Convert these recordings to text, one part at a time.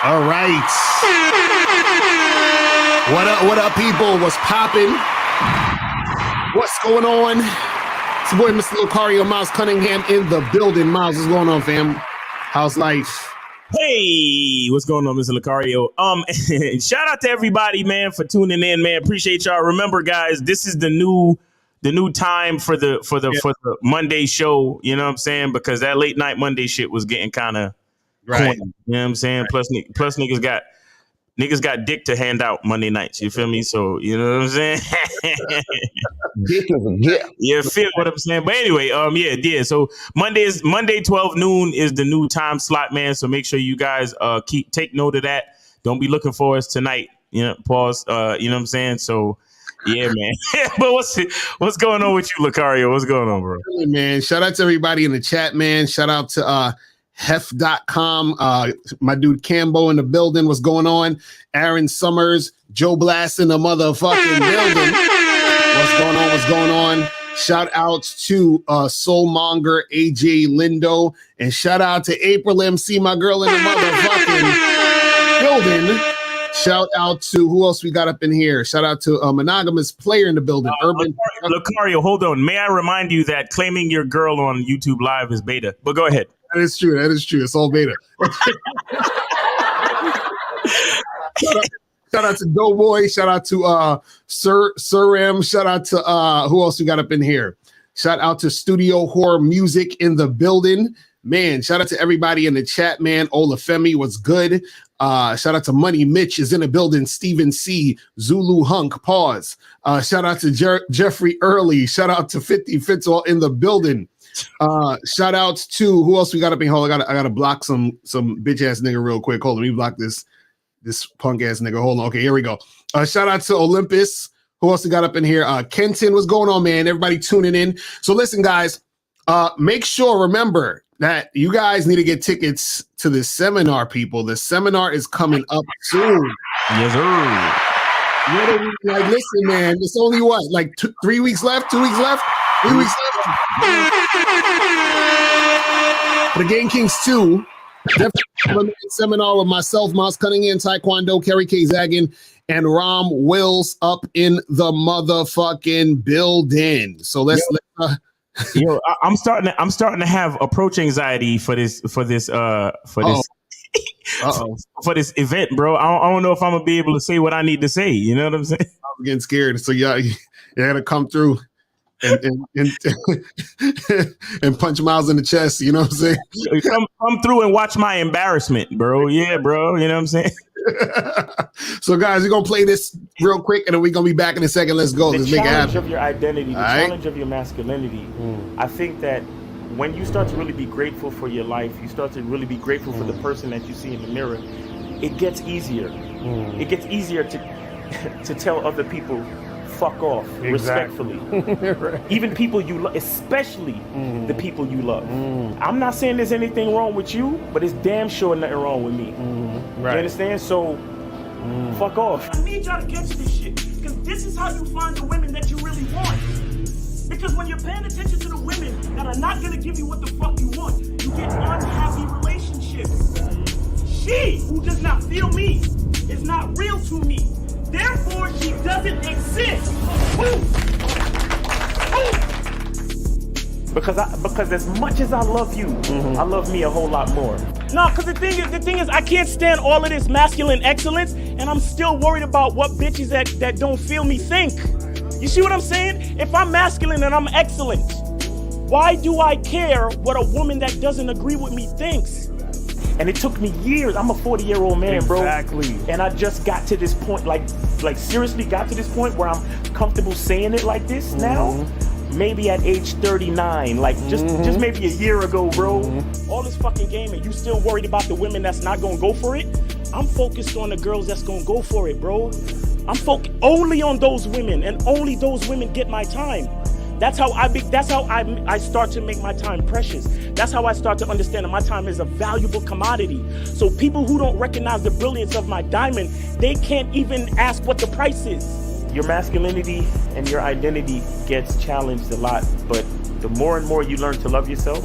All right. What up, people? What's popping? What's going on? It's your boy, Mr. Lucario, Miles Cunningham in the building. Miles, what's going on, fam? How's life? Hey, what's going on, Mr. Lucario? Shout out to everybody, man, for tuning in, man. Appreciate y'all. Remember, guys, this is the new time for the Monday show. You know what I'm saying? Because that late night Monday shit was getting kind of corny. You know what I'm saying? Right. Plus niggas got dick to hand out Monday nights. You feel me? So you know what I'm saying? Dick is a gift. You feel what I'm saying? But anyway, yeah. So Monday 12 noon is the new time slot, man. So make sure you guys take note of that. Don't be looking for us tonight. You know, pause. You know what I'm saying? So yeah, man. But what's going on with you, Lucario? What's going on, bro? Hey, man, shout out to everybody in the chat, man. Shout out to hef.com. My dude Cambo in the building. What's going on? Aaron Summers, Joe Blast in the motherfucking building. What's going on? Shout out to Soulmonger, AJ Lindo, and shout out to April MC, my girl in the motherfucking building. Shout out to who else we got up in here? Shout out to a monogamous player in the building. Lucario, hold on. May I remind you that claiming your girl on YouTube Live is beta? But go ahead. That is true. It's all beta. Shout out to Doughboy. Shout out to Sir M. Shout out to who else we got up in here? Shout out to Studio Horror Music in the building. Man, shout out to everybody in the chat, man. Olafemi was good. Shout out to Money Mitch is in the building. Steven C. Zulu Hunk. Pause. Shout out to Jeffrey Early. Shout out to 50 Fits all in the building. Shout out to who else we got up in? Hold on, I gotta block some bitch ass nigga real quick. Hold on, let me block this punk ass nigga. Hold on. Okay, here we go. Shout out to Olympus. Who else we got up in here? Kenton, what's going on, man? Everybody tuning in. So listen, guys, make sure, remember that you guys need to get tickets to this seminar, people. The seminar is coming up soon. Yes, sir. Like, listen, man, it's only what, like 3 weeks left, 2 weeks left, 3 weeks left. The Game Kings 2. Definitely seminar with myself, Miles Cunningham, Taekwondo, Kerry K. Zaggin, and Ram Wills up in the motherfucking building. So let's Yo, I'm starting to have approach anxiety for this event, bro. I don't know if I'm gonna be able to say what I need to say. You know what I'm saying? I'm getting scared. So you gotta come through and punch Miles in the chest. You know what I'm saying? Come through and watch my embarrassment, bro. Yeah, bro. You know what I'm saying? So, guys, we're gonna play this real quick, and then we're gonna be back in a second. Let's go. Let's make it happen. The challenge of your identity, the challenge of your masculinity. I think that when you start to really be grateful for your life, you start to really be grateful for the person that you see in the mirror. It gets easier. It gets easier to tell other people, fuck off, respectfully. Right. Even people you love, especially the people you love. I'm not saying there's anything wrong with you, but it's damn sure nothing wrong with me. Right. You understand? So, fuck off. I need y'all to catch this shit, because this is how you find the women that you really want. Because when you're paying attention to the women that are not gonna give you what the fuck you want, you get unhappy relationships. She who does not feel me is not real to me. Therefore, she doesn't exist. Because as much as I love you, I love me a whole lot more. No, because the thing is, I can't stand all of this masculine excellence, and I'm still worried about what bitches that don't feel me think. You see what I'm saying? If I'm masculine and I'm excellent, why do I care what a woman that doesn't agree with me thinks? And it took me years. I'm a 40-year-old man, bro. Exactly. And I just got to this point, like seriously got to this point where I'm comfortable saying it like this now. Maybe at age 39, like just maybe a year ago, bro. All this fucking game, and you still worried about the women that's not gonna go for it? I'm focused on the girls that's gonna go for it, bro. I'm focused only on those women, and only those women get my time. That's how I start to make my time precious. That's how I start to understand that my time is a valuable commodity. So people who don't recognize the brilliance of my diamond, they can't even ask what the price is. Your masculinity and your identity gets challenged a lot, but the more and more you learn to love yourself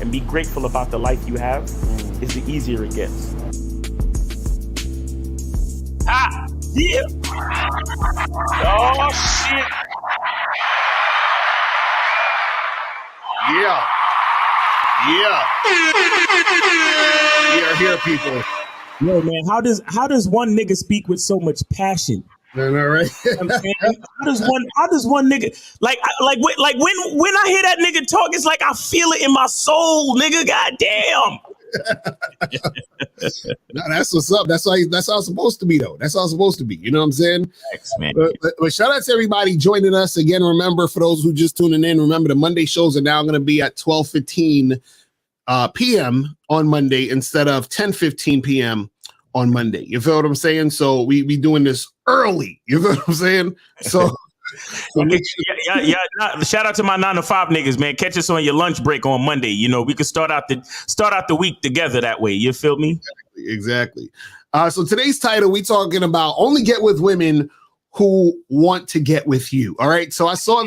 and be grateful about the life you have, is the easier it gets. Yeah. Oh shit. Yeah. Yeah. We are here, people. Yo, man, how does one nigga speak with so much passion? No, right? You know what I'm saying? How does one nigga like when I hear that nigga talk, it's like I feel it in my soul, nigga. Goddamn. No, that's what's up. That's how it's supposed to be, though. That's how it's supposed to be. You know what I'm saying? Thanks, man. But shout out to everybody joining us again. Remember, for those who just tuning in, remember the Monday shows are now going to be at 12:15 p.m. on Monday instead of 10:15 p.m. on Monday. You feel what I'm saying? So we be doing this early. You feel what I'm saying? So shout out to my 9 to 5 niggas, man. Catch us on your lunch break on Monday. You know, we can start out the week together that way. You feel me? Exactly. So today's title, we talking about only get with women who want to get with you. All right. So I saw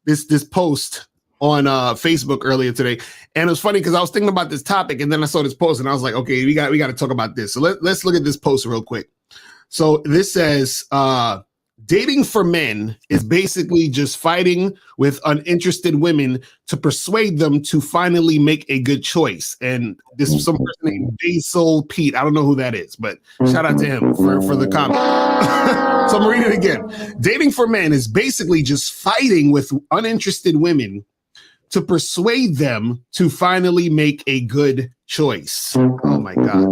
this post on Facebook earlier today, and it was funny because I was thinking about this topic, and then I saw this post, and I was like, okay, we got to talk about this. So let's look at this post real quick. So this says, dating for men is basically just fighting with uninterested women to persuade them to finally make a good choice. And this is some person named Basil Pete. I don't know who that is, but shout out to him for the comment. So I'm reading it again. Dating for men is basically just fighting with uninterested women to persuade them to finally make a good choice. Oh my God.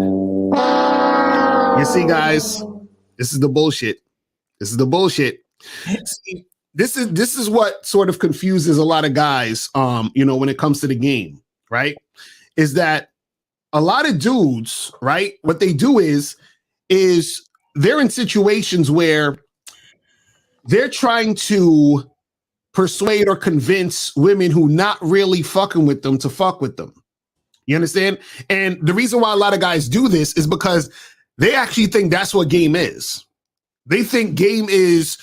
You see, guys, this is the bullshit. This is the bullshit. See, this is what sort of confuses a lot of guys, when it comes to the game, right? Is that a lot of dudes, right? What they do is they're in situations where they're trying to persuade or convince women who not really fucking with them to fuck with them. You understand? And the reason why a lot of guys do this is because they actually think that's what game is. They think game is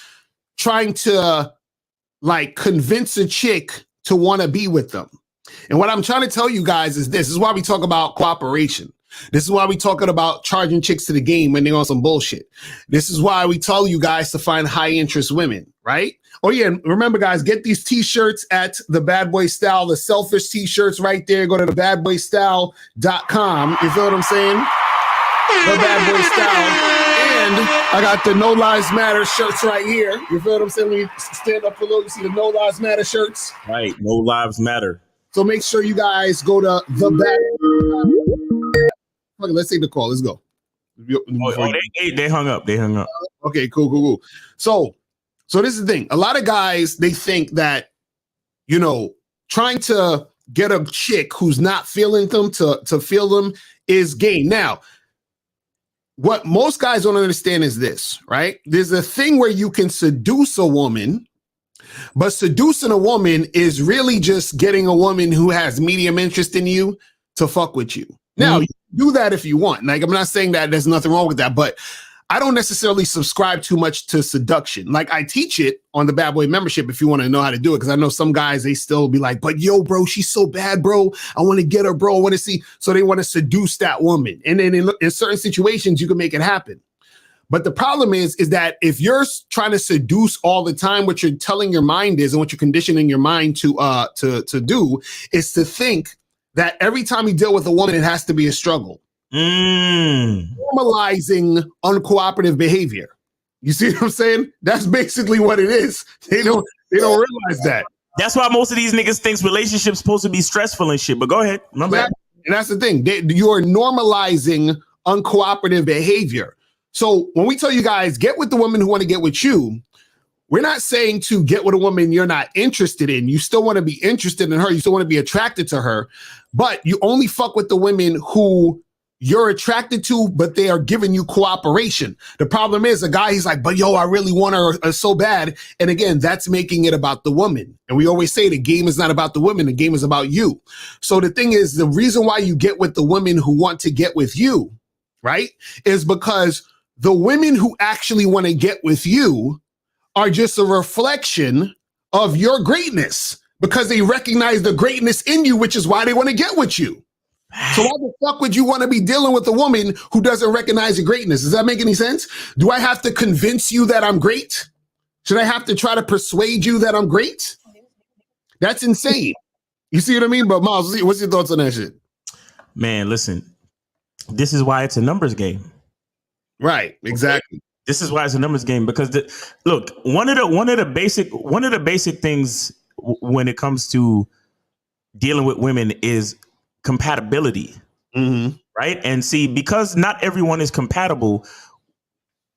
trying to like convince a chick to want to be with them. And what I'm trying to tell you guys is this is why we talk about cooperation. This is why we talking about charging chicks to the game when they on some bullshit. This is why we tell you guys to find high interest women, right? Oh yeah, and remember guys, get these t-shirts at the Bad Boy Style, the selfish t-shirts right there. Go to the badboystyle.com. You feel what I'm saying? The Bad Boy Style. And I got the No Lives Matter shirts right here. You feel what I'm saying? When you stand up a little, you see the No Lives Matter shirts. Right, No Lives Matter. So make sure you guys go to the Bad. Okay, let's take the call. Let's go. They hung up. They hung up. Okay, cool. So this is the thing. A lot of guys, they think that, trying to get a chick who's not feeling them to feel them is game. Now, what most guys don't understand is this, right? There's a thing where you can seduce a woman, but seducing a woman is really just getting a woman who has medium interest in you to fuck with you. Now, you can do that if you want. Like, I'm not saying that there's nothing wrong with that, but I don't necessarily subscribe too much to seduction. Like, I teach it on the Bad Boy membership if you want to know how to do it. Because I know some guys, they still be like, but yo, bro, she's so bad, bro. I want to get her, bro. I want to see. So they want to seduce that woman. And then in certain situations, you can make it happen. But the problem is that if you're trying to seduce all the time, what you're telling your mind is, and what you're conditioning your mind to do is to think that every time you deal with a woman, it has to be a struggle. Normalizing uncooperative behavior. You see what I'm saying? That's basically what it is. They don't realize that. That's why most of these niggas thinks relationships supposed to be stressful and shit. But go ahead. And that's the thing. You are normalizing uncooperative behavior. So when we tell you guys, get with the women who want to get with you, we're not saying to get with a woman you're not interested in. You still want to be interested in her. You still want to be attracted to her. But you only fuck with the women who you're attracted to, but they are giving you cooperation. The problem is a guy, he's like, but yo, I really want her so bad. And again, that's making it about the woman. And we always say the game is not about the women. The game is about you. So the thing is, the reason why you get with the women who want to get with you, right, is because the women who actually want to get with you are just a reflection of your greatness, because they recognize the greatness in you, which is why they want to get with you. So why the fuck would you want to be dealing with a woman who doesn't recognize your greatness? Does that make any sense? Do I have to convince you that I'm great? Should I have to try to persuade you that I'm great? That's insane. You see what I mean? But Miles, what's your thoughts on that shit? Man, listen, this is why it's a numbers game. Right, exactly. Okay? This is why it's a numbers game, because look, one of the basic things when it comes to dealing with women is compatibility, right? And see, because not everyone is compatible,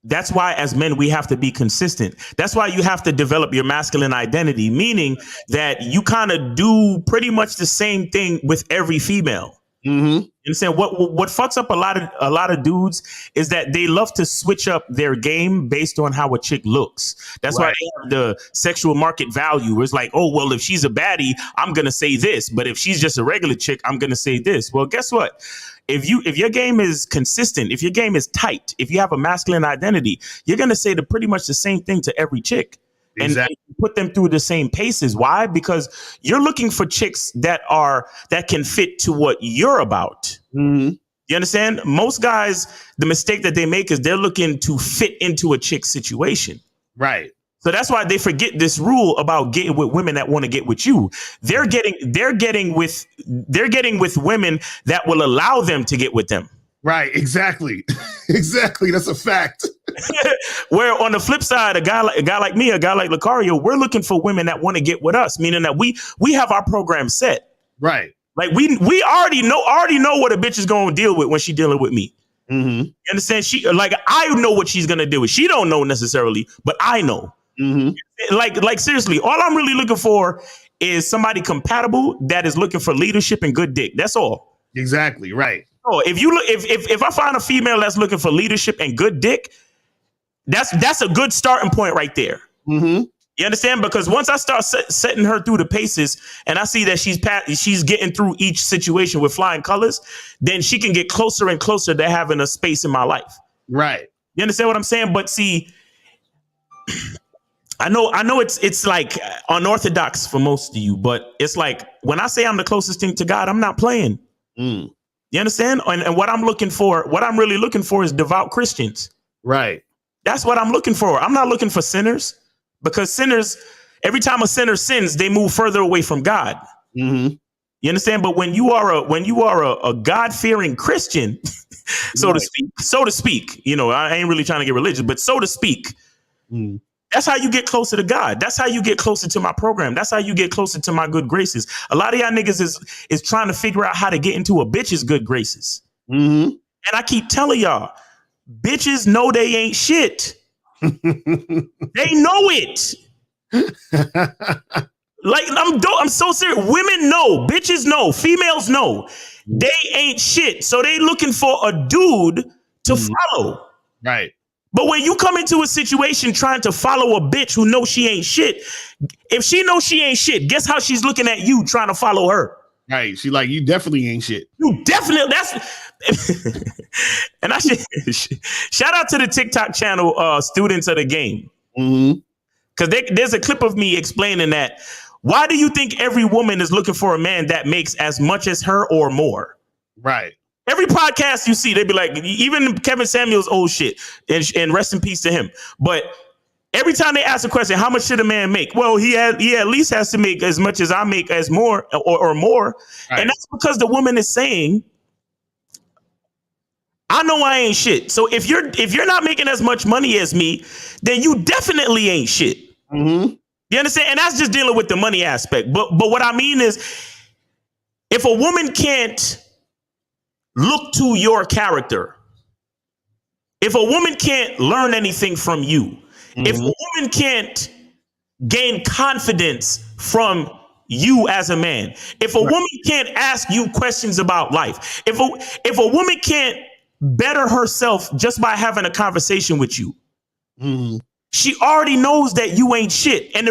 that's why as men we have to be consistent. That's why you have to develop your masculine identity, meaning that you kind of do pretty much the same thing with every female. You understand? What fucks up a lot of dudes is that they love to switch up their game based on how a chick looks. That's why they have the sexual market value. It's like, oh, well, if she's a baddie, I'm gonna say this, but if she's just a regular chick, I'm gonna say this. Well, guess what? If your game is consistent, if your game is tight, if you have a masculine identity, you're gonna say pretty much the same thing to every chick. Exactly. And put them through the same paces. Why? Because you're looking for chicks that can fit to what you're about. You understand? Most guys, the mistake that they make is they're looking to fit into a chick's situation. Right. So that's why they forget this rule about getting with women that want to get with you. They're getting with women that will allow them to get with them. Right, exactly. Exactly. That's a fact. Where on the flip side, a guy like me, a guy like Lucario, we're looking for women that want to get with us, meaning that we have our program set. Right. Like we already know what a bitch is going to deal with when she dealing with me. You understand? I know what she's going to deal with. She don't know necessarily, but I know. Like seriously, all I'm really looking for is somebody compatible that is looking for leadership and good dick. That's all. Exactly. Right. Oh, if I find a female that's looking for leadership and good dick, that's a good starting point right there. You understand? Because once I start setting her through the paces and I see that she's getting through each situation with flying colors, then she can get closer and closer to having a space in my life. Right. You understand what I'm saying? But see, I know it's like unorthodox for most of you, but it's like when I say I'm the closest thing to God, I'm not playing. You understand? And what I'm really looking for is devout Christians. Right. That's what I'm looking for. I'm not looking for sinners, because sinners, every time a sinner sins, they move further away from God. You understand? But when you are a God-fearing Christian, so to speak, you know, I ain't really trying to get religious, but so to speak, that's how you get closer to God. That's how you get closer to my program. That's how you get closer to my good graces. A lot of y'all niggas is trying to figure out how to get into a bitch's good graces. And I keep telling y'all, bitches know they ain't shit. They know it. Like I'm so serious. Women know, bitches know, females know they ain't shit. So they looking for a dude to follow. Right. But when you come into a situation trying to follow a bitch who knows she ain't shit, if she knows she ain't shit, guess how she's looking at you trying to follow her? Right. She like, you definitely ain't shit. You definitely, and I should shout out to the TikTok channel, Students of the Game. Because there's a clip of me explaining that. Why do you think every woman is looking for a man that makes as much as her or more? Right. Every podcast you see, they be like, even Kevin Samuel's old shit, and rest in peace to him. But every time they ask a question, how much should a man make? Well, he at least has to make as much as I make, as more or more. Right. And that's because the woman is saying, I know I ain't shit. So if you're not making as much money as me, then you definitely ain't shit. You understand? And that's just dealing with the money aspect. But what I mean is, if a woman can't look to your character, if a woman can't learn anything from you, if a woman can't gain confidence from you as a man, if a woman can't ask you questions about life, if a woman can't better herself just by having a conversation with you, she already knows that you ain't shit. And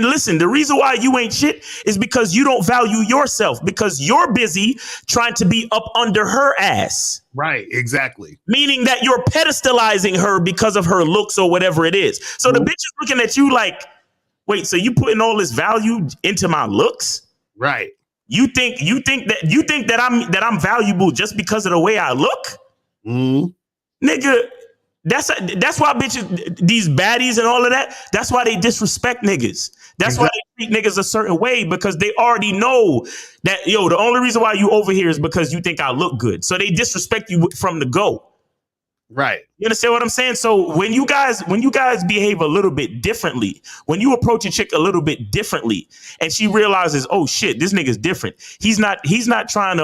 listen, the reason why you ain't shit is because you don't value yourself, because you're busy trying to be up under her ass. Right, exactly. Meaning that you're pedestalizing her because of her looks or whatever it is. So the bitch is looking at you like, wait, so you putting all this value into my looks? Right. You think that I'm valuable just because of the way I look? Nigga, that's why bitches, these baddies and all of that, that's why they disrespect niggas. That's why they treat niggas a certain way, because they already know that, the only reason why you over here is because you think I look good. So they disrespect you from the go. Right. You understand what I'm saying? So when you guys behave a little bit differently, when you approach a chick a little bit differently, and she realizes, oh shit, this nigga's different. He's not trying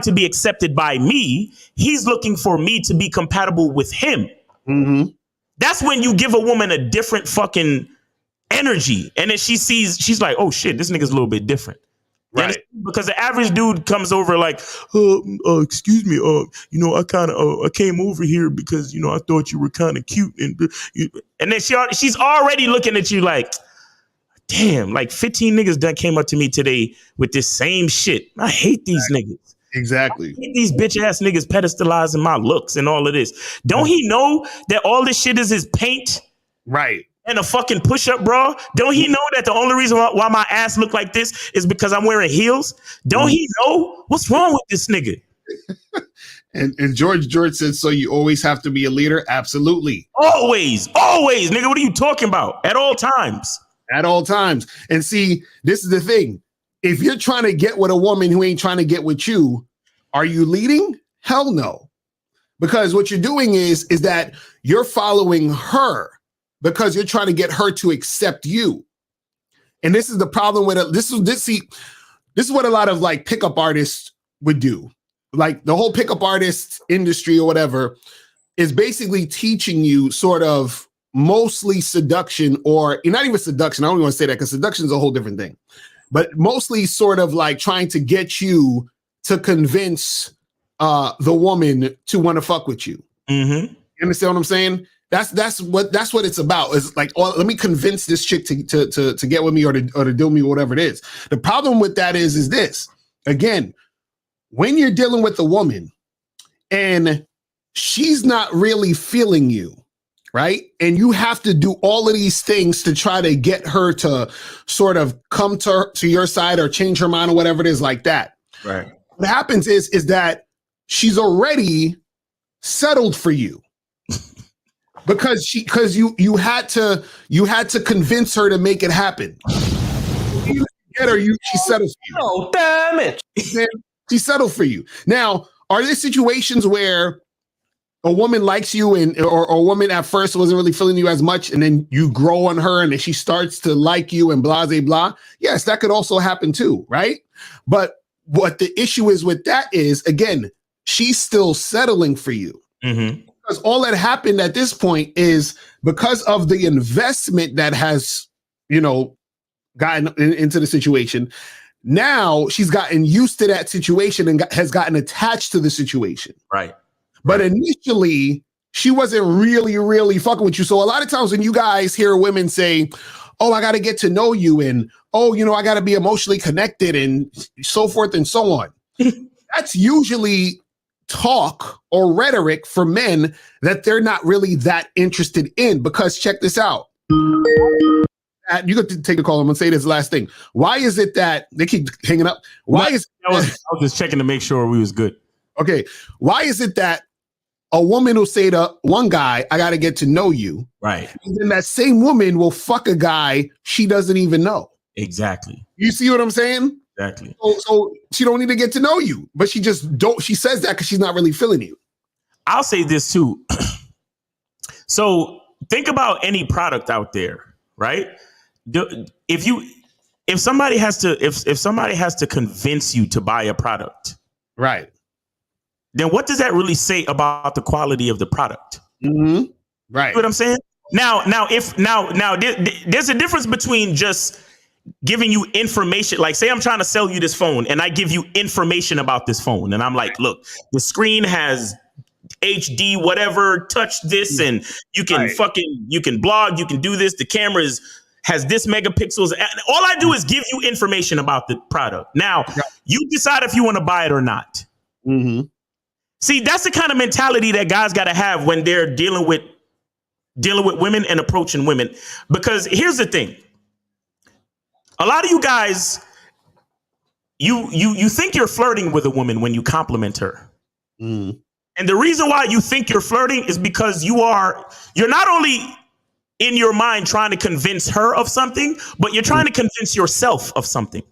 to be accepted by me. He's looking for me to be compatible with him. That's when you give a woman a different fucking energy. And then she's like, oh shit, this nigga's a little bit different. Right. Because the average dude comes over like, excuse me, I came over here because, I thought you were kind of cute. And then she's already looking at you like, damn, like 15 niggas that came up to me today with this same shit. I hate these niggas. Exactly. I hate these bitch ass niggas pedestalizing my looks and all of this. Don't he know that all this shit is his paint? Right. And a fucking push-up bra? Don't he know that the only reason why my ass look like this is because I'm wearing heels? Don't he know? What's wrong with this nigga? And George says, so you always have to be a leader? Absolutely. Always, nigga. What are you talking about? At all times. At all times. And see, this is the thing. If you're trying to get with a woman who ain't trying to get with you, are you leading? Hell no. Because what you're doing is that you're following her, because you're trying to get her to accept you. And this is the problem with it. This is what a lot of like pickup artists would do. Like the whole pickup artist industry or whatever is basically teaching you sort of mostly seduction, or not even seduction. I don't even want to say that, because seduction is a whole different thing, but mostly sort of like trying to get you to convince the woman to want to fuck with you. You understand what I'm saying? That's what it's about. Is like, oh, let me convince this chick to get with me or to deal with me, or whatever it is. The problem with that is this. Again, when you're dealing with a woman and she's not really feeling you, right? And you have to do all of these things to try to get her to sort of come to your side or change her mind or whatever it is like that. Right. What happens is that she's already settled for you. Because you had to convince her to make it happen. You get her, she settled for you. Oh, damn it. She settled for you. Now, are there situations where a woman likes you or a woman at first wasn't really feeling you as much, and then you grow on her and then she starts to like you and blah, blah, blah? Yes, that could also happen too, right? But what the issue is with that is, again, she's still settling for you. Because all that happened at this point is because of the investment that has, gotten into the situation. Now she's gotten used to that situation and has gotten attached to the situation. Right. But initially, she wasn't really, really fucking with you. So a lot of times when you guys hear women say, oh, I got to get to know you, and, oh, I got to be emotionally connected, and so forth and so on. That's usually talk or rhetoric for men that they're not really that interested in, because check this out. You got to take a call. I'm going to say this last thing. Why is it that they keep hanging up? I was just checking to make sure we was good. Okay. Why is it that a woman will say to one guy, I got to get to know you. Right. And then that same woman will fuck a guy she doesn't even know. Exactly. You see what I'm saying? Exactly. So she don't need to get to know you, but she says that because she's not really feeling you. I'll say this too. So think about any product out there, right? If somebody has to convince you to buy a product, right, then what does that really say about the quality of the product? Right. You know what I'm saying? Now, there's a difference between just giving you information. Like, say I'm trying to sell you this phone and I give you information about this phone. And I'm like, look, the screen has HD, whatever, touch this, and you can you can blog, you can do this. The camera has this megapixels. All I do is give you information about the product. Now, you decide if you want to buy it or not. See, that's the kind of mentality that guys got to have when they're dealing with women and approaching women. Because here's the thing. A lot of you guys, you think you're flirting with a woman when you compliment her. Mm. And the reason why you think you're flirting is because you're not only in your mind trying to convince her of something, but you're trying to convince yourself of something.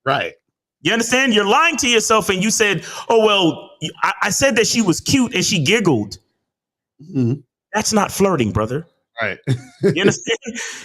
Right. You understand? You're lying to yourself and you said, oh, well, I said that she was cute and she giggled. Mm. That's not flirting, brother. Right. You understand?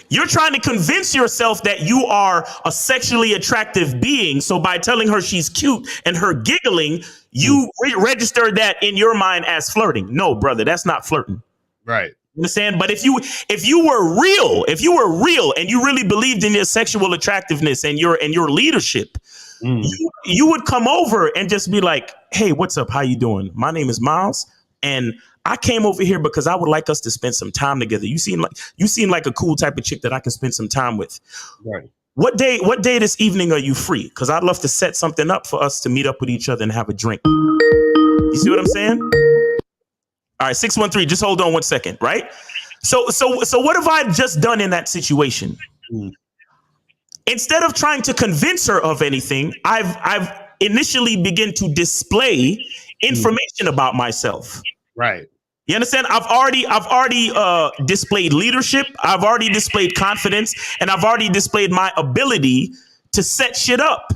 You're trying to convince yourself that you are a sexually attractive being. So by telling her she's cute and her giggling, you register that in your mind as flirting. No, brother, that's not flirting. Right. You understand? But if you were real and you really believed in your sexual attractiveness and your leadership, you would come over and just be like, hey, what's up? How you doing? My name is Miles. And I came over here because I would like us to spend some time together. You seem like a cool type of chick that I can spend some time with. Right. What day this evening are you free? Because I'd love to set something up for us to meet up with each other and have a drink. You see what I'm saying? All right, 613, just hold on 1 second, right? So what have I just done in that situation? Instead of trying to convince her of anything, I've initially begun to display information about myself. Right. You understand? I've already displayed leadership. I've already displayed confidence, and I've already displayed my ability to set shit up.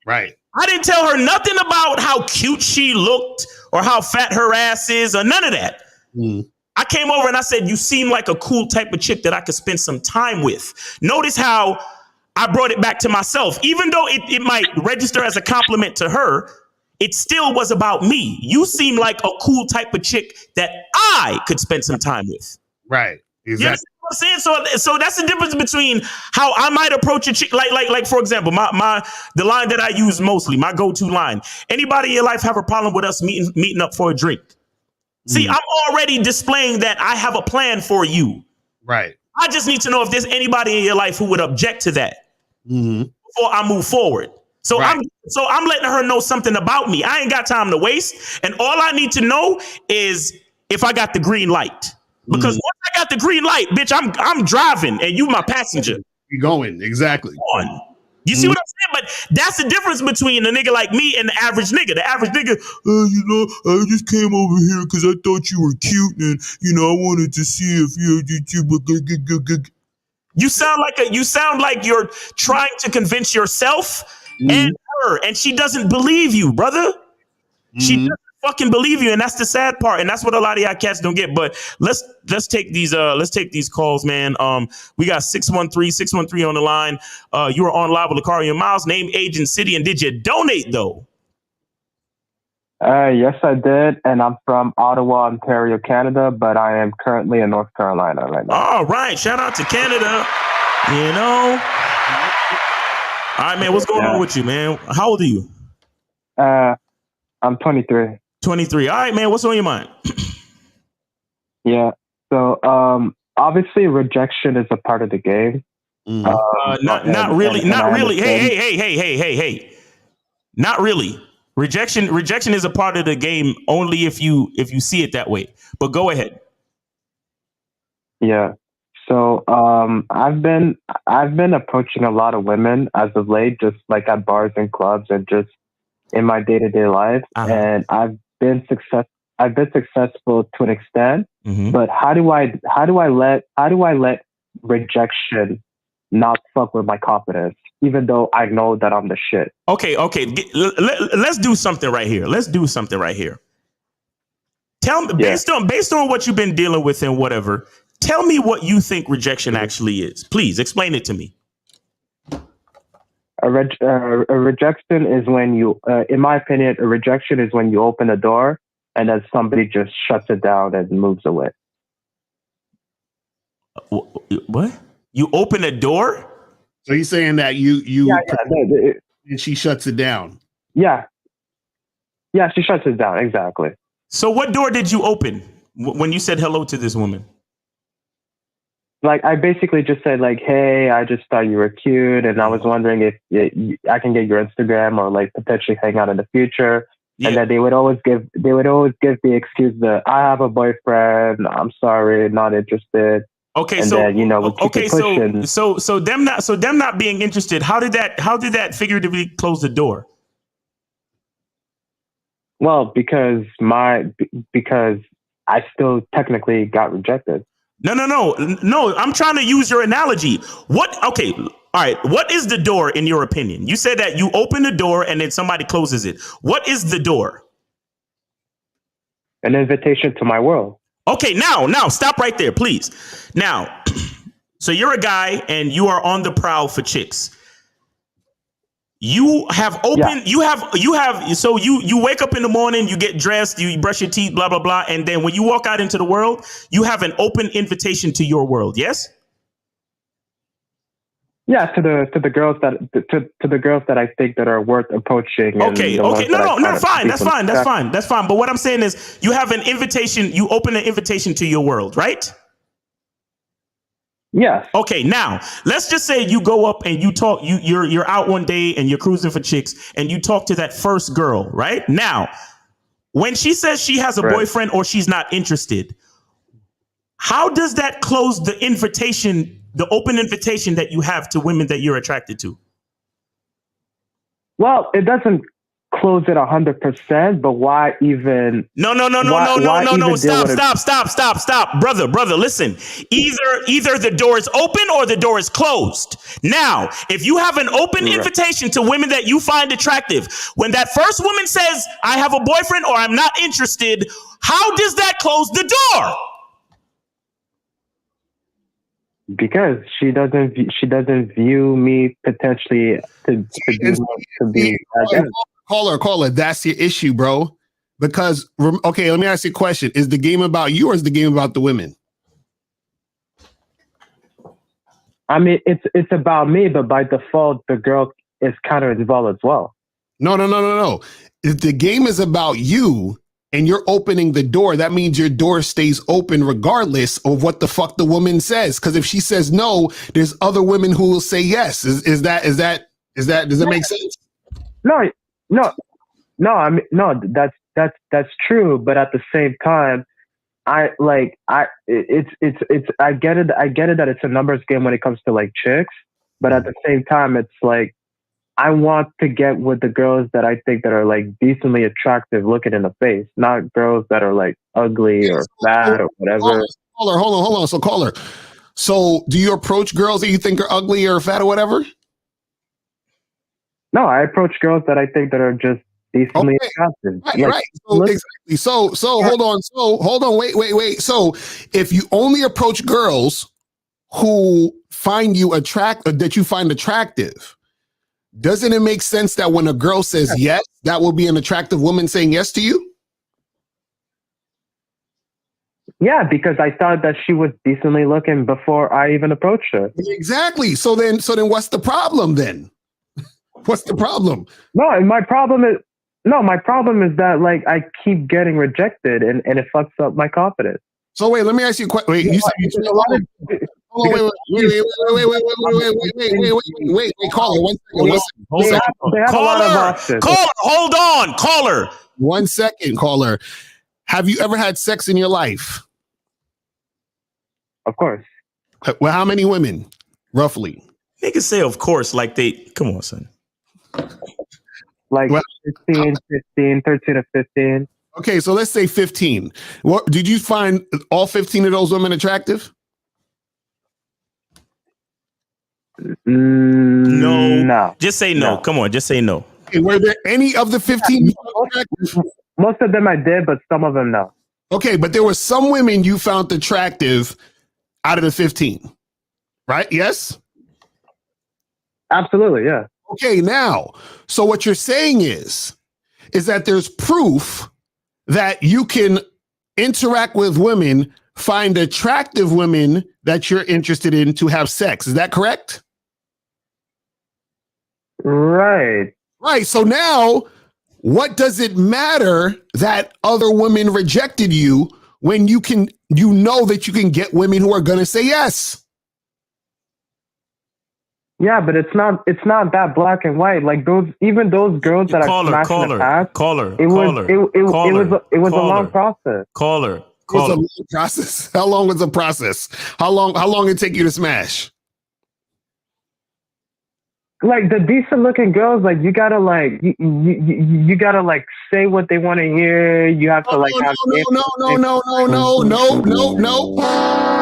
Right. I didn't tell her nothing about how cute she looked or how fat her ass is or none of that. I came over and I said, you seem like a cool type of chick that I could spend some time with. Notice how I brought it back to myself. Even though it might register as a compliment to her, it still was about me. You seem like a cool type of chick that I could spend some time with. Right. Exactly. You understand what I'm saying? So that's the difference between how I might approach a chick. Like for example, the line that I use mostly, my go-to line. Anybody in your life have a problem with us meeting up for a drink? See, I'm already displaying that I have a plan for you. Right. I just need to know if there's anybody in your life who would object to that before I move forward. So I'm letting her know something about me. I ain't got time to waste. And all I need to know is if I got the green light. Because once I got the green light, bitch, I'm driving and you my passenger. You're going. Exactly. You see what I'm saying? But that's the difference between a nigga like me and the average nigga. The average nigga, I just came over here because I thought you were cute and, I wanted to see if you sound like you're trying to convince yourself and her, and she doesn't believe you, brother. She doesn't fucking believe you, and that's the sad part, and that's what a lot of y'all cats don't get. But let's take these calls, man. We got 613 on the line. You are on live with Lucario Miles. Name, age, and city, and did you donate though? Yes, I did, and I'm from Ottawa, Ontario, Canada, but I am currently in North Carolina right now. All right, shout out to Canada. All right, man, what's going on with you, man? How old are you? I'm 23. 23. All right, man, what's on your mind? Yeah, so obviously rejection is a part of the game. Not really. Hey. Not really. Rejection is a part of the game only if you see it that way. But go ahead. Yeah. So I've been approaching a lot of women as of late, just like at bars and clubs and just in my day-to-day life. And I've been successful to an extent. But how do I let rejection not fuck with my confidence, even though I know that I'm the shit? Okay. Let's do something right here. Tell me, based on what you've been dealing with and whatever, tell me what you think rejection actually is. Please explain it to me. A rejection is when you, in my opinion, a rejection is when you open a door and then somebody just shuts it down and moves away. What? You open a door? So you're saying that and she shuts it down? Yeah, she shuts it down. Exactly. So what door did you open when you said hello to this woman? Like, I basically just said, like, hey, I just thought you were cute, and I was wondering if I can get your Instagram or like potentially hang out in the future. Yeah. And then they would always give the excuse that I have a boyfriend. I'm sorry, not interested. Okay, and so then, you know, we keep it pushing. so them not being interested. How did that figuratively close the door? Well, because I still technically got rejected. No. I'm trying to use your analogy. What? Okay, all right. What is the door in your opinion? You said that you open the door and then somebody closes it. What is the door? An invitation to my world. Okay, now stop right there, please. Now, so you're a guy and you are on the prowl for chicks. You have open, so you wake up in the morning, you get dressed, you brush your teeth, blah, blah, blah. And then when you walk out into the world, you have an open invitation to your world. Yes? Yeah, to the girls that I think that are worth approaching. Okay. No, fine. That's fine. But what I'm saying is you have an invitation, you open an invitation to your world, right? Yes. Okay, now let's just say you go up and you talk. You're out one day and you're cruising for chicks, and you talk to that first girl. Right now, when she says she has a boyfriend or she's not interested, how does that close the invitation, the open invitation that you have to women that you're attracted to? Well, it doesn't close it 100%, but why even? No. Stop, brother. Listen, either the door is open or the door is closed. Now, if you have an open invitation to women that you find attractive, when that first woman says, "I have a boyfriend" or "I'm not interested," how does that close the door? Because she doesn't view me potentially to be. Caller, that's your issue, bro. Because, okay, let me ask you a question. Is the game about you or is the game about the women? I mean, it's about me, but by default, the girl is kind of involved as well. No. If the game is about you and you're opening the door, that means your door stays open regardless of what the fuck the woman says. Because if she says no, there's other women who will say yes. Does that make sense? No. I mean, no. That's true. But at the same time, I get it. I get it that it's a numbers game when it comes to like chicks. But at the same time, it's like I want to get with the girls that I think that are like decently attractive, looking in the face, not girls that are like ugly or fat or whatever. Hold on. So caller. So do you approach girls that you think are ugly or fat or whatever? No, I approach girls that I think that are just decently attractive. Right. So, exactly. So hold on. Wait. So if you only approach girls who find you that you find attractive, doesn't it make sense that when a girl says yes, that will be an attractive woman saying yes to you? Yeah, because I thought that she was decently looking before I even approached her. Exactly. So then what's the problem then? What's the problem? My problem is that like I keep getting rejected and it fucks up my confidence. So wait, let me ask you a question. Wait, you said wait, caller, 1 second. Caller, hold on, caller. 1 second, caller. Have you ever had sex in your life? Of course. Well, how many women, roughly? Niggas say of course, like they, come on, son. Like 13 to 15. Okay, so let's say 15. What did you find all 15 of those women attractive? No. Just say no. Come on, just say no. Okay, were there any of the 15 attractive? Most of them I did, but some of them no. Okay, but there were some women you found attractive out of the 15, right? Yes? Absolutely, yeah. Okay, now, so what you're saying is that there's proof that you can interact with women, find attractive women that you're interested in to have sex. Is that correct? Right. Right. So now, what does it matter that other women rejected you when you know that you can get women who are going to say yes? Yeah, but it's not that black and white. Like those girls that I smashed in the past. It was a long process. Caller, was a long process? How long was the process? How long it take you to smash? Like the decent looking girls, like you gotta like you gotta like say what they want to hear. You have to like have no.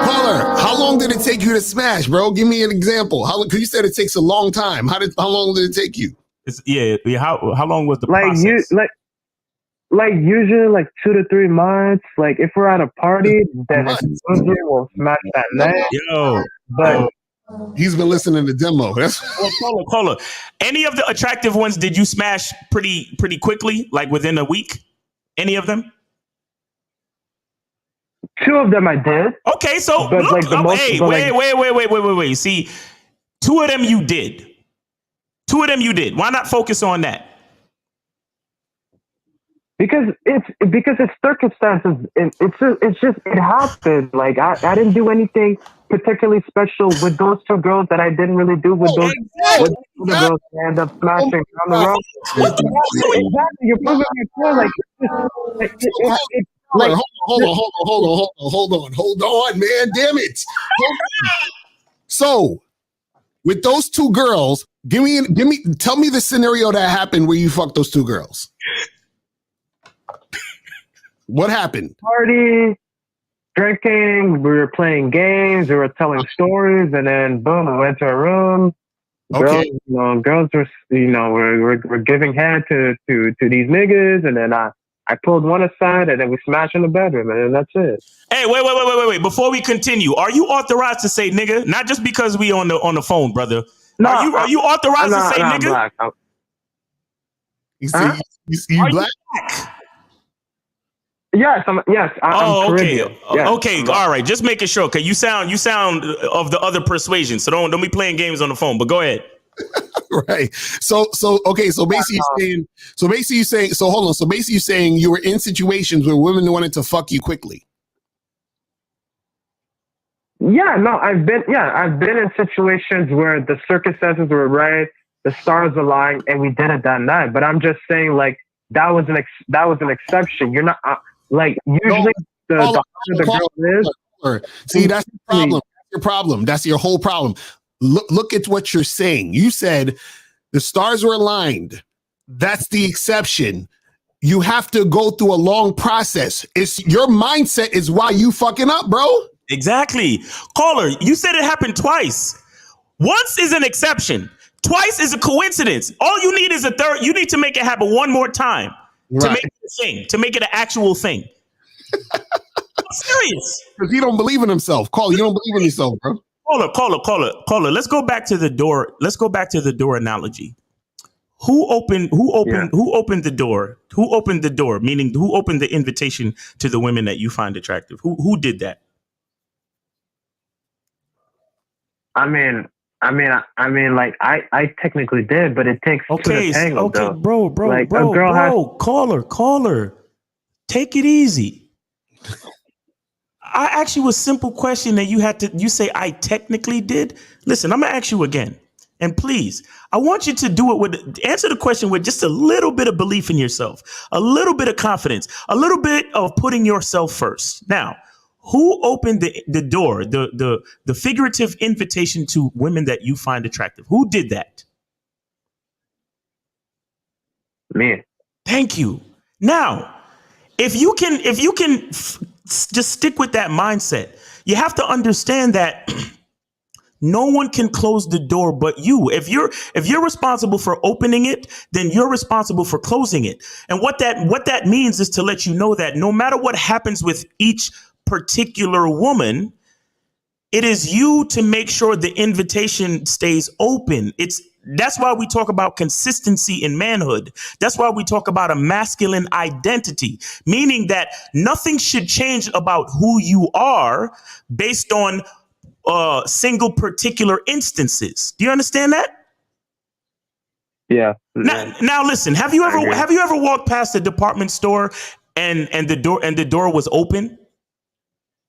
Caller, how long did it take you to smash, bro? Give me an example. Because you said it takes a long time. How long did it take you? How long was the like process? Like usually like 2 to 3 months. Like if we're at a party, then usually we'll smash that night. But he's been listening to demo. That's caller. Any of the attractive ones did you smash pretty quickly, like within a week? Any of them? 2 of them I did. Okay, so but look, like the most, hey, but wait. See, 2 of them you did. 2 of them you did. Why not focus on that? Because it's circumstances. It's just it happened. Like I didn't do anything particularly special with those 2 girls that I didn't really do with those with the girls that end up smashing down the road. Exactly, you're proving my point. Like hold on, man. Damn it. So with those 2 girls, tell me the scenario that happened where you fucked those 2 girls. What happened? Party, drinking, we were playing games, we were telling stories, and then boom, we went to a room. Okay. Girls were, we're giving head to these niggas, and then I pulled one aside, and then we smashed in the bedroom, and then that's it. Hey, wait. Before we continue, are you authorized to say nigga? Not just because we on the phone, brother. No, are you authorized to say nigga? Black. You black? You black? Yes, I'm Caribbean. Okay. Yes, okay, all right. Just making sure, because you sound of the other persuasion. So don't be playing games on the phone. But go ahead. Right. So basically you're saying you were in situations where women wanted to fuck you quickly. Yeah, no, I've been in situations where the circumstances were right, the stars aligned, and we did it that night. But I'm just saying, like that was an exception. You're not like usually the girl is. See, that's the problem. That's your problem. That's your whole problem. Look at what you're saying. You said the stars were aligned. That's the exception. You have to go through a long process. It's your mindset is why you fucking up, bro. Exactly. Caller, you said it happened twice. Once is an exception. Twice is a coincidence. All you need is a third. You need to make it happen one more time to make it a thing, to make it an actual thing. I'm serious. Because he don't believe in himself. Caller, you don't believe in yourself, bro. Caller. Let's go back to the door. Let's go back to the door analogy. Who opened the door? Who opened the door? Meaning, who opened the invitation to the women that you find attractive? Who did that? I mean, like I technically did, but it takes 2 to tango, though. Bro. Like, a girl caller, take it easy. I asked you a simple question that you say I technically did. Listen, I'm gonna ask you again, and please, I want you to answer the question with just a little bit of belief in yourself, a little bit of confidence, a little bit of putting yourself first. Now, who opened the door, the figurative invitation to women that you find attractive? Who did that? Me. Thank you. Now, if you can just stick with that mindset, you have to understand that no one can close the door but you. If you're responsible for opening it, then you're responsible for closing it. And what that means is to let you know that no matter what happens with each particular woman, it is you to make sure the invitation stays open. That's why we talk about consistency in manhood. That's why we talk about a masculine identity, meaning that nothing should change about who you are based on single particular instances. Do you understand that? Yeah. Now listen, have you ever walked past a department store and the door was open?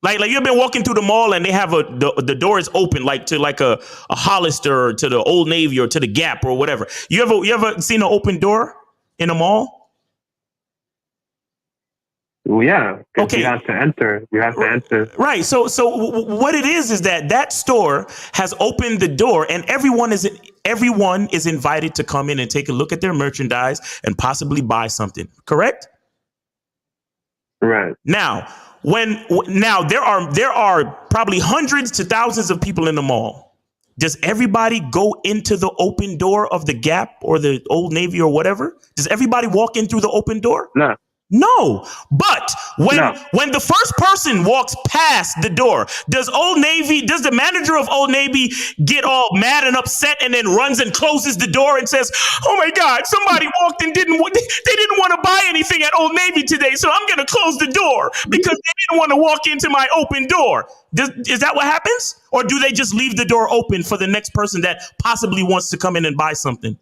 Like you've been walking through the mall and they have the door is open, like to like a Hollister or to the Old Navy or to the Gap or whatever. You ever seen an open door in a mall? Yeah, 'cause Okay. you have to enter. You have to enter. Right. So what it is that store has opened the door, and everyone is invited to come in and take a look at their merchandise and possibly buy something. Correct? Right. Now, there are probably hundreds to thousands of people in the mall. Does everybody go into the open door of the Gap or the Old Navy or whatever? Does everybody walk in through the open door? No. No, but when the first person walks past the door, does the manager of Old Navy get all mad and upset and then runs and closes the door and says, "Oh my God, somebody walked and they didn't want to buy anything at Old Navy today, so I'm going to close the door because they didn't want to walk into my open door." Is that what happens? Or do they just leave the door open for the next person that possibly wants to come in and buy something?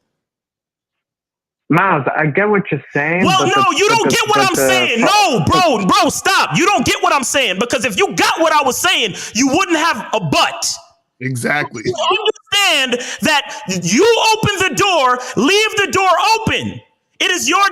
Miles, I get what you're saying. Well, no, you don't get what I'm saying. No, bro, stop. You don't get what I'm saying, because if you got what I was saying, you wouldn't have a but. Exactly. You understand that you open the door, leave the door open. It is your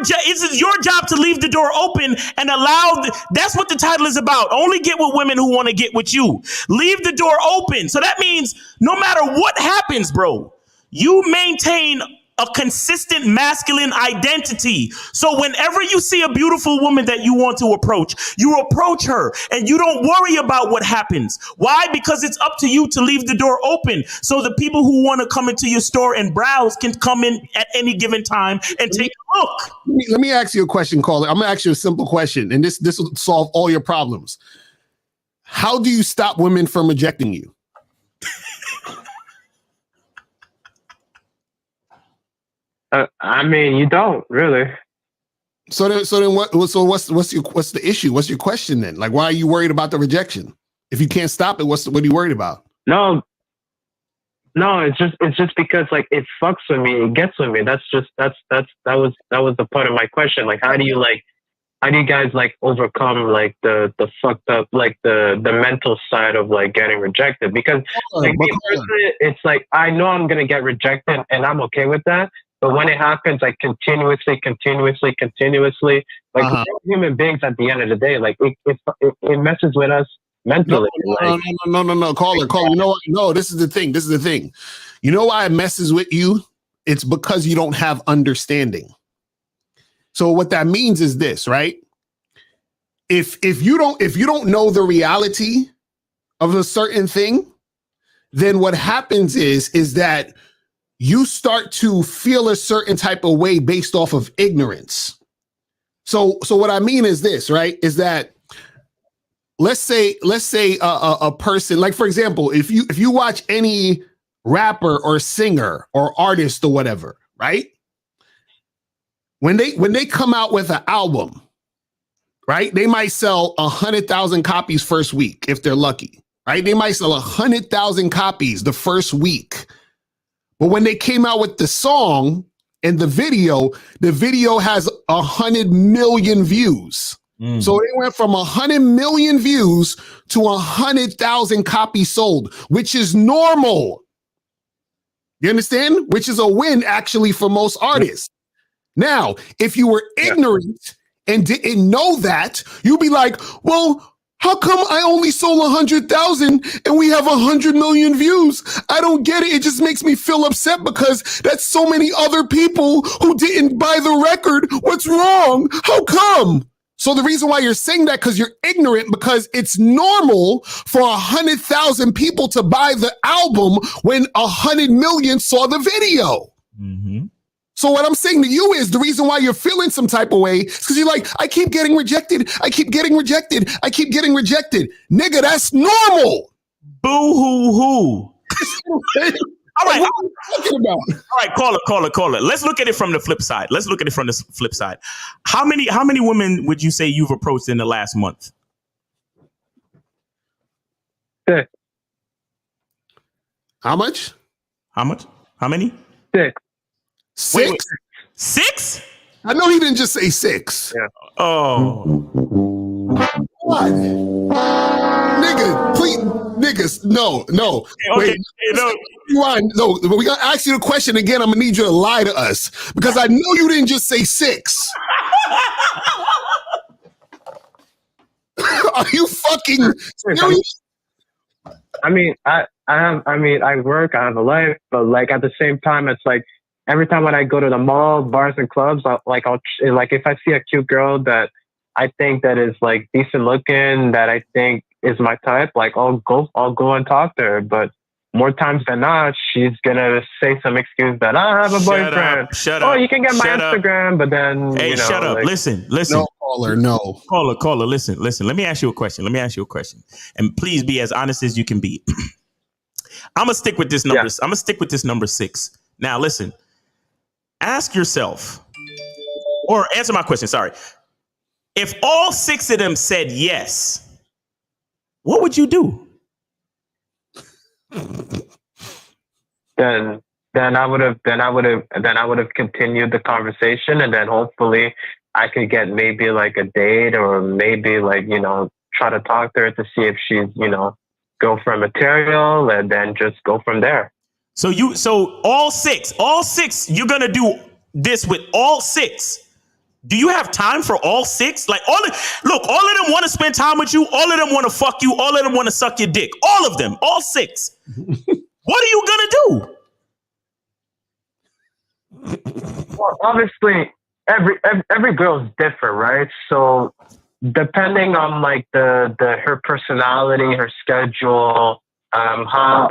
job to leave the door open and allow. That's what the title is about. Only get with women who want to get with you. Leave the door open. So that means no matter what happens, bro, you maintain a consistent masculine identity. So whenever you see a beautiful woman that you want to approach, you approach her and you don't worry about what happens. Why? Because it's up to you to leave the door open so the people who want to come into your store and browse can come in at any given time and take a look. Let me ask you a question, caller. I'm going to ask you a simple question, and this will solve all your problems. How do you stop women from rejecting you? I mean, you don't really. So then what? So what's the issue? What's your question then? Like, why are you worried about the rejection? If you can't stop it, what are you worried about? No, it's just because like it fucks with me. It gets with me. That was the part of my question. Like, how do you guys like overcome like the fucked up, like the mental side of like getting rejected? Because like me personally, it's like I know I'm gonna get rejected and I'm okay with that. But when it happens, like continuously, like we're human beings at the end of the day, like it messes with us mentally. No. Caller. You know what? No, this is the thing. You know why it messes with you? It's because you don't have understanding. So what that means is this, right? If you don't know the reality of a certain thing, then what happens is that you start to feel a certain type of way based off of ignorance. So what I mean is this, right? Is that let's say a person, like for example, if you watch any rapper or singer or artist or whatever, right? When they come out with an album, right? They might sell 100,000 copies first week if they're lucky, right? They might sell 100,000 copies the first week. But when they came out with the song and the video has 100 million views. So they went from 100 million views to 100,000 copies sold, which is normal. You understand? Which is a win actually for most artists. Now, if you were ignorant and didn't know that, you'd be like, well, how come I only sold 100,000 and we have 100 million views? I don't get it. It just makes me feel upset because that's so many other people who didn't buy the record. What's wrong? How come? So the reason why you're saying that because you're ignorant, because it's normal for 100,000 people to buy the album when 100 million saw the video. Mm-hmm. So what I'm saying to you is the reason why you're feeling some type of way is because you're like, I keep getting rejected. Nigga, that's normal. Boo-hoo-hoo. All right. What are you talking about? All right, caller. Let's look at it from the flip side. How many women would you say you've approached in the last month? 6. How much? How many? 6. 6? Wait. 6? I know he didn't just say 6. Yeah. Oh. What? Nigga, please, niggas, no. Okay, Wait, no, but we gonna ask you the question again. I'm gonna need you to lie to us because I know you didn't just say 6. Are you fucking serious? I mean, I work, I have a life, but like at the same time, it's like every time when I go to the mall, bars and clubs, I'll if I see a cute girl that I think that is like decent looking, that I think is my type, like I'll go and talk to her. But more times than not, she's gonna say some excuse that I have a boyfriend. Shut up. Oh, you can get my Instagram, but then shut up. Like, listen. No, caller, no. Caller, listen. Let me ask you a question. And please be as honest as you can be. I'm gonna stick with this number. I'm gonna stick with this number 6. Now, listen. Ask yourself, or answer my question. Sorry. If all 6 of them said yes, what would you do? Then I would have continued the conversation, and then hopefully I could get maybe like a date, or maybe like, try to talk to her to see if she's, girlfriend material, and then just go from there. So all six, you're gonna do this with all 6. Do you have time for all 6? Like all of them want to spend time with you. All of them want to fuck you. All of them want to suck your dick. All of them, all 6. What are you gonna do? Well, obviously, every girl is different, right? So depending on like her personality, her schedule, how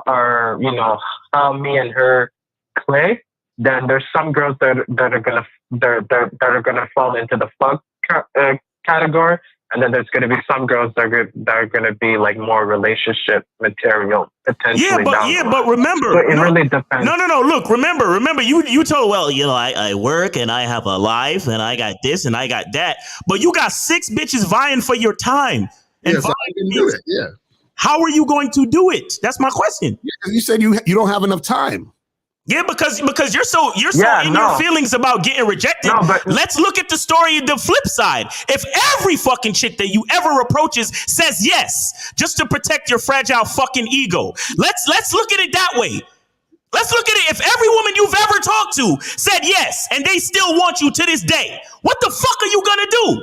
me and her click, then there's some girls that are gonna fall into the fuck category, and then there's gonna be some girls that are gonna be like more relationship material potentially. But remember, so it really depends. No. Look, remember, you told, well, I work and I have a life and I got this and I got that, but you got 6 bitches vying for your time. And yes, I can do it. Yeah. How are you going to do it? That's my question. Yeah, you said you don't have enough time. Yeah, because you're so in your feelings about getting rejected. No, but let's look at the story of the flip side. If every fucking chick that you ever approaches says yes, just to protect your fragile fucking ego, let's look at it that way. Let's look at it. If every woman you've ever talked to said yes, and they still want you to this day, what the fuck are you gonna do?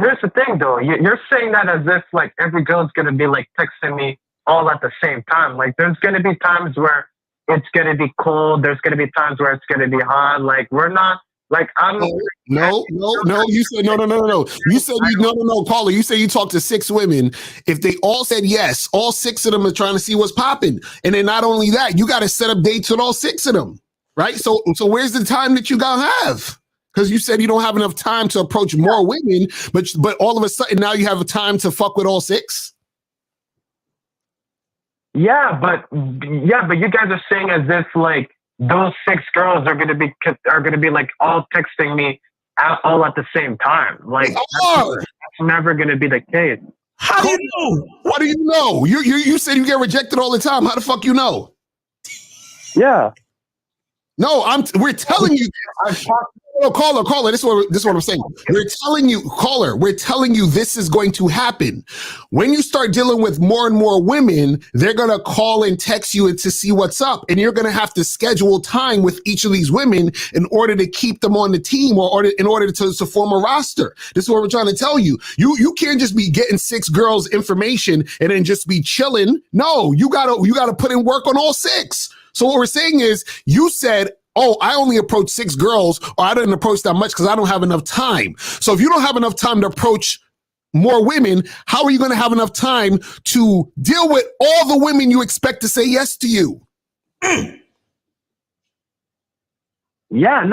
Here's the thing though. You're saying that as if like every girl's gonna be like texting me all at the same time. Like there's gonna be times where it's gonna be cold. There's gonna be times where it's gonna be hot. Like we're not like I'm. No. You said no. You said no, caller. You said you talked to 6 women. If they all said yes, all 6 of them are trying to see what's popping. And then not only that, you got to set up dates with all 6 of them, right? So where's the time that you gotta have? Because you said you don't have enough time to approach more women, but all of a sudden now you have time to fuck with all 6. Yeah, but you guys are saying as if like those 6 girls are gonna be like all texting me all at the same time. Like that's never gonna be the case. How do you know? What do you know? You said you get rejected all the time. How the fuck you know? Yeah. No, we're telling you. No, caller. This is what I'm saying. We're telling you, caller. We're telling you this is going to happen. When you start dealing with more and more women, they're gonna call and text you to see what's up, and you're gonna have to schedule time with each of these women in order to keep them on the team, or in order to form a roster. This is what we're trying to tell you. You can't just be getting 6 girls information and then just be chilling. No, you gotta put in work on all 6. So what we're saying is, you said, oh, I only approached 6 girls, or I didn't approach that much because I don't have enough time. So if you don't have enough time to approach more women, how are you going to have enough time to deal with all the women you expect to say yes to you? Yeah, I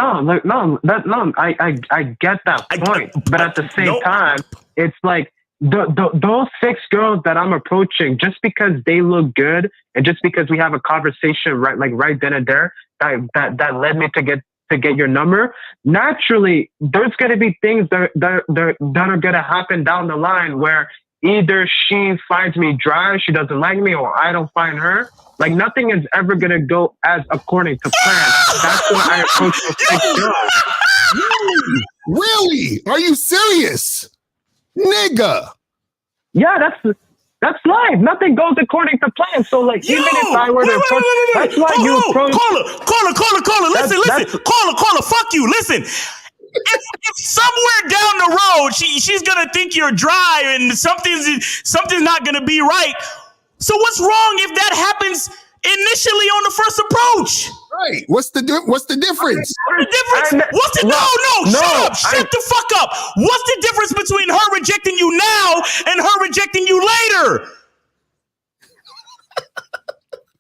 get that point. But at the same time, it's like those 6 girls that I'm approaching, just because they look good and just because we have a conversation right then and there, that led me to get your number. Naturally, there's going to be things that are going to happen down the line where either she finds me dry, she doesn't like me, or I don't find her. Like nothing is ever going to go as according to plan. That's why I approach those 6 girls. Really? Are you serious? Nigga. Yeah, that's life. Nothing goes according to plan. So like, even if I were to approach, that's why you approach. Caller. Listen. Caller. Fuck you. Listen. if somewhere down the road she's gonna think you're dry and something's not gonna be right. So what's wrong if that happens initially on the first approach? Right. What's the difference? What's the difference? Shut the fuck up. What's the difference between her rejecting you now and her rejecting you later?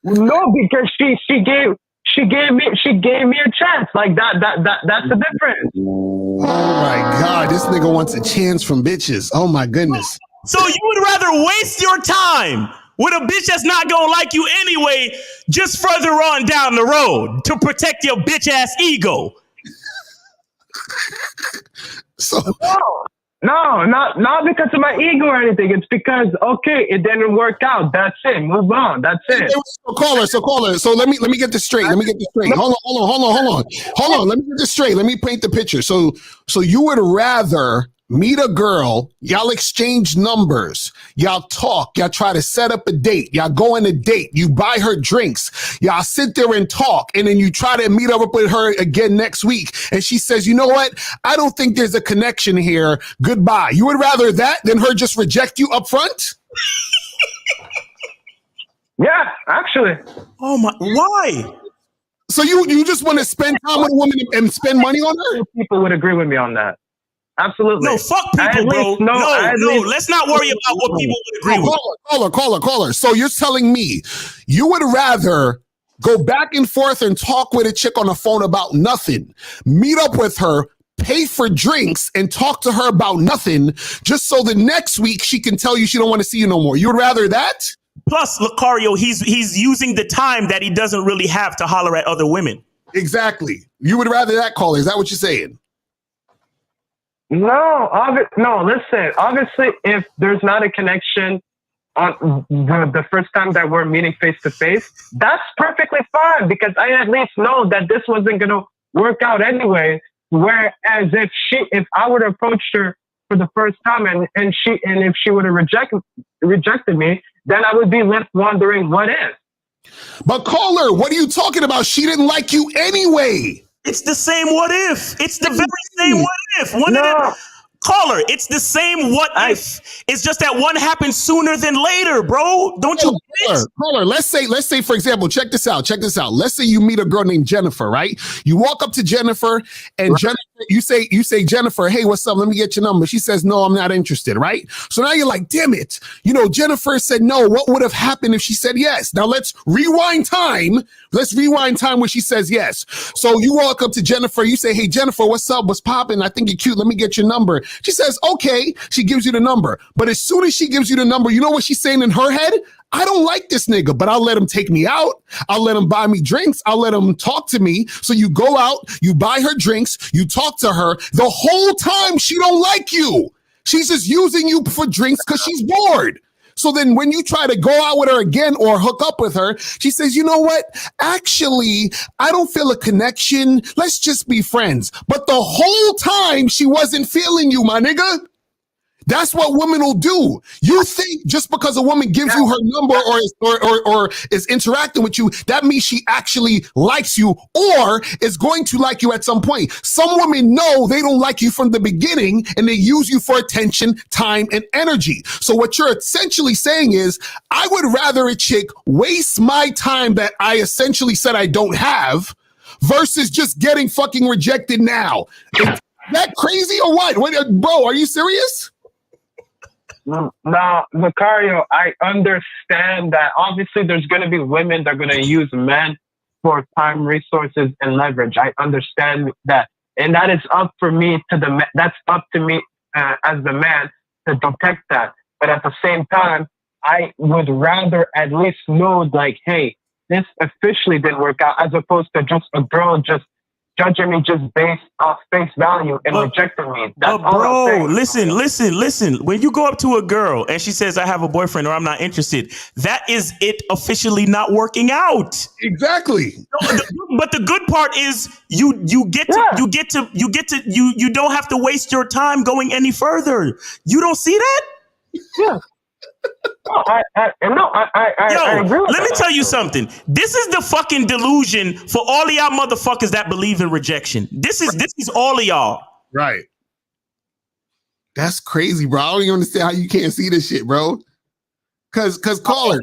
No, because she gave me a chance. Like that's the difference. Oh my God, this nigga wants a chance from bitches. Oh my goodness. So you would rather waste your time with a bitch that's not gonna like you anyway, just further on down the road to protect your bitch ass ego? So No, not because of my ego or anything. It's because it didn't work out. That's it. Move on. That's it. So caller. So let me get this straight. Hold on. Let me get this straight. Let me paint the picture. So you would rather meet a girl, y'all exchange numbers, y'all talk, y'all try to set up a date, y'all go on a date, you buy her drinks, y'all sit there and talk, and then you try to meet up with her again next week, and she says, you know what, I don't think there's a connection here, goodbye. You would rather that than her just reject you up front? Yeah, actually. Oh my, why? So you just want to spend time with a woman and spend money on her? People would agree with me on that. Absolutely. No, fuck people, bro. No. Let's not worry about what people would agree with. Caller. So you're telling me you would rather go back and forth and talk with a chick on the phone about nothing, meet up with her, pay for drinks, and talk to her about nothing, just so the next week she can tell you she don't want to see you no more. You would rather that? Plus, Lucario, he's using the time that he doesn't really have to holler at other women. Exactly. You would rather that, caller. Is that what you're saying? No, listen. Obviously, if there's not a connection on the first time that we're meeting face to face, that's perfectly fine because I at least know that this wasn't going to work out anyway. Whereas if I would have approached her for the first time and if she would have rejected me, then I would be left wondering what if. But caller, what are you talking about? She didn't like you anyway. It's the same what if. It's the very same what if. One of them, caller, it's the same what if. It's just that one happens sooner than later, bro. Don't you? Caller, let's say, for example, check this out. Let's say you meet a girl named Jennifer, right? You walk up to Jennifer and Jennifer, you say, Jennifer, hey, what's up? Let me get your number. She says, no, I'm not interested, right? So now you're like, damn it. Jennifer said no. What would have happened if she said yes? Now let's rewind time. When she says yes. So you walk up to Jennifer, you say, hey, Jennifer, what's up? What's popping? I think you're cute. Let me get your number. She says, okay. She gives you the number. But as soon as she gives you the number, you know what she's saying in her head? I don't like this nigga, but I'll let him take me out. I'll let him buy me drinks. I'll let him talk to me. So you go out, you buy her drinks, you talk to her. The whole time she don't like you. She's just using you for drinks because she's bored. So then when you try to go out with her again or hook up with her, she says, you know what? Actually, I don't feel a connection. Let's just be friends. But the whole time she wasn't feeling you, my nigga. That's what women will do. You think just because a woman gives you her number or is interacting with you, that means she actually likes you or is going to like you at some point. Some women know they don't like you from the beginning and they use you for attention, time, and energy. So what you're essentially saying is, I would rather a chick waste my time that I essentially said I don't have versus just getting fucking rejected now. Is that crazy or what? Bro, are you serious? No, Lucario, I understand that obviously there's going to be women that are going to use men for time, resources, and leverage. I understand that. And that is up for me that's up to me as the man to detect that. But at the same time, I would rather at least know like, hey, this officially didn't work out as opposed to just a girl just judging me just based off face value and rejecting me. That's all I'm saying. Listen. When you go up to a girl and she says, I have a boyfriend or I'm not interested, that is it officially not working out. Exactly. But the good part is you don't have to waste your time going any further. You don't see that? Yeah. I agree with let me tell you something. This is the fucking delusion for all of y'all motherfuckers that believe in rejection. This is all of y'all. Right. That's crazy, bro. I don't even understand how you can't see this shit, bro. Cause caller.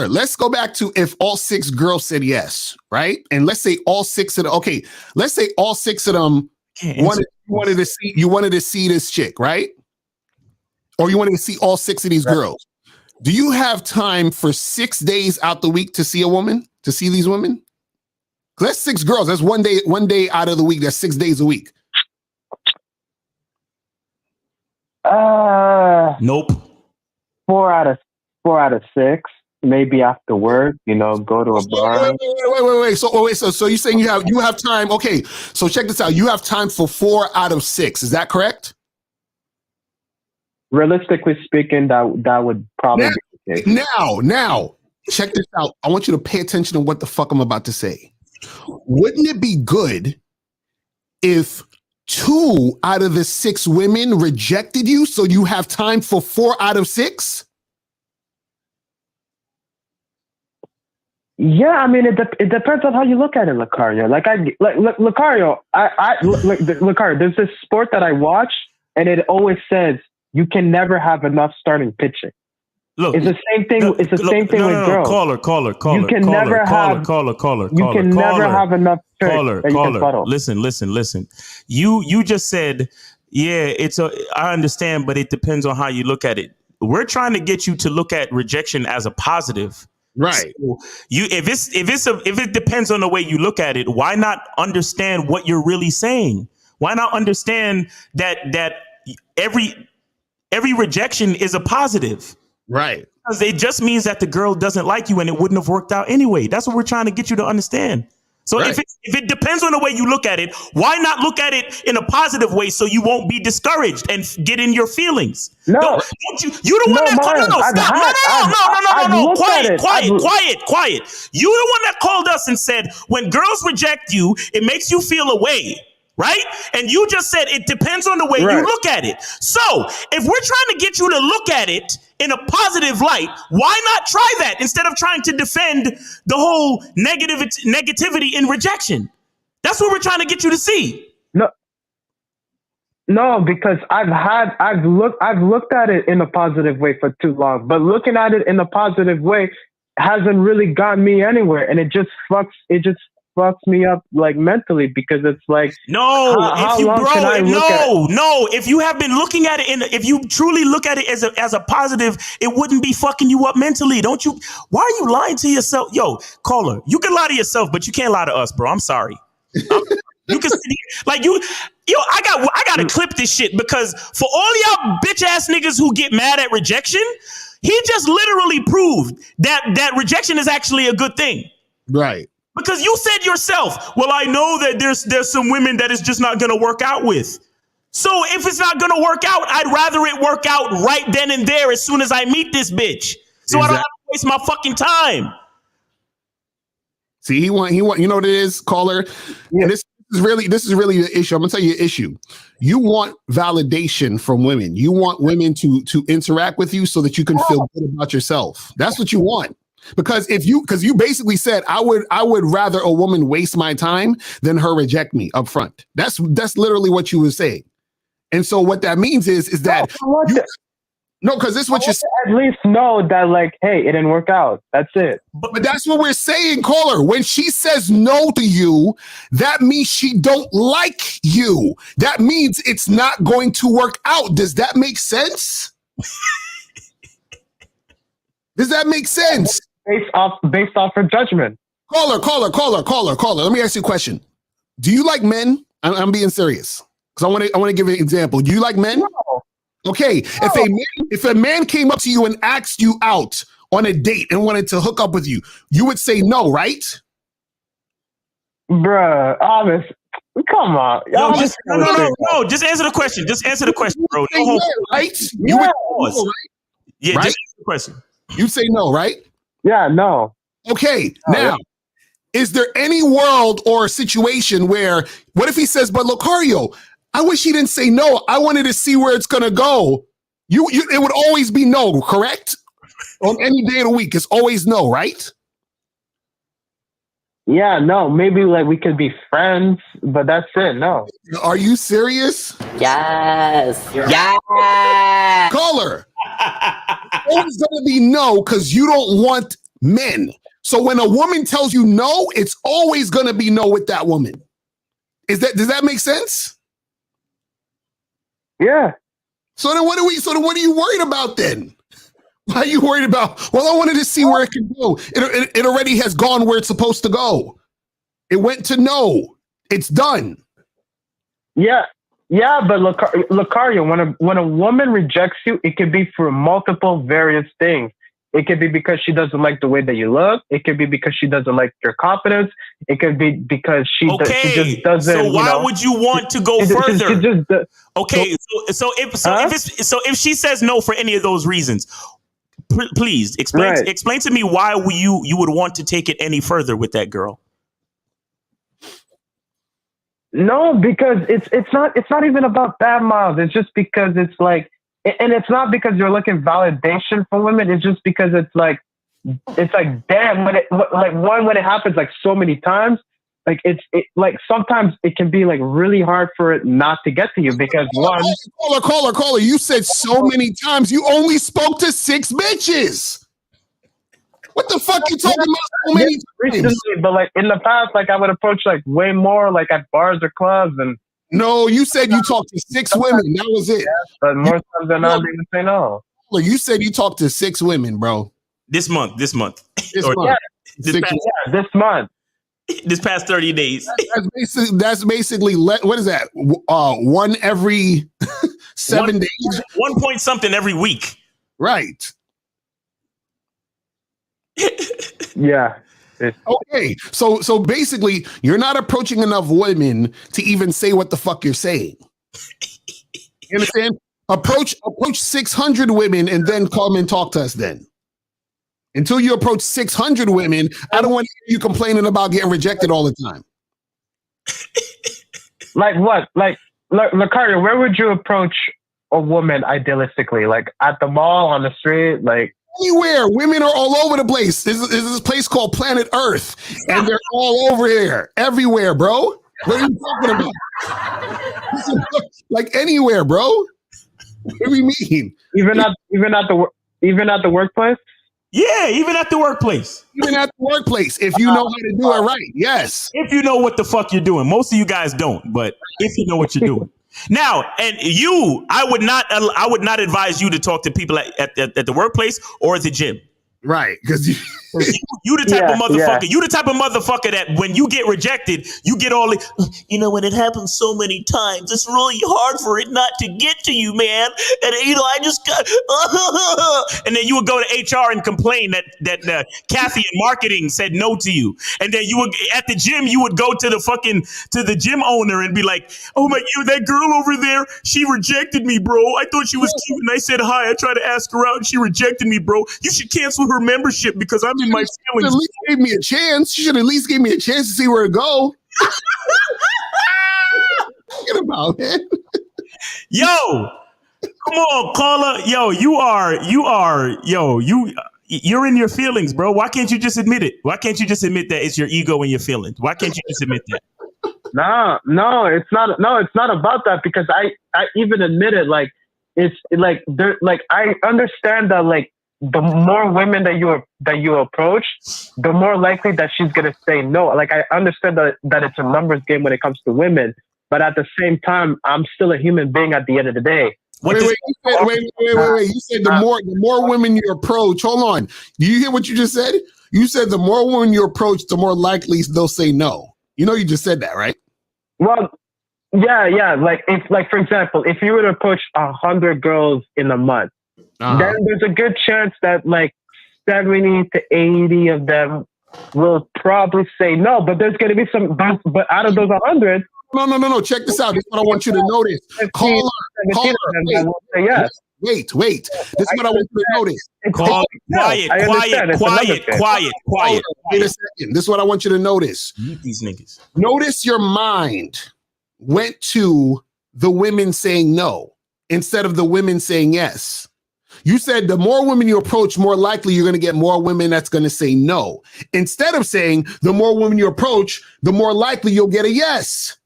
Let's go back to if all 6 girls said yes, right? And let's say all 6 of them. Okay, let's say all 6 of them wanted to see this chick, right? Or you wanted to see all 6 of these girls. Do you have time for 6 days out the week to see a woman? To see these women? That's 6 girls. That's one day out of the week. That's 6 days a week. Nope. 4 out of 6. Maybe after work, go to a bar. Wait. So you're saying you have time? Okay. So check this out. You have time for 4 out of 6. Is that correct? Realistically speaking, that would probably be the case. Now, check this out. I want you to pay attention to what the fuck I'm about to say. Wouldn't it be good if 2 out of the 6 women rejected you, so you have time for 4 out of 6? Yeah, I mean, it depends on how you look at it, Lucario. Lucario, there's this sport that I watch, and it always says you can never have enough starting pitching. Look, it's the same thing. It's the same thing with girls. Caller. You can never have enough. Caller. Listen. You just said, yeah, I understand, but it depends on how you look at it. We're trying to get you to look at rejection as a positive. Right. So if it depends on the way you look at it, why not understand what you're really saying? Why not understand that every rejection is a positive? Right. Because it just means that the girl doesn't like you and it wouldn't have worked out anyway. That's what we're trying to get you to understand. So right. if it depends on the way you look at it, why not look at it in a positive way so you won't be discouraged and get in your feelings? No, don't you the one that called? No, stop. Quiet. You the one that called us and said when girls reject you, it makes you feel away. Right? And you just said it depends on the way you look at it. So if we're trying to get you to look at it in a positive light, why not try that instead of trying to defend the whole negativity in rejection? That's what we're trying to get you to see. No, because I've looked at it in a positive way for too long, but looking at it in a positive way hasn't really gotten me anywhere, and it just fucks me up like mentally, because it's like if you have been looking at it if you truly look at it as a positive, it wouldn't be fucking you up mentally. Don't you? Why are you lying to yourself? Yo, caller, you can lie to yourself, but you can't lie to us, bro. I'm sorry. You can I gotta clip this shit, because for all y'all bitch ass niggas who get mad at rejection, he just literally proved that rejection is actually a good thing. Right. Because you said yourself, well, I know that there's some women that it's just not going to work out with. So if it's not going to work out, I'd rather it work out right then and there as soon as I meet this bitch. So I don't have to waste my fucking time. See, he want, you know what it is, caller? Yeah. And this is really the issue. I'm going to tell you an issue. You want validation from women. You want women to interact with you so that you can feel good about yourself. That's what you want. Because you basically said I would rather a woman waste my time than her reject me up front. That's literally what you were saying. And so what that means is that because this is what you at least know that, like, hey, it didn't work out. That's it. But that's what we're saying, caller. When she says no to you, that means she don't like you. That means it's not going to work out. Does that make sense? Does that make sense? Based off her judgment. Caller. Let me ask you a question. Do you like men? I'm being serious, because I want to give an example. Do you like men? No. Okay. No. If a man came up to you and asked you out on a date and wanted to hook up with you, you would say no, right? Bruh, honest. Come on. No, just answer the question. Just answer the question, bro. No, right? You would pause. Right? Yeah, right? Just answer the question. You say no, right? Yeah, no. Okay, now, is there any world or situation where, what if he says, but Lucario, I wish he didn't say no. I wanted to see where it's going to go. It would always be no, correct? On any day of the week, it's always no, right? Yeah, no, maybe like we could be friends, but that's it. No. Are you serious? Yes. Yes. Caller. Always gonna be no because you don't want men. So when a woman tells you no, it's always gonna be no with that woman. Does that make sense? Yeah. So then what are you worried about then? Why are you worried about? Well, I wanted to see where it could go. It already has gone where it's supposed to go. It went to no. It's done. Yeah. Yeah, but Lucario, when a woman rejects you, it could be for multiple various things. It could be because she doesn't like the way that you look. It could be because she doesn't like your confidence. It could be because she just doesn't. So why would you want to go further? Okay, so if she says no for any of those reasons, please explain to me why you would want to take it any further with that girl. No, because it's not even about that, Miles. It's just because it's like, and it's not because you're looking validation from women. It's just because it's like damn, when it happens like so many times, like it like sometimes it can be like really hard for it not to get to you because caller. You said so many times. You only spoke to 6 bitches. What the fuck you talking about so many times? Recently, but like in the past, like I would approach like way more like at bars or clubs and. No, you said you talked to 6 women. That was it. Yeah, but more times than not, they would say no. Look, you said you talked to 6 women, bro. This month. This month. This past 30 days. That's basically what is that? One every 7 days. 1 point something every week. Right. Yeah. Okay. So basically, you're not approaching enough women to even say what the fuck you're saying. You understand? Approach 600 women and then come and talk to us then. Until you approach 600 women, I don't want to hear you complaining about getting rejected all the time. Like what? Like, Lucario, where would you approach a woman idealistically? Like at the mall, on the street, like anywhere. Women are all over the place. There's this place called Planet Earth, and they're all over here, everywhere, bro. What are you talking about? Like anywhere, bro. What do you mean? Even at the workplace? Yeah, even at the workplace. Even at the workplace, if you know how to do it right, yes. If you know what the fuck you're doing. Most of you guys don't, but if you know what you're doing. Now, and I would not advise you to talk to people at the workplace or at the gym. Right, because you the type of motherfucker. You the type of motherfucker that when you get rejected, you get all when it happens so many times, it's really hard for it not to get to you, man. And I just got and then you would go to HR and complain that Kathy in marketing said no to you. And then you would at the gym, you would go to the gym owner and be like, oh my, that girl over there, she rejected me, bro. I thought she was cute and I said hi. I tried to ask her out and she rejected me, bro. You should cancel her membership because I'm in my feelings. At least gave me a chance. She should at least give me a chance to see where to go. Forget about it. Yo, come on, caller. Yo, you're in your feelings, bro. Why can't you just admit it? Why can't you just admit that it's your ego and your feelings? Why can't you just admit that? No, it's not. No, it's not about that because I even admit it. Like it's like I understand that like. The more women that you approach, the more likely that she's gonna say no. Like I understand that it's a numbers game when it comes to women, but at the same time, I'm still a human being at the end of the day. Wait. You said the more women you approach. Hold on. Do you hear what you just said? You said the more women you approach, the more likely they'll say no. You know you just said that, right? Well, yeah. Like for example, if you were to approach 100 girls in a month. Then there's a good chance that like 70 to 80 of them will probably say no, but there's going to be some, but out of those 100. No. Check this out. This is what I want you to notice. Caller. Wait. This is what I want you to notice. Quiet. Wait a second. This is what I want you to notice. These niggas. Notice your mind went to the women saying no instead of the women saying yes. You said the more women you approach, more likely you're going to get more women that's going to say no. Instead of saying the more women you approach, the more likely you'll get a yes.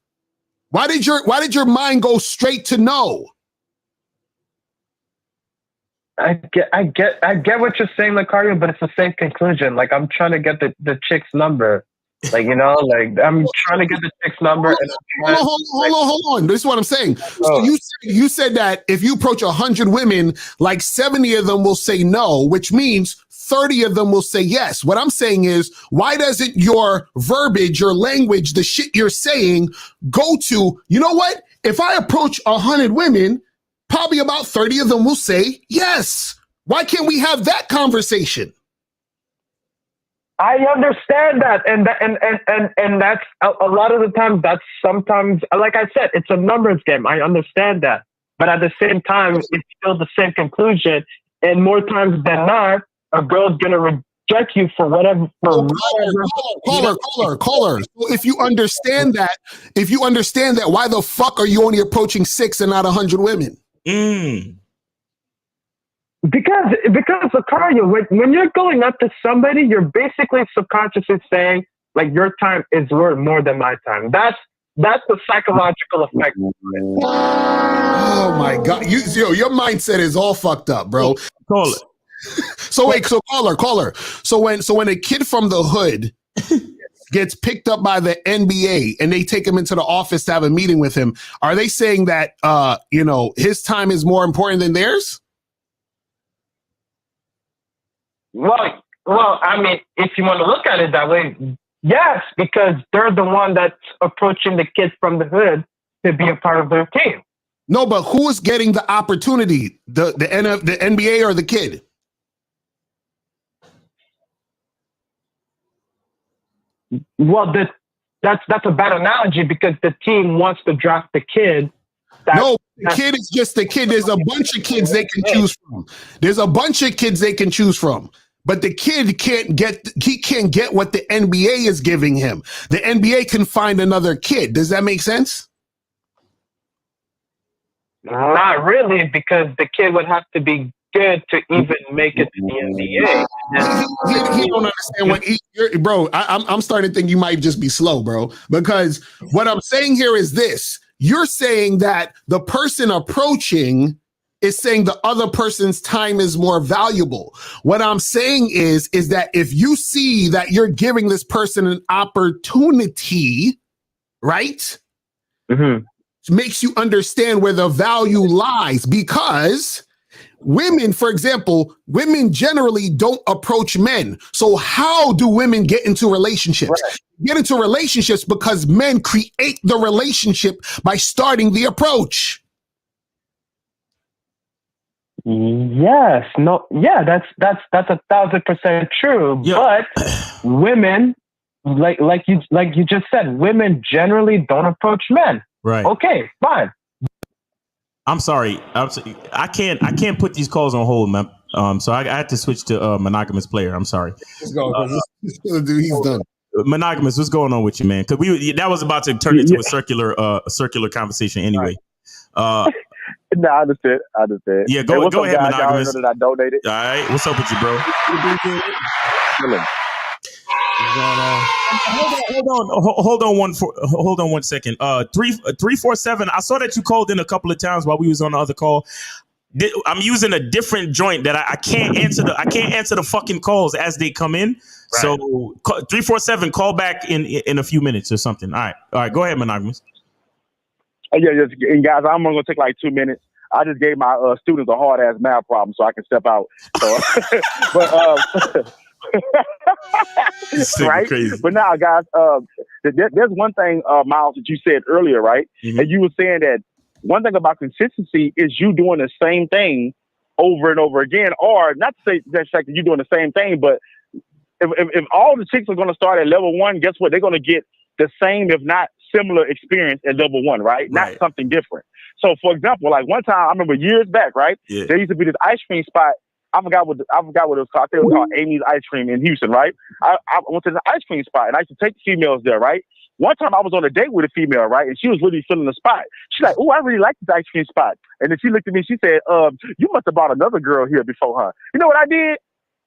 Why did your mind go straight to no? I get what you're saying, Lucario, but it's the same conclusion. Like, I'm trying to get the chick's number. Like, you know, like I'm trying to get the chick's number. Hold on. This is what I'm saying. So you said that if you approach 100 women, like 70 of them will say no, which means 30 of them will say yes. What I'm saying is, why doesn't your verbiage, your language, the shit you're saying go to, you know what? If I approach 100 women, probably about 30 of them will say yes. Why can't we have that conversation? I understand that, and that's a lot of the time. That's sometimes, like I said, it's a numbers game. I understand that, but at the same time, it's still the same conclusion. And more times than not, a girl's gonna reject you for whatever. Caller. So if you understand that, why the fuck are you only approaching 6 and not 100 women? Because Lucario, when you're going up to somebody, you're basically subconsciously saying, like, your time is worth more than my time. That's the psychological effect of it. Oh my God. Your mindset is all fucked up, bro. Call it. So caller. So when a kid from the hood gets picked up by the NBA and they take him into the office to have a meeting with him, are they saying that his time is more important than theirs? Well, I mean, if you want to look at it that way, yes, because they're the one that's approaching the kids from the hood to be a part of their team. No, but who is getting the opportunity? The NBA or the kid? Well, that's a bad analogy because the team wants to draft the kid. No, the kid is just the kid. There's a bunch of kids they can choose from. But the kid can't get what the NBA is giving him. The NBA can find another kid. Does that make sense? Not really, because the kid would have to be good to even make it to the NBA. He don't understand bro. I'm starting to think you might just be slow, bro. Because what I'm saying here is this. You're saying that the person approaching is saying the other person's time is more valuable. What I'm saying is that if you see that you're giving this person an opportunity, right? Mm-hmm. It makes you understand where the value lies, because women, for example, women generally don't approach men. So how do women get into relationships? Right. Get into relationships because men create the relationship by starting the approach. Yes, no, yeah, that's 1,000% true. Yeah. But women, like you just said, women generally don't approach men. Right. Okay, fine. I'm sorry. I can't put these calls on hold, man. So I had to switch to monogamous player. I'm sorry. Let's go. He's done. Monogamous, what's going on with you, man? Because that was about to turn into a circular conversation anyway. No, I understand. Yeah, go ahead, guys? Monogamous. Know that I donated. All right, what's up with you, bro? Hold on 1 second. 347. I saw that you called in a couple of times while we was on the other call. I'm using a different joint that I can't answer the fucking calls as they come in. Right. So 347, call back in a few minutes or something. All right. Go ahead, Monogamous. Yeah, and guys, I'm only gonna take like 2 minutes. I just gave my students a hard ass math problem, so I can step out. So, but right? Crazy. But now, guys, there's one thing, Miles, that you said earlier, right? Mm-hmm. And you were saying that one thing about consistency is you doing the same thing over and over again, or not to say that you're doing the same thing, but if all the chicks are going to start at level 1, guess what? They're going to get the same, if not similar experience at level 1, right? Not something different. So, for example, like one time, I remember years back, right? Yeah. There used to be this ice cream spot. I forgot what it was called. I think it was called Amy's Ice Cream in Houston, right? I went to the ice cream spot, and I used to take the females there, right? one time I was on a date with a female, right? And she was really feeling the spot. She's like, oh, I really like this ice cream spot. And then she looked at me, she said, you must have brought another girl here before her. You know what I did?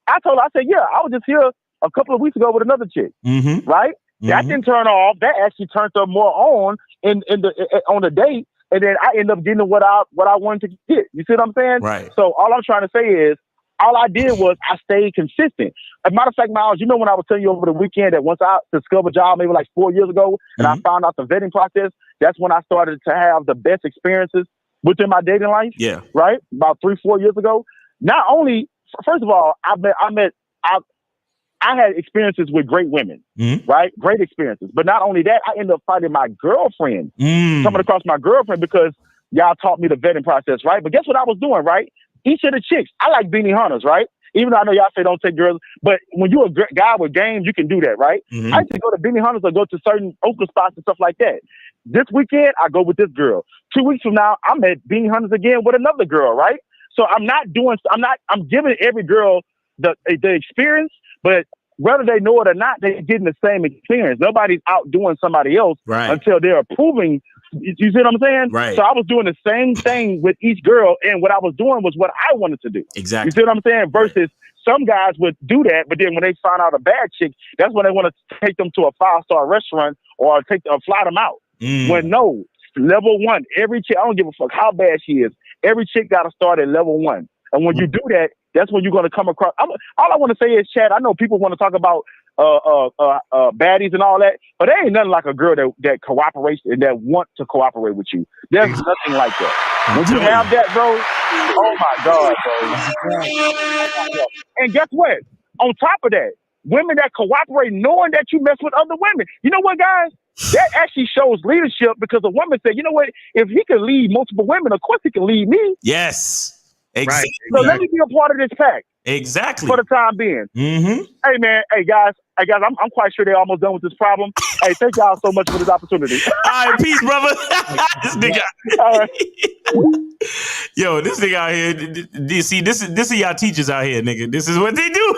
I told her, I said, yeah, I was just here a couple of weeks ago with another chick, right? That didn't turn her off. That actually turned her more on on the date. And then I ended up getting what I wanted to get. You see what I'm saying? Right. So all I'm trying to say is, all I did was I stayed consistent. As a matter of fact, Miles, you know when I was telling you over the weekend that once I discovered a job maybe like 4 years ago and I found out the vetting process, that's when I started to have the best experiences within my dating life. Yeah. Right? About 3-4 years ago. Not only, first of all, I had experiences with great women, right? Great experiences. But not only that, I ended up finding my girlfriend, coming across my girlfriend because y'all taught me the vetting process, right? But guess what I was doing, right? Each of the chicks, I like beanie hunters, right? Even though I know y'all say don't take girls, but when you're a guy with games, you can do that, right? I used to go to beanie hunters or go to certain Oakland spots and stuff like that. This weekend, I go with this girl. 2 weeks from now, I'm at beanie hunters again with another girl, right? So I'm giving every girl the experience, but whether they know it or not, they're getting the same experience. Nobody's out doing somebody else until they're approving. You see what I'm saying? Right. So I was doing the same thing with each girl, and what I was doing was what I wanted to do. Exactly. You see what I'm saying? Versus some guys would do that, but then when they find out a bad chick, that's when they want to take them to a 5-star restaurant or fly them out. When no, level one, every chick, I don't give a fuck how bad she is. Every chick got to start at level one. And when you do that, that's when you're going to come across. All I want to say is, Chad, I know people want to talk about baddies and all that, but there ain't nothing like a girl that cooperates and that want to cooperate with you. There's nothing like that. When you have that, bro, oh my God, bro. And guess what? On top of that, women that cooperate knowing that you mess with other women. You know what, guys? That actually shows leadership because a woman said, you know what? If he can lead multiple women, of course he can lead me. Yes. Exactly. So let me be a part of this pack. Exactly. For the time being. Hey, man. Hey, guys. I'm quite sure they're almost done with this problem. Hey, thank y'all so much for this opportunity. All right, peace, brother. This nigga. All right. Yo, this nigga out here. See, this is y'all teachers out here, nigga. This is what they do.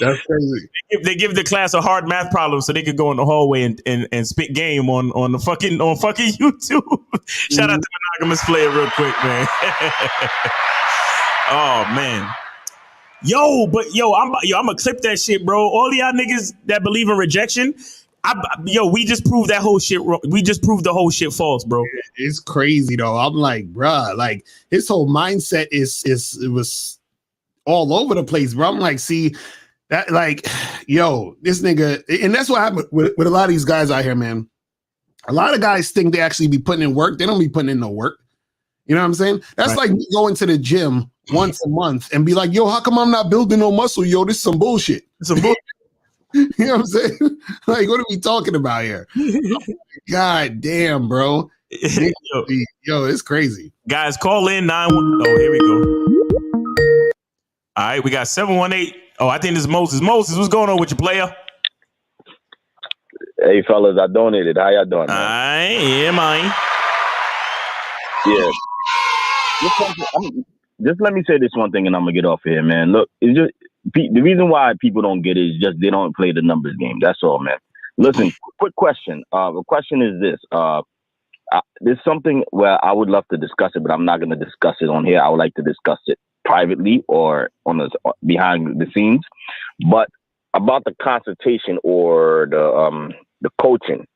That's crazy. They give the class a hard math problem so they could go in the hallway and spit game on fucking YouTube. Shout out to Monogamous Player real quick, man. Oh man. I'm gonna clip that shit, bro. All y'all niggas that believe in rejection, we just proved that whole shit. We just proved the whole shit false, bro. It's crazy though. I'm like, bruh, like his whole mindset it was all over the place, bro. I'm like, see that, like, yo, this nigga, and that's what happened with a lot of these guys out here, man. A lot of guys think they actually be putting in work. They don't be putting in no work. You know what I'm saying? That's like me going to the gym once a month and be like, yo, how come I'm not building no muscle? Yo, this is some bullshit. Some bullshit. You know what I'm saying? Like, what are we talking about here? God damn, bro. Yo, it's crazy. Guys, call in 91. Oh, here we go. All right, we got 718. Oh, I think this is Moses. Moses, what's going on with your player? Hey, fellas, I donated. How y'all doing, man? Yeah, man. Yeah. Just let me say this one thing, and I'm gonna get off here, man. Look, it's just the reason why people don't get it is just they don't play the numbers game. That's all, man. Listen, quick question. The question is this: there's something where I would love to discuss it, but I'm not going to discuss it on here. I would like to discuss it privately or behind the scenes. But about the consultation or the coaching,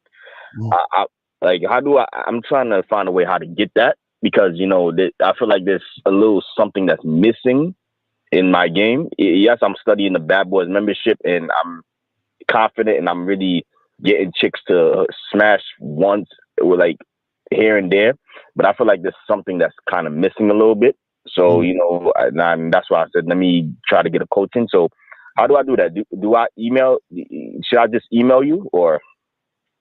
I'm trying to find a way how to get that. Because, I feel like there's a little something that's missing in my game. Yes, I'm studying the Bad Boys membership and I'm confident and I'm really getting chicks to smash once with like here and there. But I feel like there's something that's kind of missing a little bit. So, and that's why I said, let me try to get a coaching. So how do I do that? Do I email? Should I just email you or?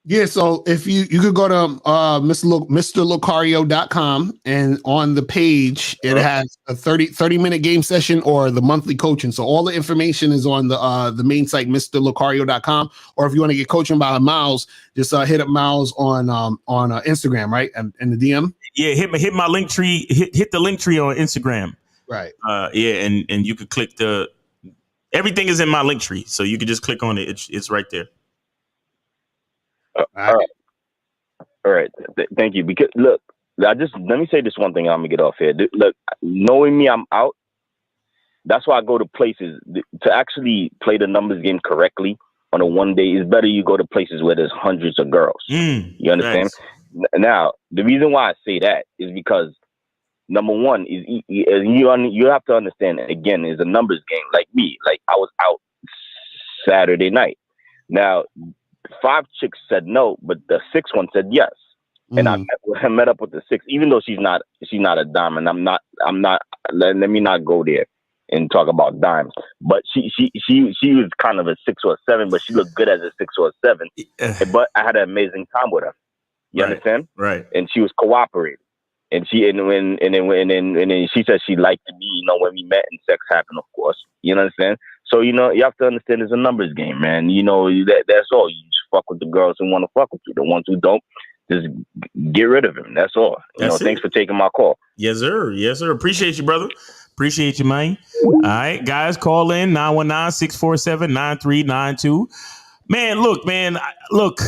Yeah, so if you could go to MrLocario.com and on the page it has a 30-minute game session or the monthly coaching. So all the information is on the main site, MrLocario.com. Or if you want to get coaching by Miles, just hit up Miles on Instagram, right? And the DM. Yeah, hit my link tree. Hit the link tree on Instagram. Right. And you could click everything is in my link tree, so you could just click on it. It's right there. All right. All right. Thank you. Because look, let me say this one thing. I'm gonna get off here. Look, knowing me, I'm out. That's why I go to places to actually play the numbers game correctly on a one day. It's better you go to places where there's hundreds of girls. You understand? Nice. Now, the reason why I say that is because number one is you have to understand. Again, is a numbers game. Like me, like I was out Saturday night. Now, 5 chicks said no, but the 6th one said yes. And I met up with the 6th, even though she's not a diamond. I'm not. Let me not go there and talk about dimes. But she was kind of a 6 or a 7, but she looked good as a 6 or a 7. But I had an amazing time with her. You understand? Right. And she was cooperating. And then she said she liked me, when we met and sex happened, of course. You understand? So, you have to understand it's a numbers game, man. That's all. You just fuck with the girls who want to fuck with you. The ones who don't, just get rid of him. That's all. Thanks for taking my call. Yes, sir. Yes, sir. Appreciate you, brother. Appreciate you, man. All right, guys, call in 919-647-9392. Look,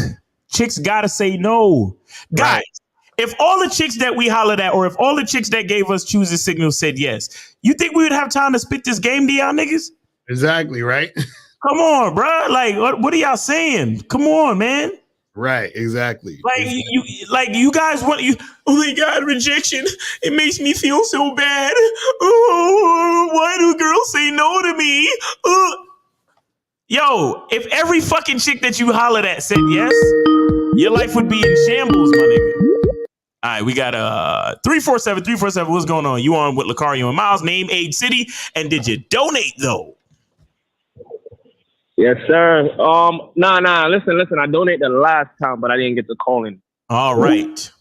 chicks gotta say no. Guys, if all the chicks that we hollered at, or if all the chicks that gave us choosing signals said yes, you think we would have time to spit this game to y'all niggas? Exactly, right? Come on, bro. Like, what are y'all saying? Come on, man. Right, exactly. You guys want you. Oh my God, rejection! It makes me feel so bad. Oh, why do girls say no to me? Yo, if every fucking chick that you hollered at said yes, your life would be in shambles, my nigga. All right, we got 347. What's going on? You on with Lucario and Miles? Name, age, city, and did you donate though? Yes, sir. Nah. Listen. I donated the last time, but I didn't get to call in. All right.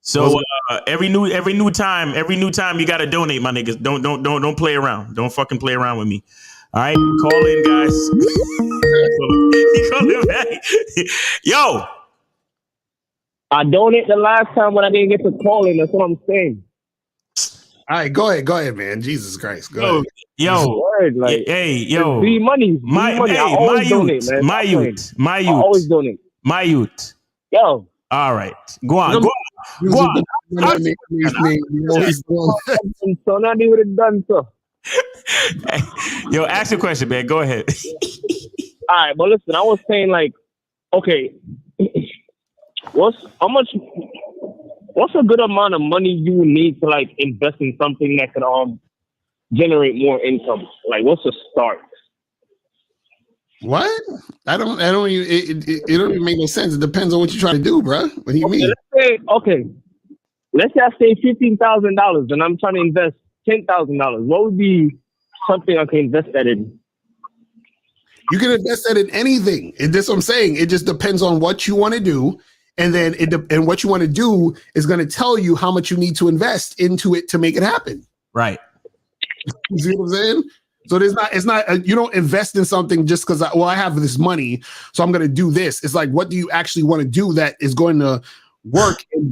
So every new time you gotta donate, my niggas. Don't play around. Don't fucking play around with me. All right, call in, guys. He called him back. Yo, I donated the last time, but I didn't get to call in. That's what I'm saying. All right, go ahead, man. Jesus Christ, go ahead. Yo, free money. My youth. I always donate. My youth. Yo. All right, go on. So now they would have done so. Yo, ask your question, man. Go ahead. All right, but listen, I was saying okay, what's a good amount of money you need to invest in something that could generate more income? What's the start? What? I don't even, it don't even make no sense. It depends on what you're trying to do, bro. What do you mean? Let's say I say $15,000 and I'm trying to invest $10,000. What would be something I can invest that in? You can invest that in anything. That's what I'm saying. It just depends on what you want to do. And then and what you want to do is going to tell you how much you need to invest into it to make it happen. Right. You see what I'm saying? So it's not you don't invest in something just because I have this money, so I'm going to do this. It's like, what do you actually want to do that is going to work and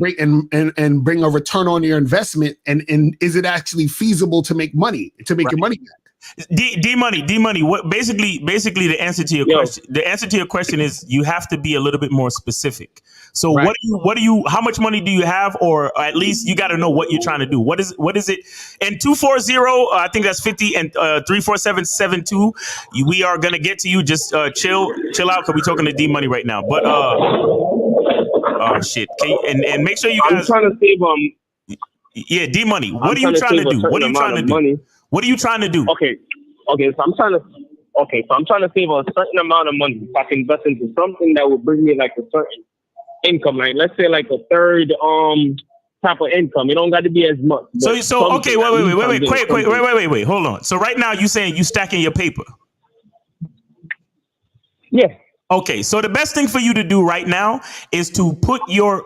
bring a return on your investment? And is it actually feasible to make money, to make your money back? D money. What basically the answer to your question? The answer to your question is you have to be a little bit more specific. So what do you how much money do you have, or at least you got to know what you're trying to do. What is it? And 240, I think that's 50, and 34772. We are gonna get to you. Just chill out, because we're talking to D money right now. But oh shit, and make sure you guys. I'm trying to save Yeah, D money. What are you trying to do? What are you trying to do? What are you trying to do? Okay. So I'm trying to save a certain amount of money. If I can invest into something that will bring me a certain income, let's say a third type of income. It don't got to be as much. So okay, wait. Hold on. So right now you saying you stacking your paper? Yeah. Okay, so the best thing for you to do right now is to put your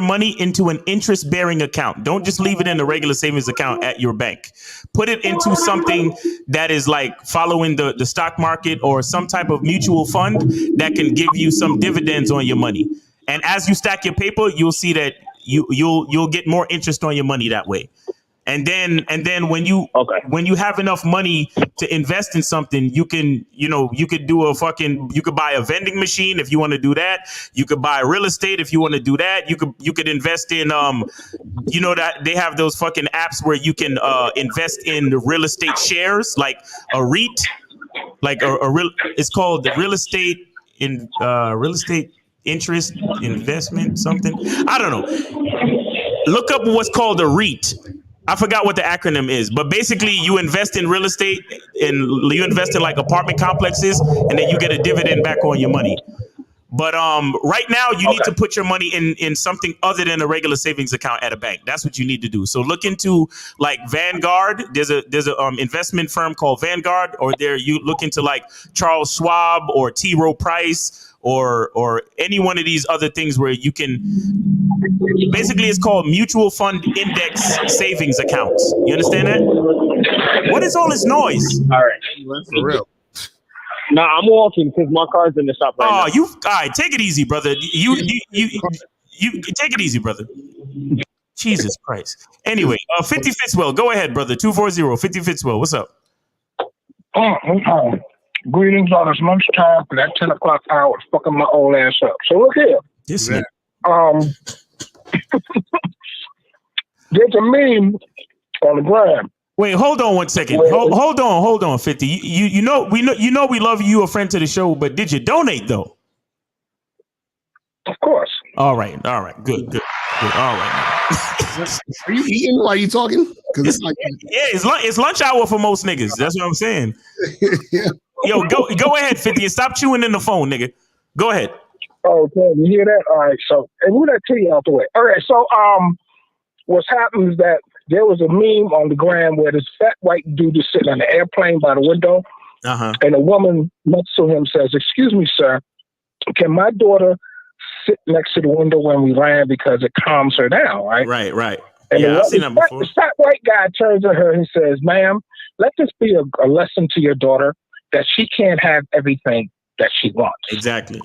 money into an interest-bearing account. Don't just leave it in a regular savings account at your bank. Put it into something that is following the stock market, or some type of mutual fund that can give you some dividends on your money. And as you stack your paper, you'll see that you'll get more interest on your money that way. And then when you have enough money to invest in something, you could buy a vending machine if you want to do that. You could buy real estate if you want to do that. You could invest in that they have those fucking apps where you can invest in real estate shares, like a REIT, like it's called the real estate interest investment something. I don't know. Look up what's called a REIT. I forgot what the acronym is, but basically you invest in real estate and you invest in like apartment complexes, and then you get a dividend back on your money. But right now you need to put your money in something other than a regular savings account at a bank. That's what you need to do. So look into like Vanguard. There's a investment firm called Vanguard, or you look into like Charles Schwab or T. Rowe Price or any one of these other things where you can. Basically, it's called mutual fund index savings accounts. You understand that? What is all this noise? All right, for real. Nah, I'm walking because my car's in the shop right now. All right, take it easy, brother. You take it easy, brother. Jesus Christ. Anyway, 50 Fitzwell, go ahead, brother. 240 50 Fitzwell. What's up? Greetings on this lunchtime for that 10 o'clock hour. It's fucking my old ass up. So look here. This man. There's a meme on the gram. Wait, hold on one second. Hold on, 50. You know we love you. You a friend to the show, but did you donate though? Of course. All right. Good. All right. Are you eating while you talking? Because it's like it's lunch hour for most niggas. That's what I'm saying. Yeah. Yo, go ahead, 50, and stop chewing in the phone, nigga. Go ahead. Okay, you hear that? All right, so and move that tea out the way. All right, so what's happened is that there was a meme on the gram where this fat white dude is sitting on an airplane by the window, and a woman next to him says, "Excuse me, sir, can my daughter sit next to the window when we land because it calms her down?" Right. Right. And I've seen that before. The fat white guy turns to her and says, "Ma'am, let this be a lesson to your daughter that she can't have everything that she wants." Exactly.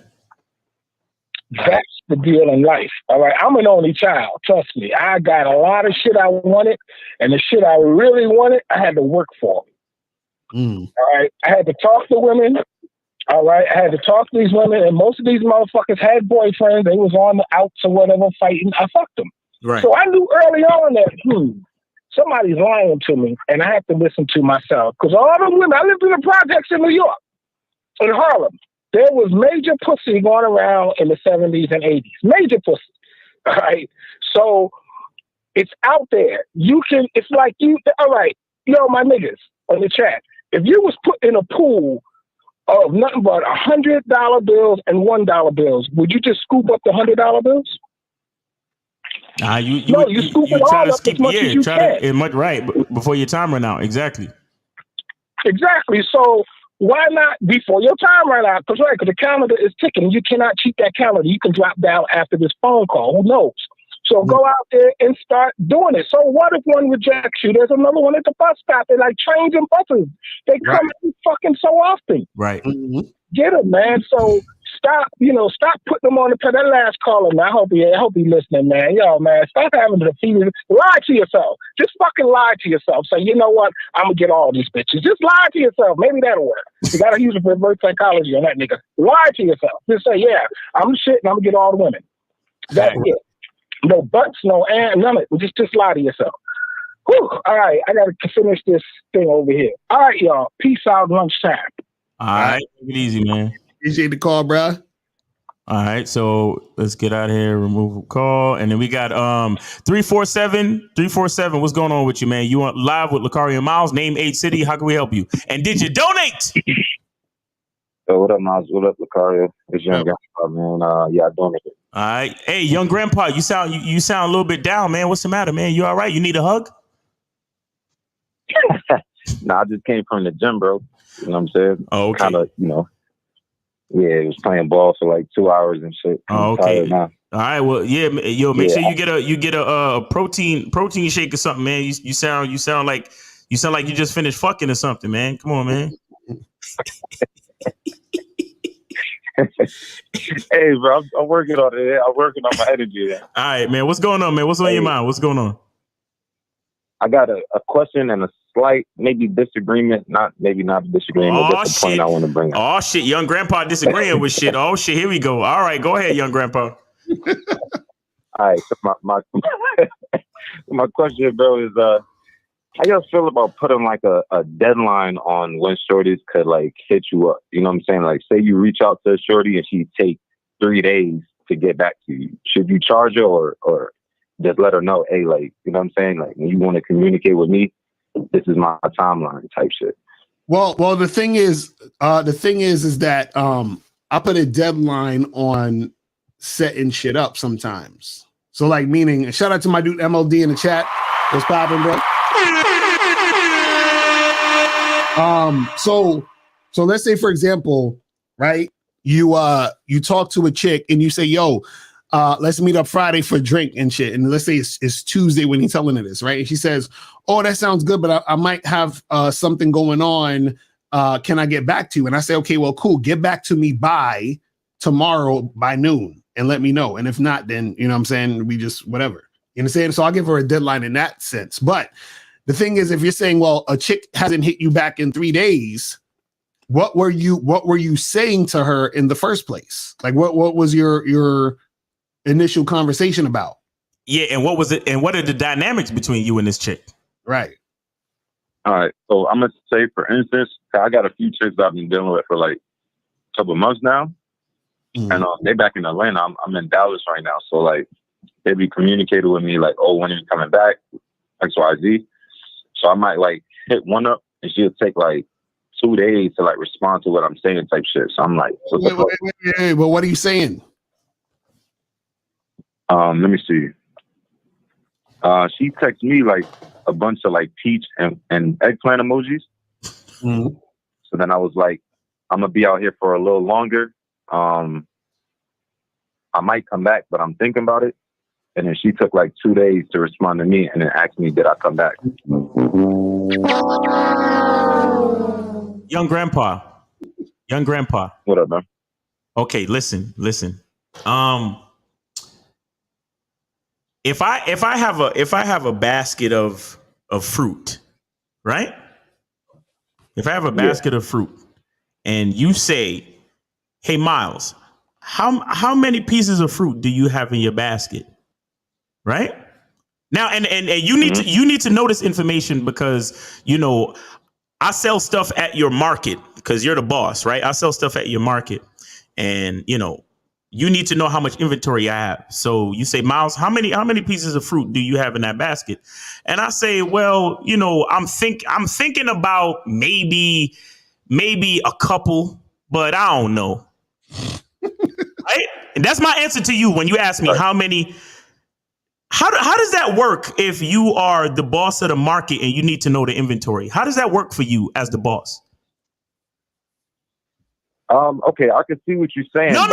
That's the deal in life. All right. I'm an only child. Trust me. I got a lot of shit I wanted, and the shit I really wanted, I had to work for. All right. I had to talk to women. All right. I had to talk to these women, and most of these motherfuckers had boyfriends. They was on the outs or whatever fighting. I fucked them. Right. So I knew early on that, somebody's lying to me, and I have to listen to myself. Because all the women, I lived in the projects in New York, in Harlem. There was major pussy going around in the 70s and 80s. Major pussy. All right. So it's out there. It's like all right, my niggas on the chat. If you was put in a pool of nothing but $100 bills and $1 bills, would you just scoop up the $100 bills? You scoop it all up as much as you can. Right, before your time run out. Exactly. So why not before your time run out? Because the calendar is ticking. You cannot cheat that calendar. You can drop down after this phone call. Who knows? So go out there and start doing it. So what if one rejects you? There's another one at the bus stop. They're like trains and buses. They come in fucking so often. Right. Get it, man. So stop putting them on the pedal. That last caller, man. I hope he listening, man. Yo, man, stop having to lie to yourself. Just fucking lie to yourself. Say, you know what? I'm gonna get all these bitches. Just lie to yourself. Maybe that'll work. You gotta use reverse psychology on that nigga. Lie to yourself. Just say, yeah, I'm the shit and I'm gonna get all the women. That's it. No buts, no and none of it. Just lie to yourself. Whew. All right, I gotta finish this thing over here. All right, y'all. Peace out. Lunchtime. All right, take it easy, man. Appreciate the call, bro. All right, so let's get out of here. Remove a call, and then we got 347. What's going on with you, man? You want live with Lucario Miles? Name, age, city. How can we help you? And did you donate? So what up, Miles? What up, Lucario? It's Young Grandpa, man. Yeah, I donated. All right, hey, Young Grandpa, you sound a little bit down, man. What's the matter, man? You all right? You need a hug? Nah, I just came from the gym, bro. You know what I'm saying? Oh, okay. Kind of, yeah, it was playing ball for like 2 hours and shit. Oh, okay. All right. Well, yeah, yo, make sure you get a protein shake or something, man. You sound like you just finished fucking or something, man. Come on, man. Hey, bro, I'm working on it. I'm working on my energy. All right, man. What's going on, man? What's on your mind? What's going on? I got a question and a slight maybe disagreement. Maybe not a disagreement, but the point I want to bring up. Oh shit, young grandpa disagreeing with shit. Oh shit, here we go. All right, go ahead, young grandpa. All right, so my question, bro, is how y'all feel about putting like a deadline on when shorties could like hit you up? You know what I'm saying? Like, say you reach out to a shorty and she take 3 days to get back to you. Should you charge her or just let her know, hey, like, you know what I'm saying? Like, when you want to communicate with me, this is my timeline type shit. Well, the thing is that I put a deadline on setting shit up sometimes. So like, meaning, shout out to my dude MLD in the chat. What's popping, bro? So let's say, for example, right? You talk to a chick and you say, yo, let's meet up Friday for a drink and shit. And let's say it's Tuesday when he's telling her this, right? And she says, oh, that sounds good, but I might have something going on. Can I get back to you? And I say, okay, well, cool. Get back to me by tomorrow by noon and let me know. And if not, then, you know what I'm saying, we just whatever. You understand? So I'll give her a deadline in that sense. But the thing is, if you're saying, well, a chick hasn't hit you back in 3 days, what were you saying to her in the first place? Like, what was your initial conversation about? Yeah, and what was it? And what are the dynamics between you and this chick? Right. All right. So I'm gonna say, for instance, I got a few chicks I've been dealing with for like a couple of months now, and they back in Atlanta. I'm in Dallas right now, so like they be communicating with me like, oh, when are you coming back? XYZ. So I might like hit one up, and she'll take like 2 days to like respond to what I'm saying type shit. So I'm like, wait, but what are you saying? Let me see. She texted me like a bunch of like peach and eggplant emojis. Mm-hmm. So then I was like, I'm gonna be out here for a little longer. I might come back, but I'm thinking about it. And then she took like 2 days to respond to me and then asked me, did I come back? Young grandpa. What up, man? Okay, listen. If I have a basket of fruit, right? If I have a basket of fruit and you say, hey, Miles, how many pieces of fruit do you have in your basket? Right? Now, and you need to know this information because, you know, I sell stuff at your market because you're the boss, right? I sell stuff at your market and, you know, you need to know how much inventory I have. So you say, Miles, how many pieces of fruit do you have in that basket? And I say, well, you know, I'm thinking about maybe a couple, but I don't know. Right? And that's my answer to you when you ask me how many. How does that work if you are the boss of the market and you need to know the inventory? How does that work for you as the boss? Okay, I can see what you're saying. No.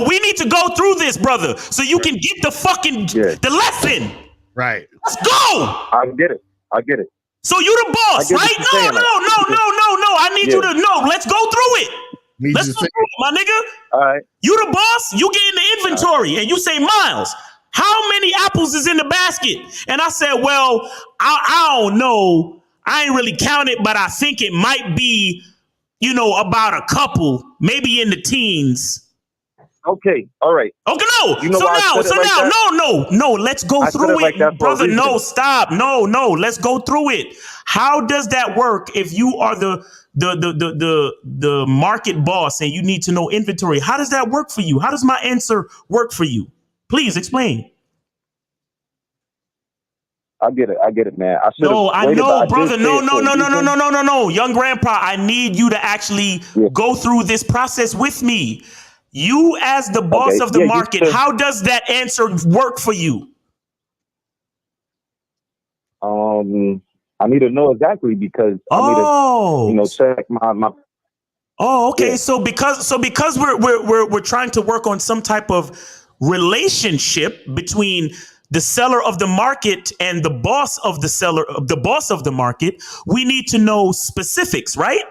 We need to go through this, brother, so you can get the fucking the lesson. Right. Let's go. I get it. So you the boss, right? No. I need you to know. Let's go through it. Let's go through it, my nigga. All right. You the boss. You get in the inventory and you say, Miles, how many apples is in the basket? And I said, well, I don't know. I ain't really counted, but I think it might be, you know, about a couple, maybe in the teens. Okay, all right. Okay, no. You know No. Let's go through it, brother. No, stop. No. Let's go through it. How does that work if you are the market boss and you need to know inventory? How does that work for you? How does my answer work for you? Please explain. I get it, man. I know, brother. No. Young grandpa, I need you to actually go through this process with me. You as the boss of the market, how does that answer work for you? I need to know exactly because I need to, check my. Oh, okay. Yeah. So because we're trying to work on some type of relationship between the seller of the market and the boss of the boss of the market, we need to know specifics, right?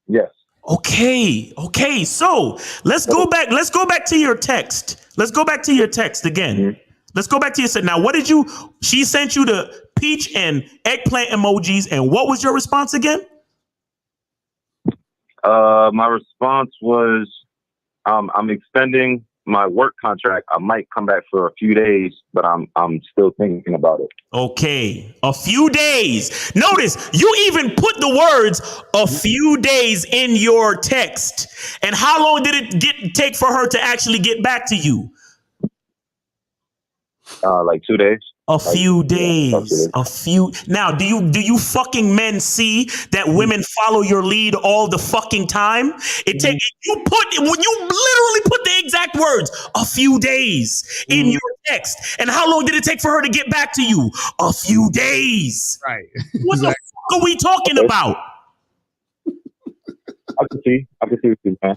Yes. Okay. So let's go back to your text. Let's go back to your text again. Let's go back to your set. Now, what did you, she sent you the peach and eggplant emojis. And what was your response again? My response was, I'm extending my work contract. I might come back for a few days, but I'm still thinking about it. Okay, a few days. Notice you even put the words "a few days" in your text. And how long did it take for her to actually get back to you? Like 2 days. A few days. A few. Now, do you fucking men see that women follow your lead all the fucking time? It take you literally put the exact words "a few days" in your text. And how long did it take for her to get back to you? A few days. Right. What the fuck are we talking about? I can see what you're saying.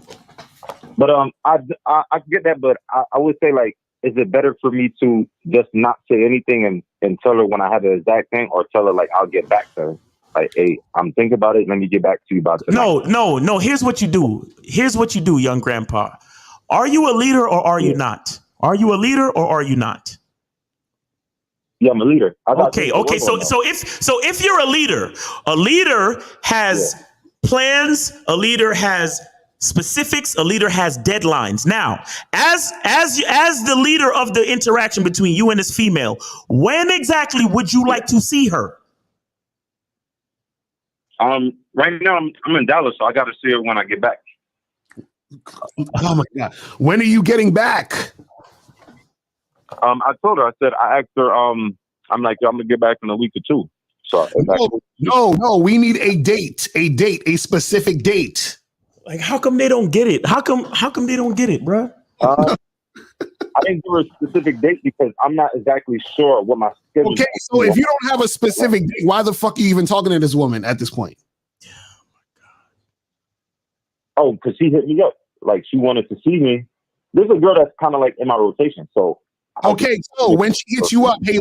But I can get that, but I would say, like, is it better for me to just not say anything and tell her when I have the exact thing, or tell her, like, I'll get back to her? Like, hey, I'm thinking about it. Let me get back to you about it. No. Here's what you do, young grandpa. Are you a leader or are you not? Are you a leader or are you not? Yeah, I'm a leader. Okay. So if you're a leader has plans, a leader has specifics, a leader has deadlines. Now, as the leader of the interaction between you and this female, when exactly would you like to see her? Right now I'm in Dallas, so I got to see her when I get back. Oh my God! When are you getting back? I told her. I said, I asked her. I'm like, I'm gonna get back in a week or two. So No. We need a date, a specific date. Like, how come they don't get it? How come they don't get it, bro? I didn't give her a specific date because I'm not exactly sure what my schedule is. Okay, so if you don't have a specific date, why the fuck are you even talking to this woman at this point? Oh, because she hit me up. Like, she wanted to see me. There's a girl that's kind of like in my rotation. So okay, so when she hits you up, hey,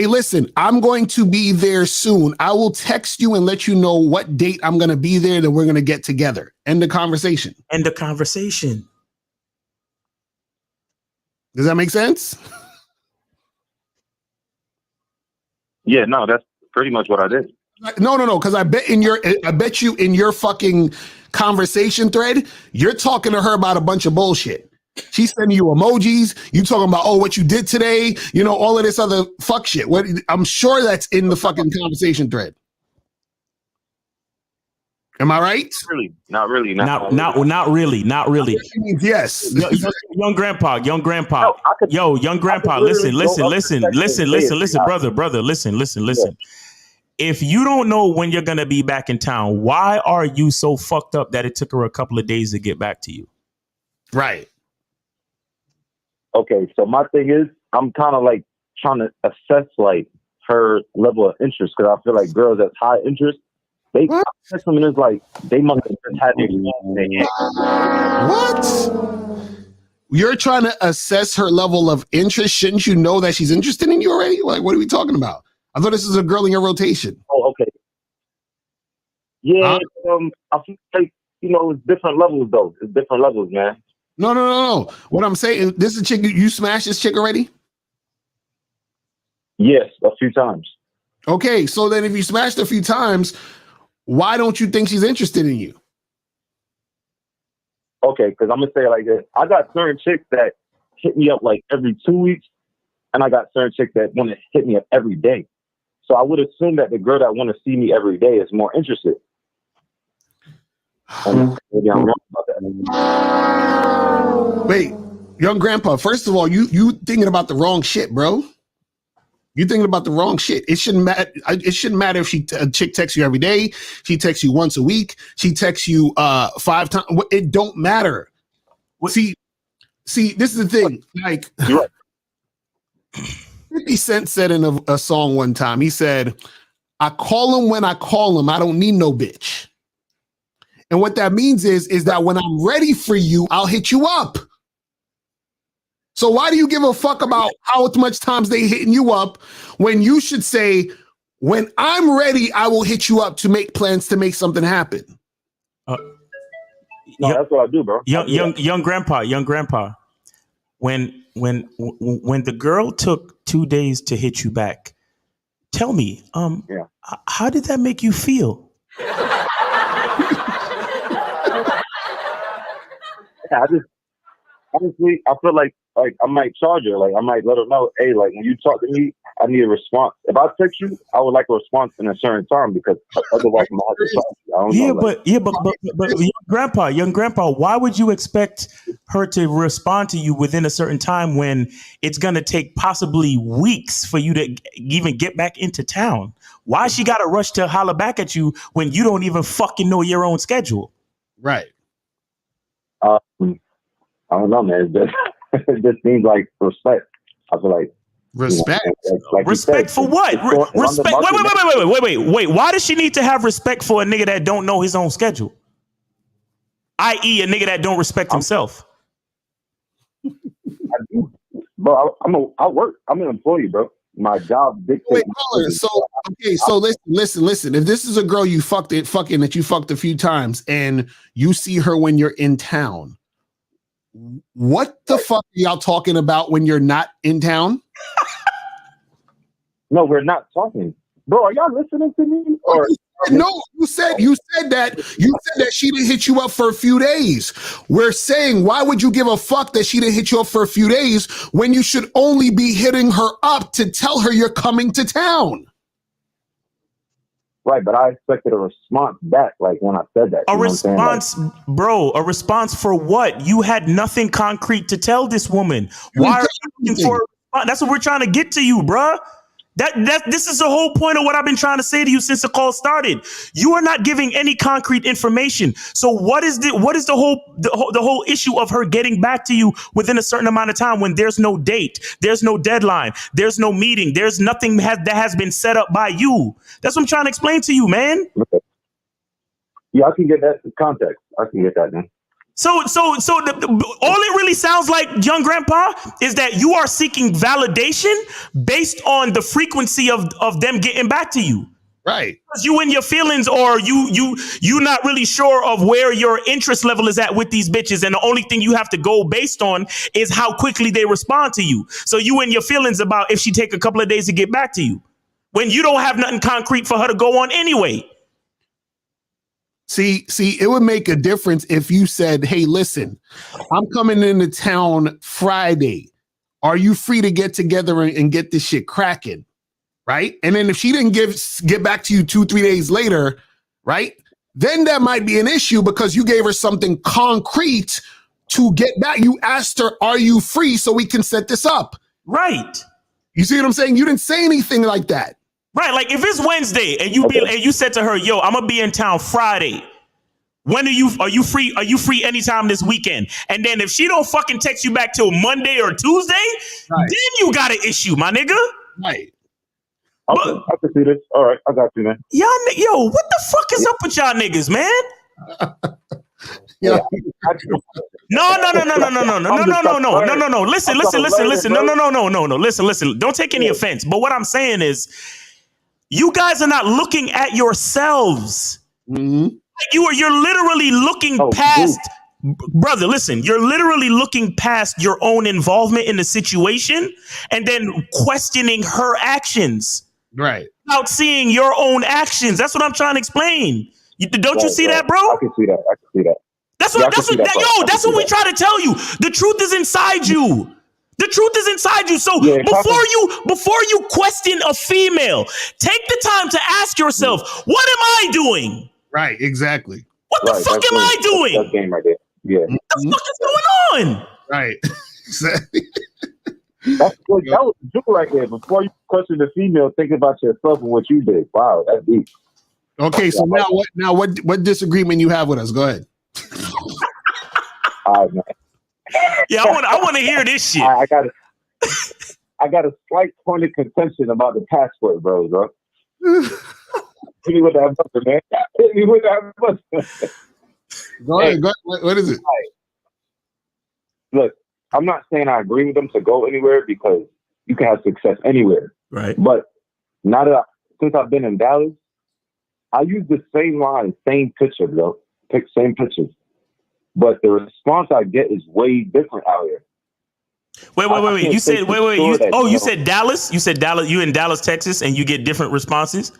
listen, I'm going to be there soon. I will text you and let you know what date I'm going to be there, that we're going to get together. End the conversation. Does that make sense? Yeah, no, that's pretty much what I did. No, because I bet you in your fucking conversation thread, you're talking to her about a bunch of bullshit. She's sending you emojis. You talking about, oh, what you did today, all of this other fuck shit. I'm sure that's in the fucking conversation thread. Am I right? Not really. Not really. Yes. Young grandpa. Young grandpa, listen, brother, listen. If you don't know when you're going to be back in town, why are you so fucked up that it took her a couple of days to get back to you? Right. Okay, so my thing is, I'm kind of like trying to assess like her level of interest, because I feel like girls that's high interest, they it's like they must have just had What? You're trying to assess her level of interest. Shouldn't you know that she's interested in you already? Like, what are we talking about? I thought this was a girl in your rotation. Oh, okay. Yeah, I feel like, it's different levels though. It's different levels, man. No. What I'm saying, this is a chick, you smashed this chick already? Yes, a few times. Okay, so then if you smashed a few times, why don't you think she's interested in you? Okay, because I'm going to say it like this. I got certain chicks that hit me up like every 2 weeks, and I got certain chicks that want to hit me up every day. So I would assume that the girl that want to see me every day is more interested. Maybe I'm wrong about that. Wait, young grandpa, first of all, you thinking about the wrong shit, bro. You thinking about the wrong shit. It shouldn't matter. It shouldn't matter if a chick texts you every day. She texts you once a week. She texts you 5 times. It don't matter. See, this is the thing. Like, you're right. 50 Cent said in a song one time, he said, I call him when I call him. I don't need no bitch. And what that means is that when I'm ready for you, I'll hit you up. So why do you give a fuck about how much times they hitting you up when you should say, when I'm ready, I will hit you up to make plans to make something happen? No, that's what I do, bro. Young grandpa. when the girl took 2 days to hit you back, tell me, how did that make you feel? Honestly, I feel like I might charge her. Like I might let her know, hey, like when you talk to me, I need a response. If I text you, I would like a response in a certain time because otherwise I'm gonna have to charge you. I don't know, but young grandpa, why would you expect her to respond to you within a certain time when it's gonna take possibly weeks for you to even get back into town? Why she gotta rush to holler back at you when you don't even fucking know your own schedule? Right. I don't know, man. It just seems like respect. I feel like respect. Like respect for what? Respect. Wait. Why does she need to have respect for a nigga that don't know his own schedule? I.e., a nigga that don't respect himself. I do, bro. I work. I'm an employee, bro. My job dictates. So listen. If this is a girl you fucking that you fucked a few times, and you see her when you're in town, what the fuck are y'all talking about when you're not in town? No, we're not talking, bro. Are y'all listening to me? Or no, you said that she didn't hit you up for a few days. We're saying, why would you give a fuck that she didn't hit you up for a few days when you should only be hitting her up to tell her you're coming to town? Right, but I expected a response back, like when I said that. A response, bro. A response for what? You had nothing concrete to tell this woman. Why are you looking for a response? That's what we're trying to get to you, bro. This is the whole point of what I've been trying to say to you since the call started. You are not giving any concrete information. So what is the whole issue of her getting back to you within a certain amount of time when there's no date, there's no deadline, there's no meeting, there's nothing that has been set up by you? That's what I'm trying to explain to you, man. Okay. Yeah, I can get that context. I can get that, man. So all it really sounds like, young grandpa, is that you are seeking validation based on the frequency of them getting back to you. Right. Because you in your feelings, or you not really sure of where your interest level is at with these bitches, and the only thing you have to go based on is how quickly they respond to you. So you in your feelings about if she take a couple of days to get back to you, when you don't have nothing concrete for her to go on anyway. See, it would make a difference if you said, hey, listen, I'm coming into town Friday. Are you free to get together and get this shit cracking? Right. And then if she didn't get back to you 2-3 days later, right, then that might be an issue because you gave her something concrete to get back. You asked her, are you free so we can set this up? Right. You see what I'm saying? You didn't say anything like that. Right, like if it's Wednesday and you said to her, "Yo, I'm gonna be in town Friday. When are you free? Are you free anytime this weekend?" And then if she don't fucking text you back till Monday or Tuesday, then you got an issue, my nigga. Right. Okay, I can see this. All right, I got you, man. Yo, what the fuck is up with y'all niggas, man? Yeah. No. Listen. No. Listen. Don't take any offense. But what I'm saying is, you guys are not looking at yourselves. Mm-hmm. You're literally looking past, brother. Listen, you're literally looking past your own involvement in the situation and then questioning her actions. Right. Without seeing your own actions. That's what I'm trying to explain. Don't you see that, bro? I can see that. That's what we try to tell you. The truth is inside you. The truth is inside you. So before you question a female, take the time to ask yourself, what am I doing? Right, exactly. What the fuck am I doing? That game right there. Yeah. What the fuck is going on? Right. Exactly. That was a joke right there. Before you question the female, think about yourself and what you did. Wow, that's deep. Okay, so what disagreement you have with us? Go ahead. All right, man. Yeah, I want to hear this shit. I got a slight point of contention about the passport, bro. Hit me with that buzzer, man. Hit me with that buzzer. Go ahead. What is it? Look, I'm not saying I agree with them to go anywhere because you can have success anywhere. Right. But since I've been in Dallas, I use the same line, same picture, bro. Pick same pictures. But the response I get is way different out here. Wait. You said wait. You know, said Dallas. You said Dallas. You in Dallas, Texas, and you get different responses.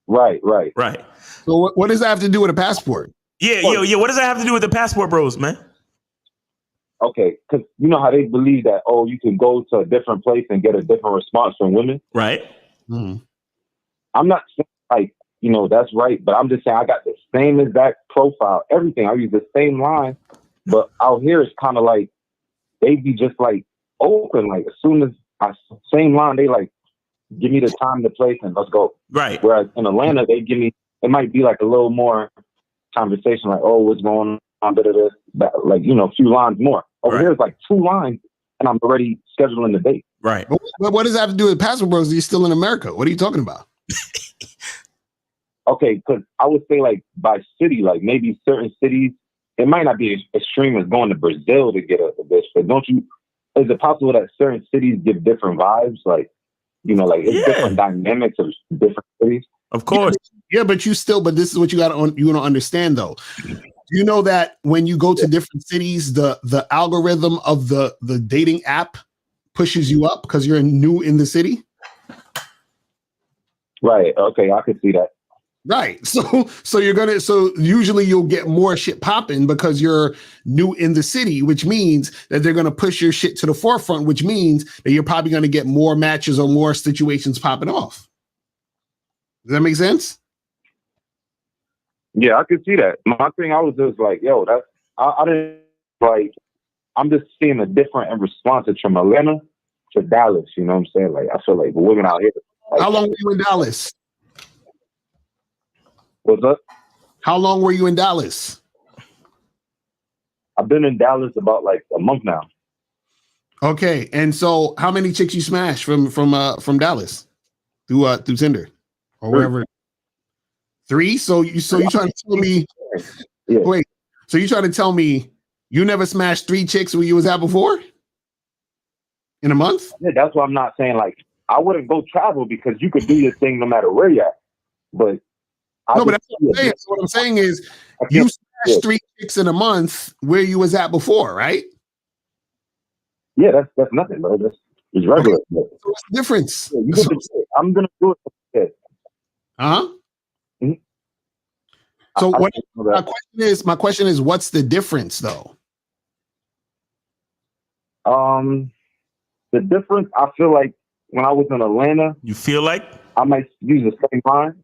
Right. So what does that have to do with a passport? Yeah. What does that have to do with the passport bros, man? Okay, because you know how they believe that, oh, you can go to a different place and get a different response from women. Right. Mm-hmm. I'm not saying like, you know, that's right, but I'm just saying I got the same exact profile, everything. I use the same line, but out here it's kind of like they be just like open, like as soon as same line, they like give me the time, the place, and let's go. Right. Whereas in Atlanta, they give me, it might be like a little more conversation, like, oh, what's going on, like, you know, a few lines more. Over here, it's like 2 lines, and I'm already scheduling the date. Right. But what does that have to do with passport bros? You're still in America. What are you talking about? Okay, because I would say like by city, like maybe certain cities, it might not be as extreme as going to Brazil to get a bitch, but is it possible that certain cities give different vibes? Like, you know, like it's different dynamics of different cities. Of course. Yeah, but this is what you want to understand though. You know that when you go to different cities, the algorithm of the dating app pushes you up because you're new in the city? Right. Okay, I could see that. Right. So usually you'll get more shit popping because you're new in the city, which means that they're gonna push your shit to the forefront, which means that you're probably gonna get more matches or more situations popping off. Does that make sense? Yeah, I could see that. My thing, I was just like, yo, I didn't like, I'm just seeing a different in responses from Atlanta to Dallas. You know what I'm saying? Like, I feel like the women out here. Like, how long were you in Dallas? What's up? How long were you in Dallas? I've been in Dallas about like a month now. Okay, and so how many chicks you smashed from Dallas through Tinder or wherever? 3. So you trying to tell me? Yeah. Wait. So you trying to tell me you never smashed 3 chicks where you was at before in a month? Yeah, that's why I'm not saying like I wouldn't go travel because you could do your thing no matter where you're at. But no, but that's what I'm saying. So what I'm saying is you smashed 3 chicks in a month where you was at before, right? Yeah, that's nothing, bro. It's regular. Okay. So what's the difference? Yeah, I'm gonna do it. Huh? Mm-hmm. So my question is, what's the difference though? The difference, I feel like when I was in Atlanta, you feel like I might use the same line,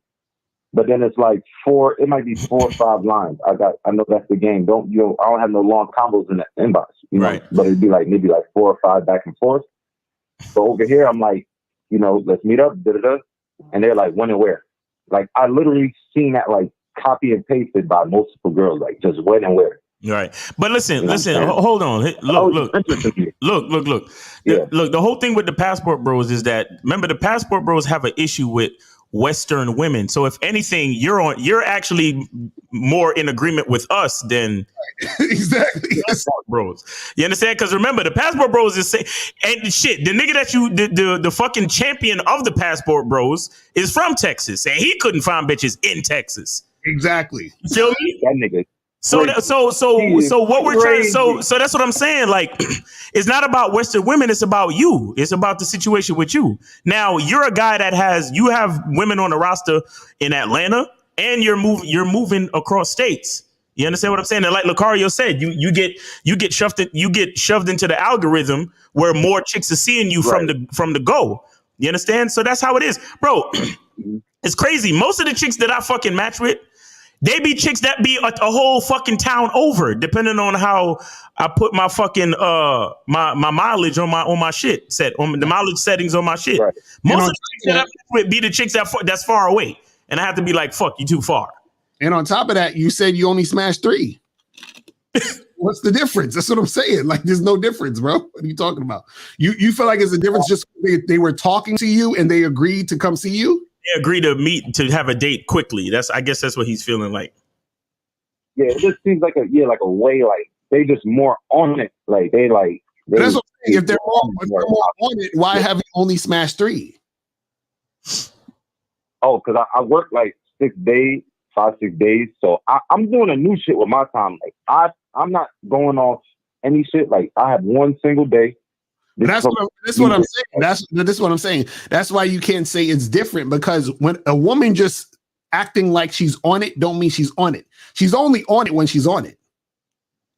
but then it's like 4. It might be 4 or 5 lines. I know that's the game. I don't have no long combos in the inbox, you know. Right. But it'd be like maybe like 4 or 5 back and forth. So over here, I'm like, you know, let's meet up, and they're like, when and where? Like I literally seen that like copy and pasted by multiple girls, like just when and where. Right. But listen, You know hold on. Look. Yeah. Look, the whole thing with the passport bros is that, remember, the passport bros have an issue with Western women. So if anything, you're actually more in agreement with us than exactly bros. You understand? Because remember, the passport bros is and shit. The nigga that the fucking champion of the passport bros is from Texas, and he couldn't find bitches in Texas. Exactly. You feel me? That nigga. So what we're trying. So that's what I'm saying. Like, it's not about Western women. It's about you. It's about the situation with you. Now you're a guy that you have women on the roster in Atlanta, and you're moving across states. You understand what I'm saying? And like Lucario said, you get shoved into the algorithm where more chicks are seeing you from the go. You understand? So that's how it is, bro. It's crazy. Most of the chicks that I fucking match with, they be chicks that be a whole fucking town over, depending on how I put my fucking my mileage on my shit set, on the mileage settings on my shit. Right. Most of the chicks that I with be the chicks that's far away, and I have to be like, fuck, you too far. And on top of that, you said you only smashed 3. What's the difference? That's what I'm saying. Like, there's no difference, bro. What are you talking about? You feel like it's a difference just they were talking to you and they agreed to come see you? They agree to meet to have a date quickly. I guess that's what he's feeling like. Yeah, it just seems like a way like they just more on it. Like that's what I'm saying. If they're more on it, why have you only smashed 3? Oh, because I work like 6 days, 5-6 days. So I'm doing a new shit with my time. Like I'm not going off any shit. Like I had one single day. That's what I'm saying. That's what I'm saying. That's why you can't say it's different, because when a woman just acting like she's on it, don't mean she's on it. She's only on it when she's on it.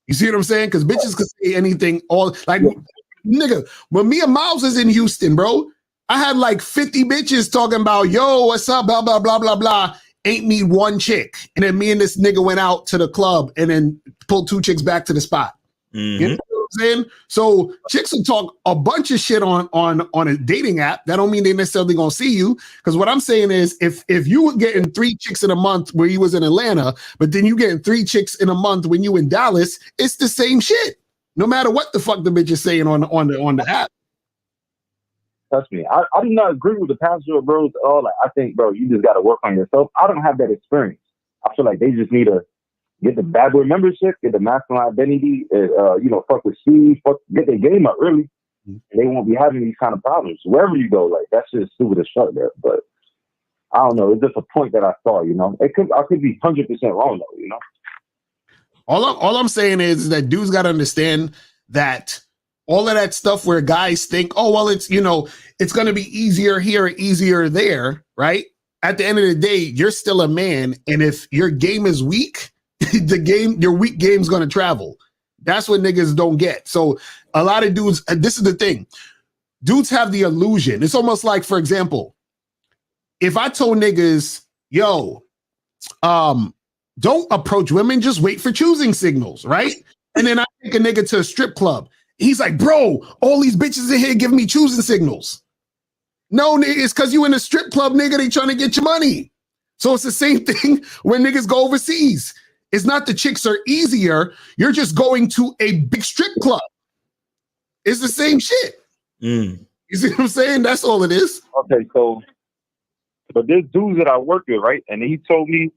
You see what I'm saying? Because bitches could say anything. Nigga, when me and Miles was in Houston, bro, I had like 50 bitches talking about, yo, what's up, blah, blah, blah, blah, blah. Ain't me one chick. And then me and this nigga went out to the club and then pulled 2 chicks back to the spot. Mm-hmm. You know what I'm saying? So chicks will talk a bunch of shit on a dating app. That don't mean they necessarily gonna see you. Because what I'm saying is, if you were getting 3 chicks in a month where you was in Atlanta, but then you getting 3 chicks in a month when you in Dallas, it's the same shit. No matter what the fuck the bitch is saying on the app. Trust me, I do not agree with the pastor bros at all. Like, I think, bro, you just got to work on yourself. I don't have that experience. I feel like they just need to get the bad boy membership, get the masculine identity, fuck with Steve, get their game up, really. And they won't be having these kind of problems. Wherever you go, like, that's just stupid as fuck there. But I don't know. It's just a point that I saw, I could be 100% wrong, though, All I'm saying is that dudes got to understand that all of that stuff where guys think, oh, well, it's going to be easier here, easier there, right? At the end of the day, you're still a man. And if your game is weak, your weak game's going to travel. That's what niggas don't get. So a lot of dudes, this is the thing. Dudes have the illusion. It's almost like, for example, if I told niggas, yo, don't approach women, just wait for choosing signals, right? And then I take a nigga to a strip club. He's like, bro, all these bitches in here giving me choosing signals. No, nigga, it's because you in a strip club, nigga. They trying to get your money. So it's the same thing when niggas go overseas. It's not the chicks are easier. You're just going to a big strip club. It's the same shit. You see what I'm saying? That's all it is. Okay, so, but there's dudes that I work with, right? And he told me,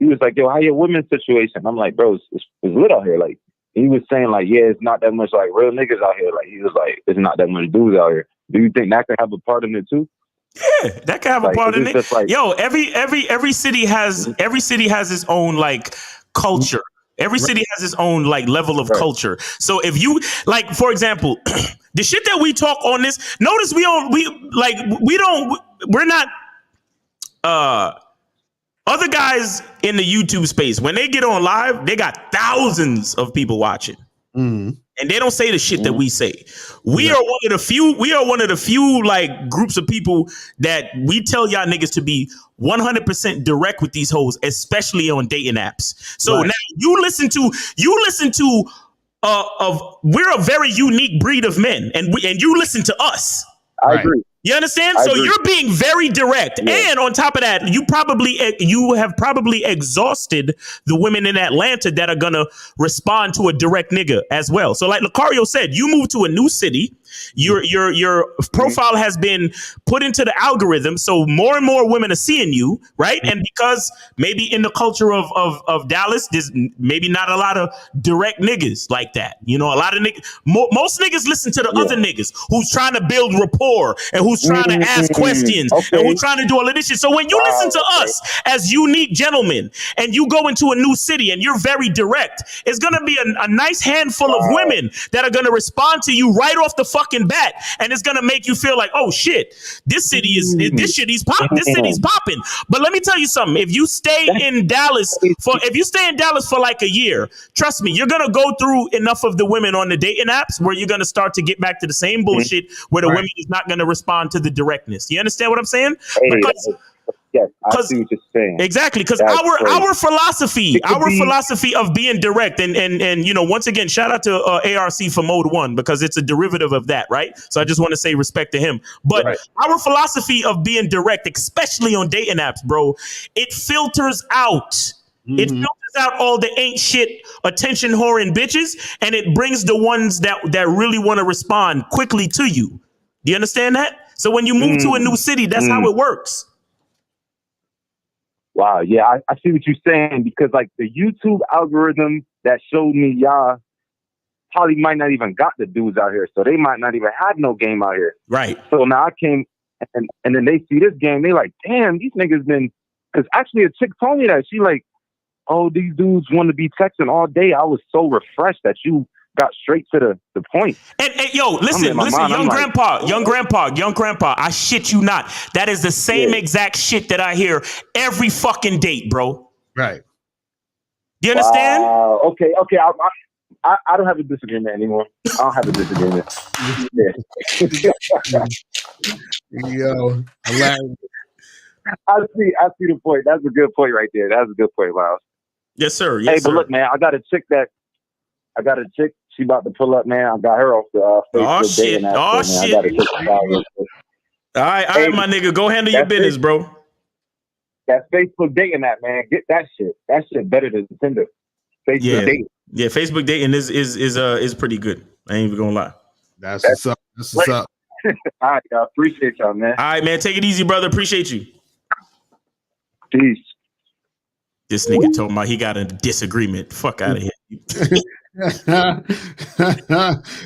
he was like, yo, how your women's situation? I'm like, bro, it's lit out here. Like, he was saying, like, yeah, it's not that much, like, real niggas out here. Like, he was like, it's not that much dudes out here. Do you think that could have a part in it, too? Yeah, that could have a part in it. Like, yo, every city has its own, like, culture. Every city has its own, like, level of culture. So if you, like, for example, the shit that we talk on this, notice we're not, other guys in the YouTube space, when they get on live, they got thousands of people watching. And they don't say the shit that we say. We are one of the few like groups of people that we tell y'all niggas to be 100% direct with these hoes, especially on dating apps. So now you listen to we're a very unique breed of men, and you listen to us. I agree. You understand? So you're being very direct. Yeah. And on top of that, you have probably exhausted the women in Atlanta that are going to respond to a direct nigga as well. So like Lucario said, you move to a new city. Your profile has been put into the algorithm. So more and more women are seeing you, right? And because maybe in the culture of Dallas, there's maybe not a lot of direct niggas like that. A lot of niggas, most niggas listen to the other niggas who's trying to build rapport and who's trying to ask questions and who's trying to do all of this shit. So when you listen to us as unique gentlemen and you go into a new city and you're very direct, it's going to be a nice handful of women that are going to respond to you right off the fucking bat, and it's gonna make you feel like, oh shit, this city's popping. But let me tell you something. If you stay in Dallas for like a year, trust me, you're gonna go through enough of the women on the dating apps where you're gonna start to get back to the same bullshit where the women is not gonna respond to the directness. You understand what I'm saying? Yes, I see what you're saying. Exactly, because our philosophy of being direct, and once again, shout out to ARC for Mode 1 because it's a derivative of that, right? So I just want to say respect to him. But our philosophy of being direct, especially on dating apps, bro, it filters out. It filters out all the ain't shit attention whoring bitches, and it brings the ones that really want to respond quickly to you. Do you understand that? So when you move to a new city, that's how it works. Wow, yeah, I see what you're saying, because like the YouTube algorithm that showed me y'all probably might not even got the dudes out here, so they might not even have no game out here. Right. So now I came and then they see this game, they like, damn, these niggas been, because actually a chick told me that, she like, oh, these dudes want to be texting all day. I was so refreshed that you got straight to the point. And yo, listen, young grandpa, I shit you not. That is the same exact shit that I hear every fucking date, bro. Right. Do you understand? Okay. I don't have a disagreement anymore. I don't have a disagreement. Yo, hilarious. I see the point. That's a good point right there. That's a good point, Miles. Yes, sir. Yes, but look, man, I got a chick. She about to pull up, man. I got her off the Facebook dating app. Oh shit! I got all right, my nigga, go handle your business, bro. That Facebook dating app, man. Get that shit. That shit better than Tinder. Facebook dating. Yeah, Facebook dating is pretty good. I ain't even gonna lie. That's what's up. That's what's up. All right, y'all. Appreciate y'all, man. All right, man. Take it easy, brother. Appreciate you. Peace. This nigga told me he got a disagreement. Fuck out of here.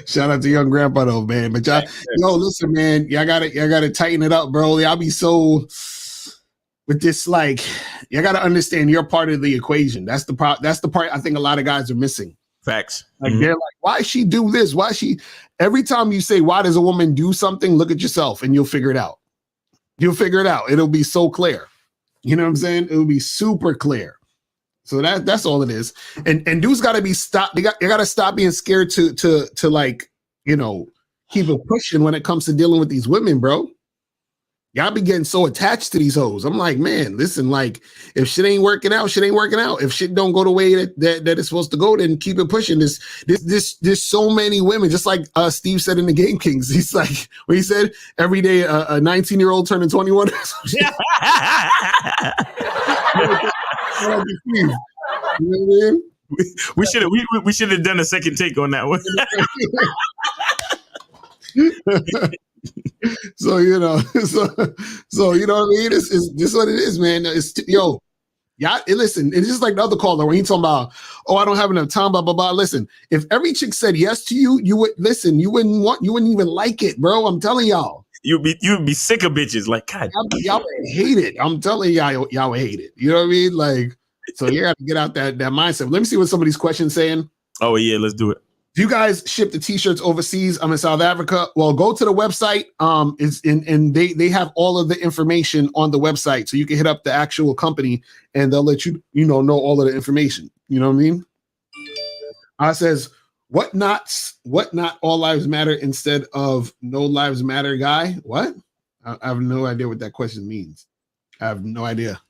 Shout out to young grandpa though, man. But y'all, listen, man. Y'all gotta tighten it up, bro. Y'all be so with this, like, you gotta understand you're part of the equation. That's the part I think a lot of guys are missing. Facts. Like they're like, why she do this? Why she? Every time you say, why does a woman do something? Look at yourself and you'll figure it out. You'll figure it out. It'll be so clear. You know what I'm saying? It'll be super clear. So that's all it is. And dudes got to be stopped. They got to stop being scared to like, you know, keep it pushing when it comes to dealing with these women, bro. Y'all be getting so attached to these hoes. I'm like, man, listen, like, if shit ain't working out, shit ain't working out. If shit don't go the way that it's supposed to go, then keep it pushing. There's so many women, just like Steve said in the Game Kings. He's like, what he said, every day a 19-year-old turning 21. You know what I mean? We should have done a second take on that one. So you know, so you know what I mean. This is what it is, man. Listen, it's just like the other caller when he talking about, oh, I don't have enough time, blah blah blah. Listen, if every chick said yes to you, you would listen. You wouldn't even like it, bro. I'm telling y'all. You'd be sick of bitches. Like, God, y'all would hate it. I'm telling y'all would hate it. You know what I mean? Like, so you have to get out that mindset. Let me see what some of these questions saying. Oh yeah, let's do it. Do you guys ship the t-shirts overseas? I'm in South Africa. Well, go to the website. And they have all of the information on the website, so you can hit up the actual company and they'll let you know all of the information. You know what I mean? I says, what not all lives matter instead of no lives matter, guy? What? I have no idea what that question means. I have no idea.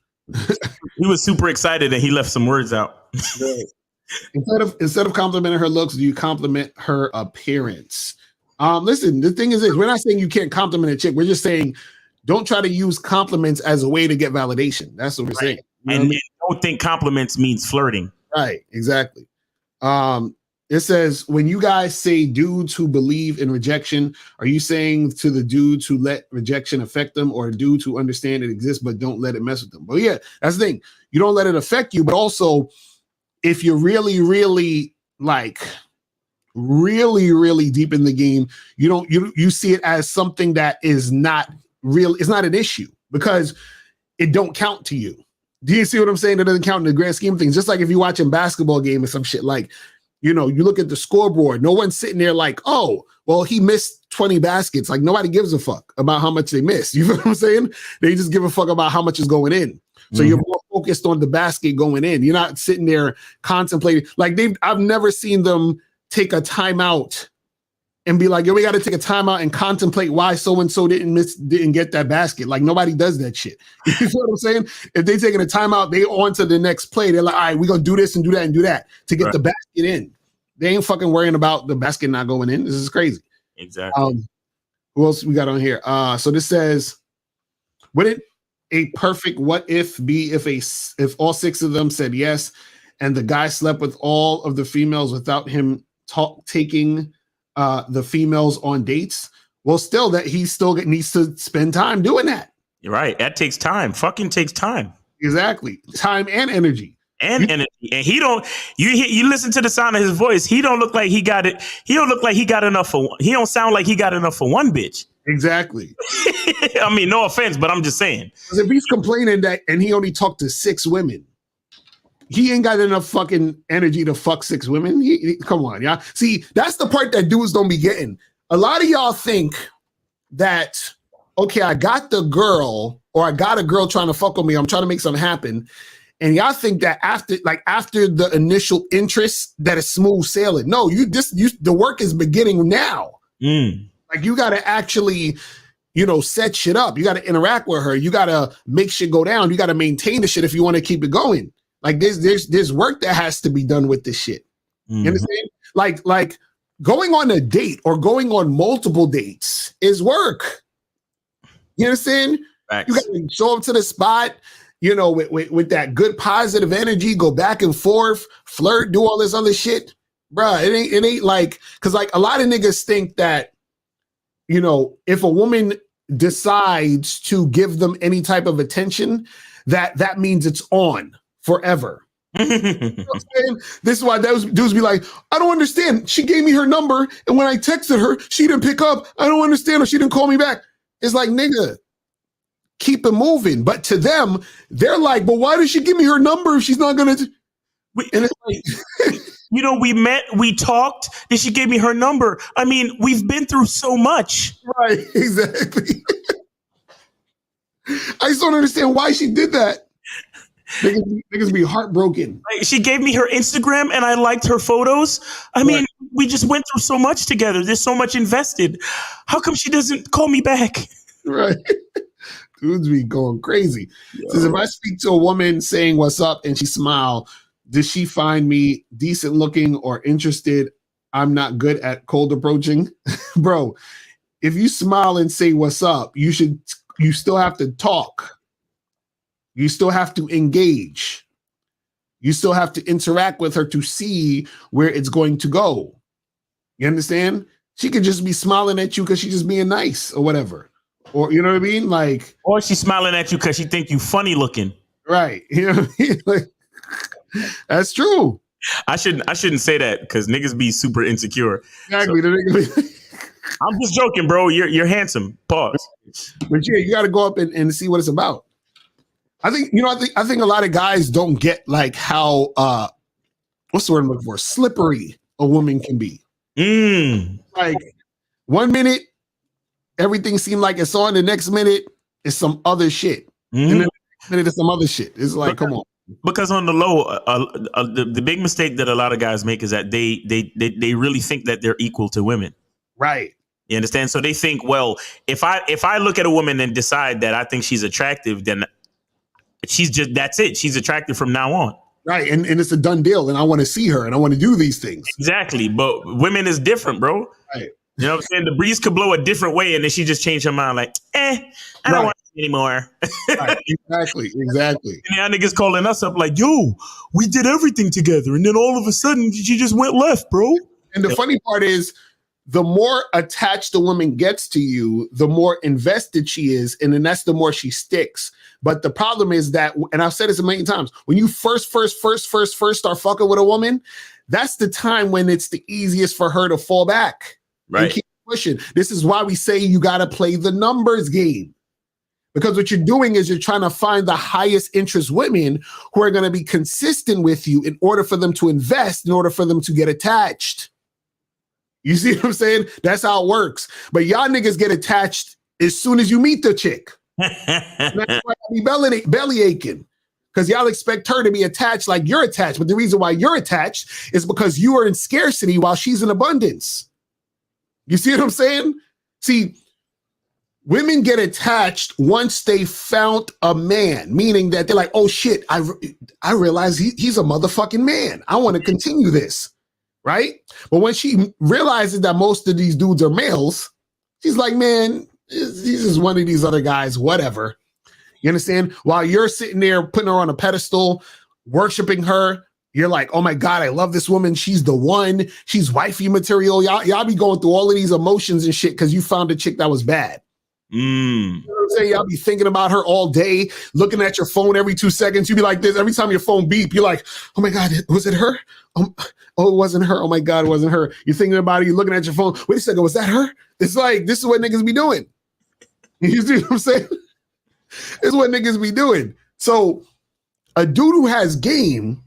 He was super excited and he left some words out. Instead of complimenting her looks, do you compliment her appearance? Listen, the thing is this, we're not saying you can't compliment a chick. We're just saying don't try to use compliments as a way to get validation. That's what we're saying. You know and don't think compliments means flirting. Right, exactly. It says, when you guys say dudes who believe in rejection, are you saying to the dudes who let rejection affect them, or dudes who understand it exists but don't let it mess with them? But yeah, that's the thing. You don't let it affect you, but also if you're really, really like really deep in the game, you see it as something that is not real. It's not an issue because it don't count to you. Do you see what I'm saying? It doesn't count in the grand scheme of things. Just like if you're watching basketball game or some shit, like, you know, you look at the scoreboard, no one's sitting there like, oh, well, he missed 20 baskets. Like, nobody gives a fuck about how much they missed. You know what I'm saying? They just give a fuck about how much is going in. So you're more focused on the basket going in. You're not sitting there contemplating. Like, I've never seen them take a timeout and be like, yo, we got to take a timeout and contemplate why so-and-so didn't get that basket. Like, nobody does that shit. You know what I'm saying? If they taking a timeout, they on to the next play. They're like, all right, we're going to do this and do that and do that to get the basket in. They ain't fucking worrying about the basket not going in. This is crazy. Exactly. Who else we got on here? So this says, would it a perfect what if be if all six of them said yes and the guy slept with all of the females without him taking the females on dates? Well, still that he still needs to spend time doing that. You're right. That takes time. Fucking takes time. Exactly. Time and energy. And he don't. You listen to the sound of his voice. He don't look like he got it. He don't look like he got enough for. He don't sound like he got enough for one bitch. Exactly. I mean, no offense, but I'm just saying. If he's complaining that and he only talked to 6 women, he ain't got enough fucking energy to fuck 6 women. Come on, yeah. See, that's the part that dudes don't be getting. A lot of y'all think that, okay, I got the girl, or I got a girl trying to fuck with me. I'm trying to make something happen. And y'all think that after the initial interest, that it's smooth sailing. No, the work is beginning now. Like, you got to actually, set shit up. You got to interact with her. You got to make shit go down. You got to maintain the shit if you want to keep it going. Like, there's work that has to be done with this shit. You understand? Like going on a date or going on multiple dates is work. You understand? Facts. You got to show up to the spot, with that good positive energy, go back and forth, flirt, do all this other shit. Bruh, it ain't like, because like a lot of niggas think that, if a woman decides to give them any type of attention, that means it's on forever. This is why those dudes be like, I don't understand. She gave me her number, and when I texted her, she didn't pick up. I don't understand, or she didn't call me back. It's like, nigga, keep it moving. But to them, they're like, but why did she give me her number if she's not gonna? And it's like, we met, we talked, then she gave me her number. I mean, we've been through so much. Right, exactly. I just don't understand why she did that. Niggas be heartbroken. Like, she gave me her Instagram and I liked her photos. I mean, we just went through so much together. There's so much invested. How come she doesn't call me back? Right. Dudes be going crazy. Says, if I speak to a woman saying what's up and she smile, does she find me decent looking or interested? I'm not good at cold approaching. Bro, if you smile and say what's up, you still have to talk. You still have to engage. You still have to interact with her to see where it's going to go. You understand? She could just be smiling at you because she's just being nice or whatever. Or, you know what I mean? Like, or she's smiling at you because she think you funny looking. Right. You know what I mean? Like, that's true. I shouldn't say that because niggas be super insecure. Exactly. So, I'm just joking, bro. You're handsome. Pause. But yeah, you got to go up and see what it's about. I think a lot of guys don't get like how what's the word I'm looking for? Slippery a woman can be. Like 1 minute, everything seemed like it's on. The next minute, it's some other shit. And then the next minute, it's some other shit. It's like, come on. Because on the low, the big mistake that a lot of guys make is that they really think that they're equal to women. Right. You understand? So they think, well, if I look at a woman and decide that I think she's attractive, then that's it. She's attractive from now on. Right. And it's a done deal. And I want to see her and I want to do these things. Exactly. But women is different, bro. Right. You know what I'm saying? The breeze could blow a different way and then she just changed her mind like, I don't want it anymore. Right. Exactly. And y'all niggas calling us up like, yo, we did everything together. And then all of a sudden she just went left, bro. And the funny part is, the more attached the woman gets to you, the more invested she is. And then that's the more she sticks. But the problem is that, and I've said this a million times, when you first start fucking with a woman, that's the time when it's the easiest for her to fall back. Right. And keep pushing. This is why we say you got to play the numbers game. Because what you're doing is you're trying to find the highest interest women who are going to be consistent with you in order for them to invest, in order for them to get attached. You see what I'm saying? That's how it works. But y'all niggas get attached as soon as you meet the chick. That's why I be belly aching. Because y'all expect her to be attached like you're attached. But the reason why you're attached is because you are in scarcity while she's in abundance. You see what I'm saying? See, women get attached once they found a man, meaning that they're like, oh shit, I realize he's a motherfucking man. I want to continue this. Right? But when she realizes that most of these dudes are males, she's like, man, he's just one of these other guys, whatever. You understand? While you're sitting there putting her on a pedestal, worshiping her, you're like, oh my God, I love this woman. She's the one. She's wifey material. Y'all be going through all of these emotions and shit because you found a chick that was bad. You know what I'm saying? Y'all be thinking about her all day, looking at your phone every 2 seconds. You be like this. Every time your phone beep, you're like, oh my God, was it her? Oh, it wasn't her. Oh my God, it wasn't her. You're thinking about it. You're looking at your phone. Wait a second. Was that her? It's like, this is what niggas be doing. You see what I'm saying? This is what niggas be doing. So a dude who has game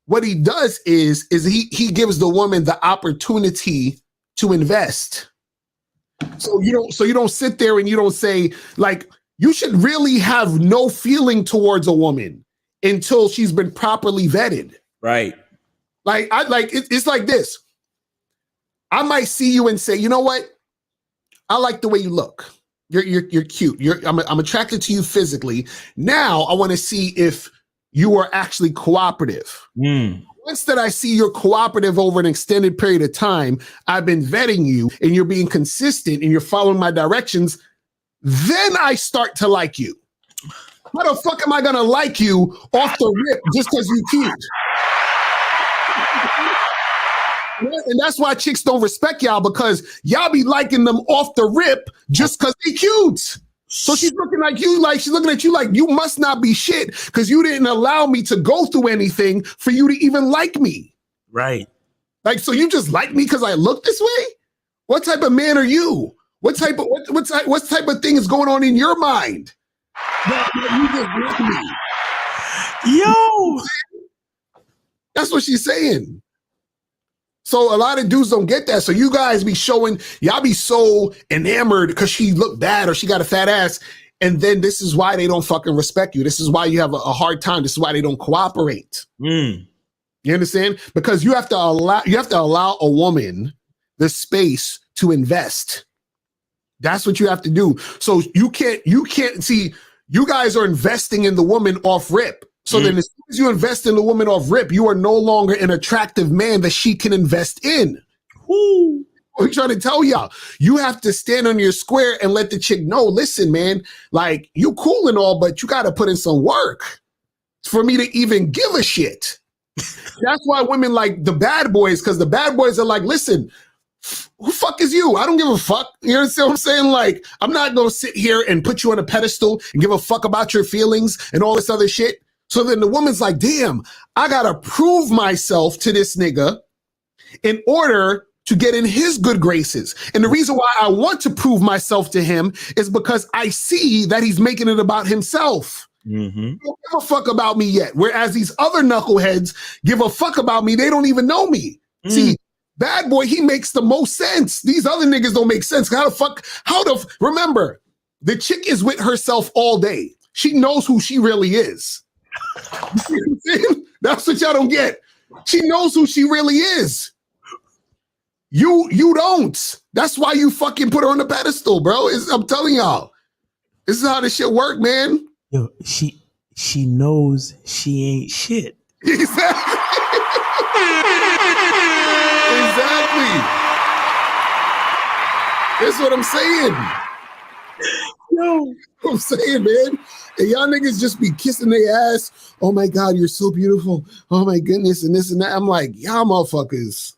what he does is he gives the woman the opportunity to invest. So you don't sit there and you don't say, like, you should really have no feeling towards a woman until she's been properly vetted. Right. Like it's like this. I might see you and say, you know what? I like the way you look. You're cute. I'm attracted to you physically. Now I want to see if you are actually cooperative. Once that I see you're cooperative over an extended period of time, I've been vetting you and you're being consistent and you're following my directions, then I start to like you. How the fuck am I gonna like you off the rip just because you cute? And that's why chicks don't respect y'all, because y'all be liking them off the rip just because they cute. So she's looking like you, like she's looking at you like you must not be shit because you didn't allow me to go through anything for you to even like me. Right. Like, so you just like me because I look this way? What type of man are you? What type of thing is going on in your mind? That you just like me. Yo, that's what she's saying. So a lot of dudes don't get that. So you guys be showing, y'all be so enamored because she looked bad or she got a fat ass. And then this is why they don't fucking respect you. This is why you have a hard time. This is why they don't cooperate. You understand? Because you have to allow a woman the space to invest. That's what you have to do. So you can't see, you guys are investing in the woman off rip. So then as soon as you invest in the woman off rip, you are no longer an attractive man that she can invest in. Woo. I'm trying to tell y'all, you have to stand on your square and let the chick know, listen, man, like, you cool and all, but you got to put in some work for me to even give a shit. That's why women like the bad boys, because the bad boys are like, listen, who fuck is you? I don't give a fuck. You understand what I'm saying? Like, I'm not going to sit here and put you on a pedestal and give a fuck about your feelings and all this other shit. So then the woman's like, damn, I got to prove myself to this nigga in order to get in his good graces. And the reason why I want to prove myself to him is because I see that he's making it about himself. He don't give a fuck about me yet. Whereas these other knuckleheads give a fuck about me. They don't even know me. See, bad boy, he makes the most sense. These other niggas don't make sense. Remember, the chick is with herself all day. She knows who she really is. That's what y'all don't get. She knows who she really is. You don't. That's why you fucking put her on the pedestal, bro. I'm telling y'all. This is how this shit work, man. Yo, she knows she ain't shit. Exactly. That's what I'm saying. Yo, I'm saying, man. And y'all niggas just be kissing their ass. Oh my God, you're so beautiful. Oh my goodness, and this and that. I'm like, y'all motherfuckers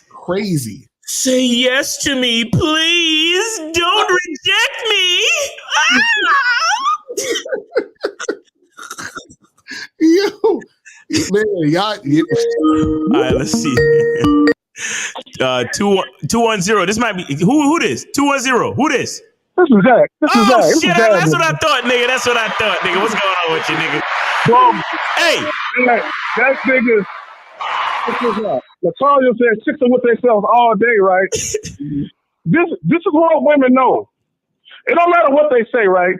crazy. Say yes to me, please. Don't reject me. Yo, man, y'all. All right, let's see. 210. This might be who this? 210. Who this? This is Zach. Oh shit! That's what I thought, nigga. That's what I thought, nigga. What's going on with you, nigga? Well, hey, that nigga. Natalia said chicks are with themselves all day, right? This is what women know. It don't matter what they say, right?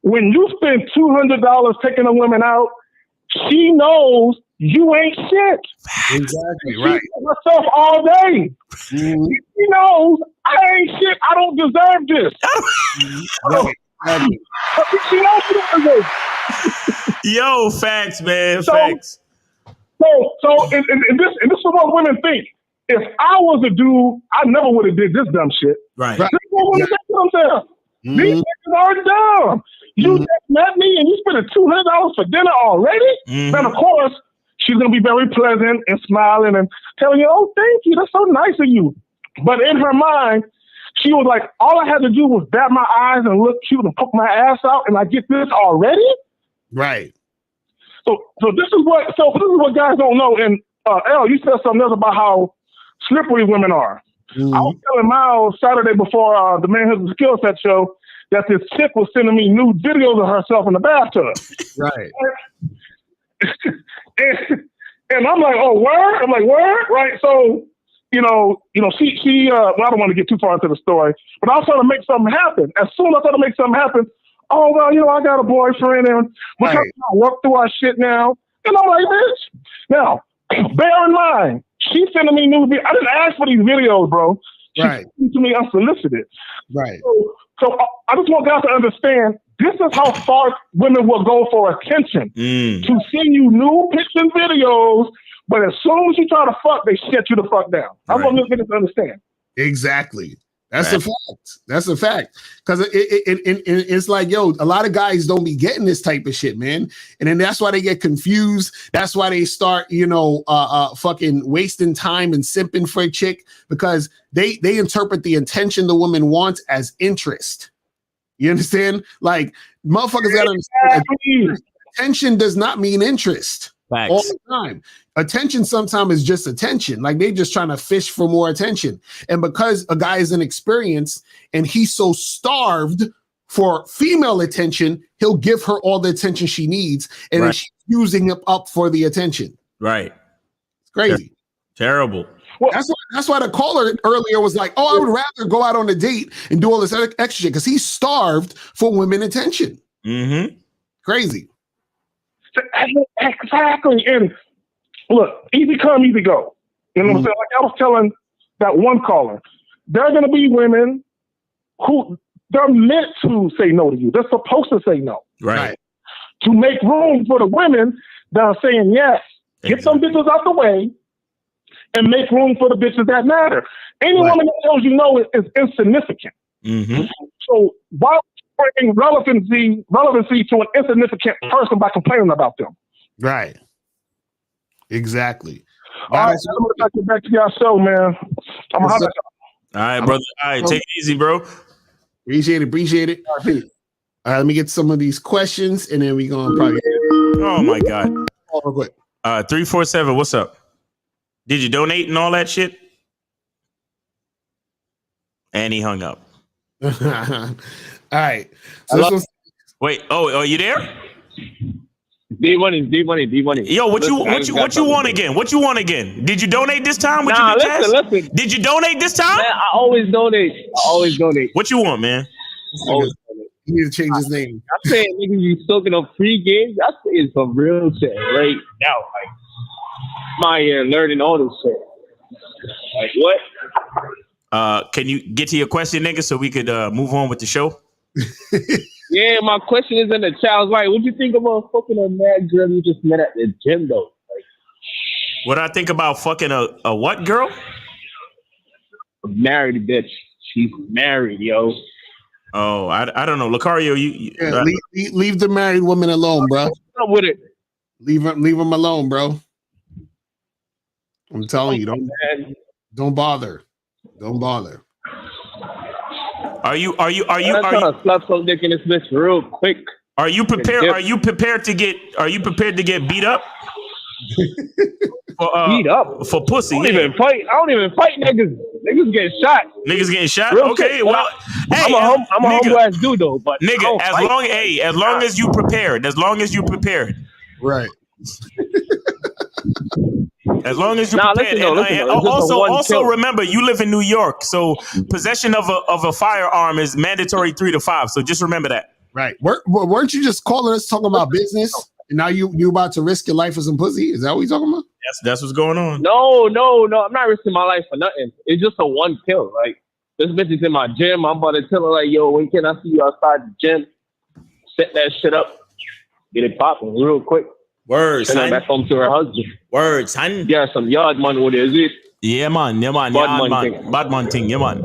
When you spend $200 taking a woman out, she knows you ain't shit. Exactly right. She herself all day. She knows I ain't shit. I don't deserve this. She knows she don't deserve it. Yo, facts, man. Facts. So, and this is what women think. If I was a dude, I never would have did this dumb shit. Right. This is what women think to themselves. These niggas are dumb. You just met me and you spent $200 for dinner already? And of course, she's going to be very pleasant and smiling and telling you, oh, thank you. That's so nice of you. But in her mind, she was like, all I had to do was bat my eyes and look cute and poke my ass out and I get this already? Right. So this is what guys don't know. And L, you said something else about how slippery women are. I was telling Miles Saturday before the Manhood Skill Set show that this chick was sending me nude videos of herself in the bathtub. Right. And I'm like, oh, word? I'm like, word? Right? So, she, well, I don't want to get too far into the story, but I was trying to make something happen. As soon as I started to make something happen, oh, well, I got a boyfriend and we're trying to work through our shit now. And I'm like, bitch. Now, bear in mind, she's sending me new videos. I didn't ask for these videos, bro. She sent them to me unsolicited. Right. So I just want guys to understand, this is how far women will go for attention. To send you new pics and videos, but as soon as you try to fuck, they shut you the fuck down. I want niggas to understand. Exactly. That's a fact. That's a fact. Because it's like, yo, a lot of guys don't be getting this type of shit, man. And then that's why they get confused. That's why they start, fucking wasting time and simping for a chick, because they interpret the intention the woman wants as interest. You understand? Like, motherfuckers gotta understand, attention does not mean interest. Facts. All the time. Attention sometimes is just attention. Like, they just trying to fish for more attention. And because a guy is inexperienced and he's so starved for female attention, he'll give her all the attention she needs, and then she's using it up for the attention. Right. It's crazy. Terrible. Well, that's why the caller earlier was like, oh, I would rather go out on a date and do all this extra shit, because he's starved for women attention. Mm-hmm. Crazy. Exactly. And look, easy come, easy go. You know what I'm saying? Like I was telling that one caller, there are going to be women who they're meant to say no to you. They're supposed to say no. Right. To make room for the women that are saying yes. Get some bitches out the way and make room for the bitches that matter. Any woman that tells you no is insignificant. Mm-hmm. So why bring relevancy to an insignificant person by complaining about them? Right. Exactly. All right, I'm gonna get back to y'all show, man. I'm gonna all right, brother. All right, take it easy, bro. Appreciate it. All right, let me get some of these questions, and then we're gonna probably. Oh my God. Oh, real quick. 347. What's up? Did you donate and all that shit? And he hung up. All right. So wait. Oh, are you there? D-Money. Yo, what you want again? What you want again? Did you donate this time? Listen. Did you donate this time? Man, I always donate. What you want, man? You need to change his name. I'm saying niggas you soaking up free games. That's saying some real shit right now. Like my learning all this shit. Like what? Can you get to your question, nigga, so we could move on with the show? Yeah, my question is in the child's right. What you think about fucking a mad girl you just met at the gym though? Like, what I think about fucking a what girl? A married bitch. She's married, yo. Oh, I don't know, Lucario. Leave the married woman alone, bro. I'm with it. Leave them alone, bro. I'm telling you, don't bother. Don't bother. Are you trying to slap some dick in this bitch real quick? Are you prepared? Are you prepared to get beat up? Beat up for pussy? I don't even fight niggas. Niggas getting shot. Niggas getting shot. Real okay, quick. well, I'm a humble ass dude though. But nigga, as long as you prepared. Right. As long as you prepared. Also remember, you live in New York, so possession of a firearm is mandatory 3 to 5. So just remember that. Right. Weren't you just calling us talking about business, and now you about to risk your life for some pussy? Is that what you're talking about? That's what's going on. No. I'm not risking my life for nothing. It's just a one kill. Like this bitch is in my gym. I'm about to tell her like, yo, when can I see you outside the gym? Set that shit up. Get it popping real quick. Word, Send her back home to her husband. Word, son. Yeah, some yard money. What is it? Yeah, man. Bad man thing. Yeah, man.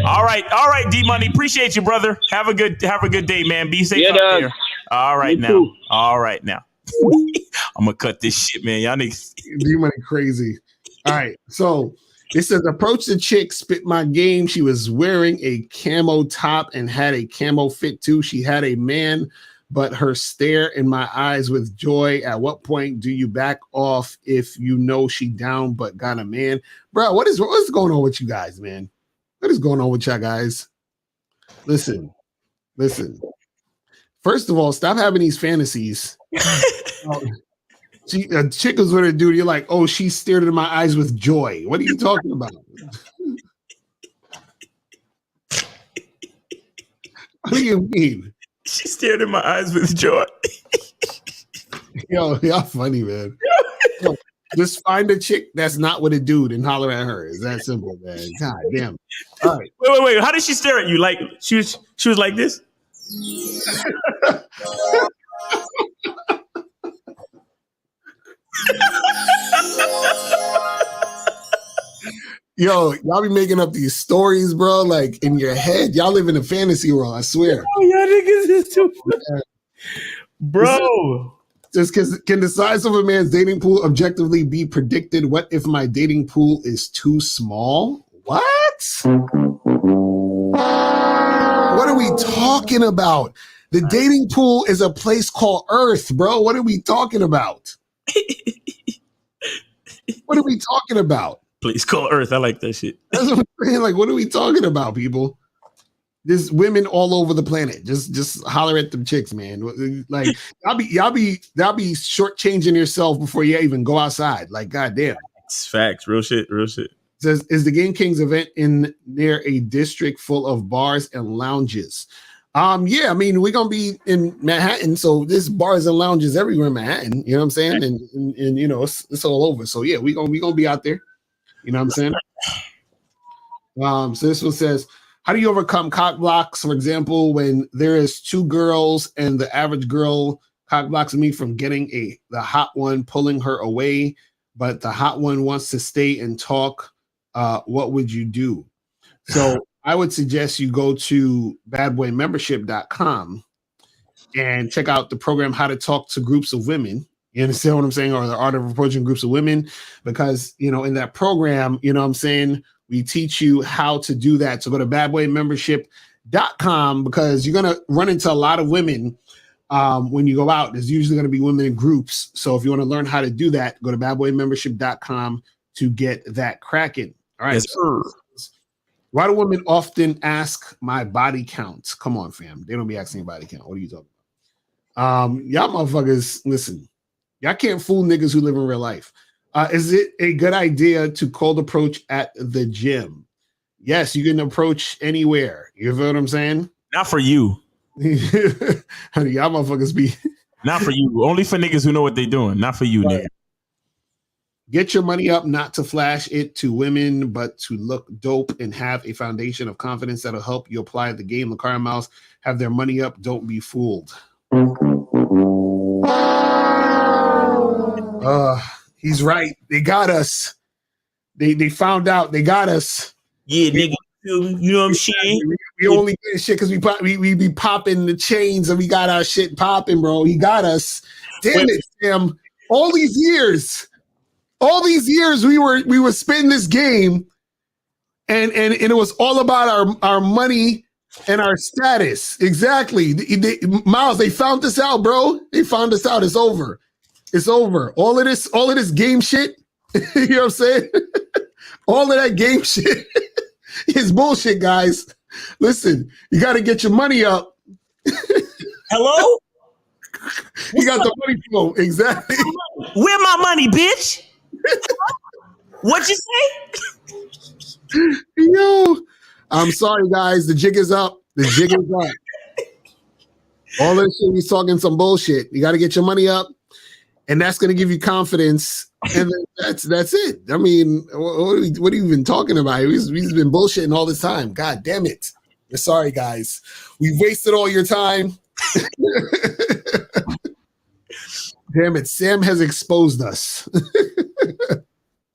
All right, D Money. Appreciate you, brother. Have a good day, man. Be safe out there. All right now. I'm gonna cut this shit, man. Y'all niggas. D Money crazy. All right, so it says approach the chick, spit my game. She was wearing a camo top and had a camo fit too. She had a man, but her stare in my eyes with joy. At what point do you back off if you know she down but got a man? Bro, what's going on with you guys, man? What is going on with y'all guys? Listen. First of all, stop having these fantasies. A chick was with a dude. You're like, oh, she stared into my eyes with joy. What are you talking about? What do you mean? She stared in my eyes with joy. Yo, y'all funny, man. Yo, just find a chick that's not with a dude and holler at her. It's that simple, man. God damn. All right. Wait. How did she stare at you? Like she was like this? Yo, y'all be making up these stories, bro. Like in your head, y'all live in a fantasy world. I swear. Oh, y'all niggas is too funny. Bro. Just because can the size of a man's dating pool objectively be predicted? What if my dating pool is too small? What? What are we talking about? The dating pool is a place called Earth, bro. What are we talking about? What are we talking about? Please call Earth. I like that shit. That's what I'm saying. Like, what are we talking about, people? There's women all over the planet. Just holler at them chicks, man. Like, y'all be shortchanging yourself before you even go outside. Like, goddamn. It's facts. Real shit. It says, is the Game Kings event in near a district full of bars and lounges? Yeah, I mean, we're gonna be in Manhattan, so there's bars and lounges everywhere in Manhattan. You know what I'm saying? And you know, it's all over. So yeah, we gonna be out there. You know what I'm saying? So this one says, how do you overcome cock blocks? For example, when there is two girls and the average girl cock blocks me from getting the hot one, pulling her away, but the hot one wants to stay and talk. What would you do? So I would suggest you go to badboymembership.com and check out the program, How to Talk to Groups of Women. You understand what I'm saying? Or the art of approaching groups of women, because, you know, in that program, you know what I'm saying, we teach you how to do that. So go to badboymembership.com, because you're going to run into a lot of women when you go out. There's usually going to be women in groups. So if you want to learn how to do that, go to badboymembership.com to get that cracking. All right. Yes, sir. Why do women often ask my body count? Come on, fam. They don't be asking your body count. What are you talking about? Y'all motherfuckers, listen. Y'all can't fool niggas who live in real life. Is it a good idea to cold approach at the gym? Yes, you can approach anywhere. You feel what I'm saying? Not for you. Honey, y'all motherfuckers be. Not for you. Only for niggas who know what they're doing. Not for you, nigga. Get your money up, not to flash it to women, but to look dope and have a foundation of confidence that'll help you apply the game. Lakara Mouse, have their money up. Don't be fooled. He's right. They got us. They found out. They got us. Yeah, nigga. You know what I'm saying? We only get shit because we be popping the chains and we got our shit popping, bro. He got us. Damn it, Sam. All these years we were spitting this game, and it was all about our money and our status. Exactly. Miles, they found this out, bro. They found this out. It's over. It's over. All of this game shit, you know what I'm saying? All of that game shit is bullshit, guys. Listen, you got to get your money up. Hello? You got the money flow. Exactly. Where my money, bitch? What'd you say? Yo, I'm sorry, guys. The jig is up. The jig is up. All that shit, he's talking some bullshit. You got to get your money up. And that's going to give you confidence, and that's it. I mean, what are you even talking about? He's been bullshitting all this time. God damn it! We're sorry, guys. We've wasted all your time. Damn it! Sam has exposed us.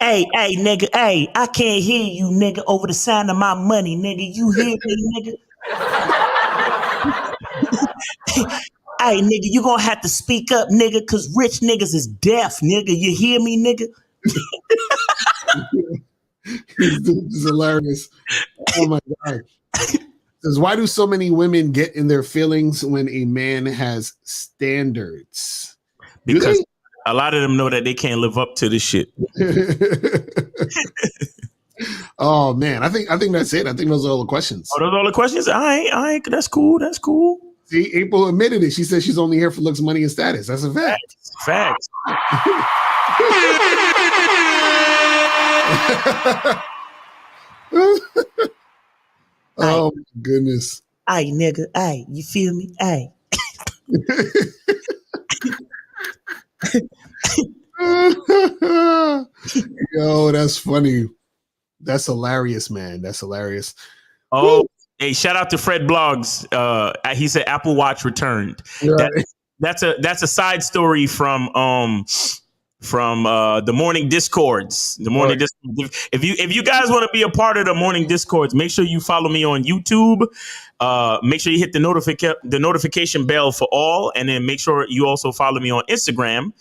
Hey, nigga. Hey, I can't hear you, nigga, over the sound of my money, nigga. You hear me, nigga? Hey, nigga, you gonna have to speak up, nigga, because rich niggas is deaf, nigga. You hear me, nigga? This is hilarious. Oh, my God. Says, why do so many women get in their feelings when a man has standards? Because a lot of them know that they can't live up to this shit. Oh, man. I think that's it. I think those are all the questions. Oh, those are all the questions? All right. That's cool. See, April admitted it. She said she's only here for looks, money, and status. That's a fact. Facts. Oh my goodness. Aye, nigga. Aye, you feel me? Aye. Yo, that's funny. That's hilarious, man. That's hilarious. Oh, woo. Hey, shout out to Fred Blogs. He said Apple Watch returned. Right. That's a side story from the morning discords. The morning discords. If you guys want to be a part of the morning discords, make sure you follow me on YouTube. Make sure you hit the notification bell for all, and then make sure you also follow me on Instagram.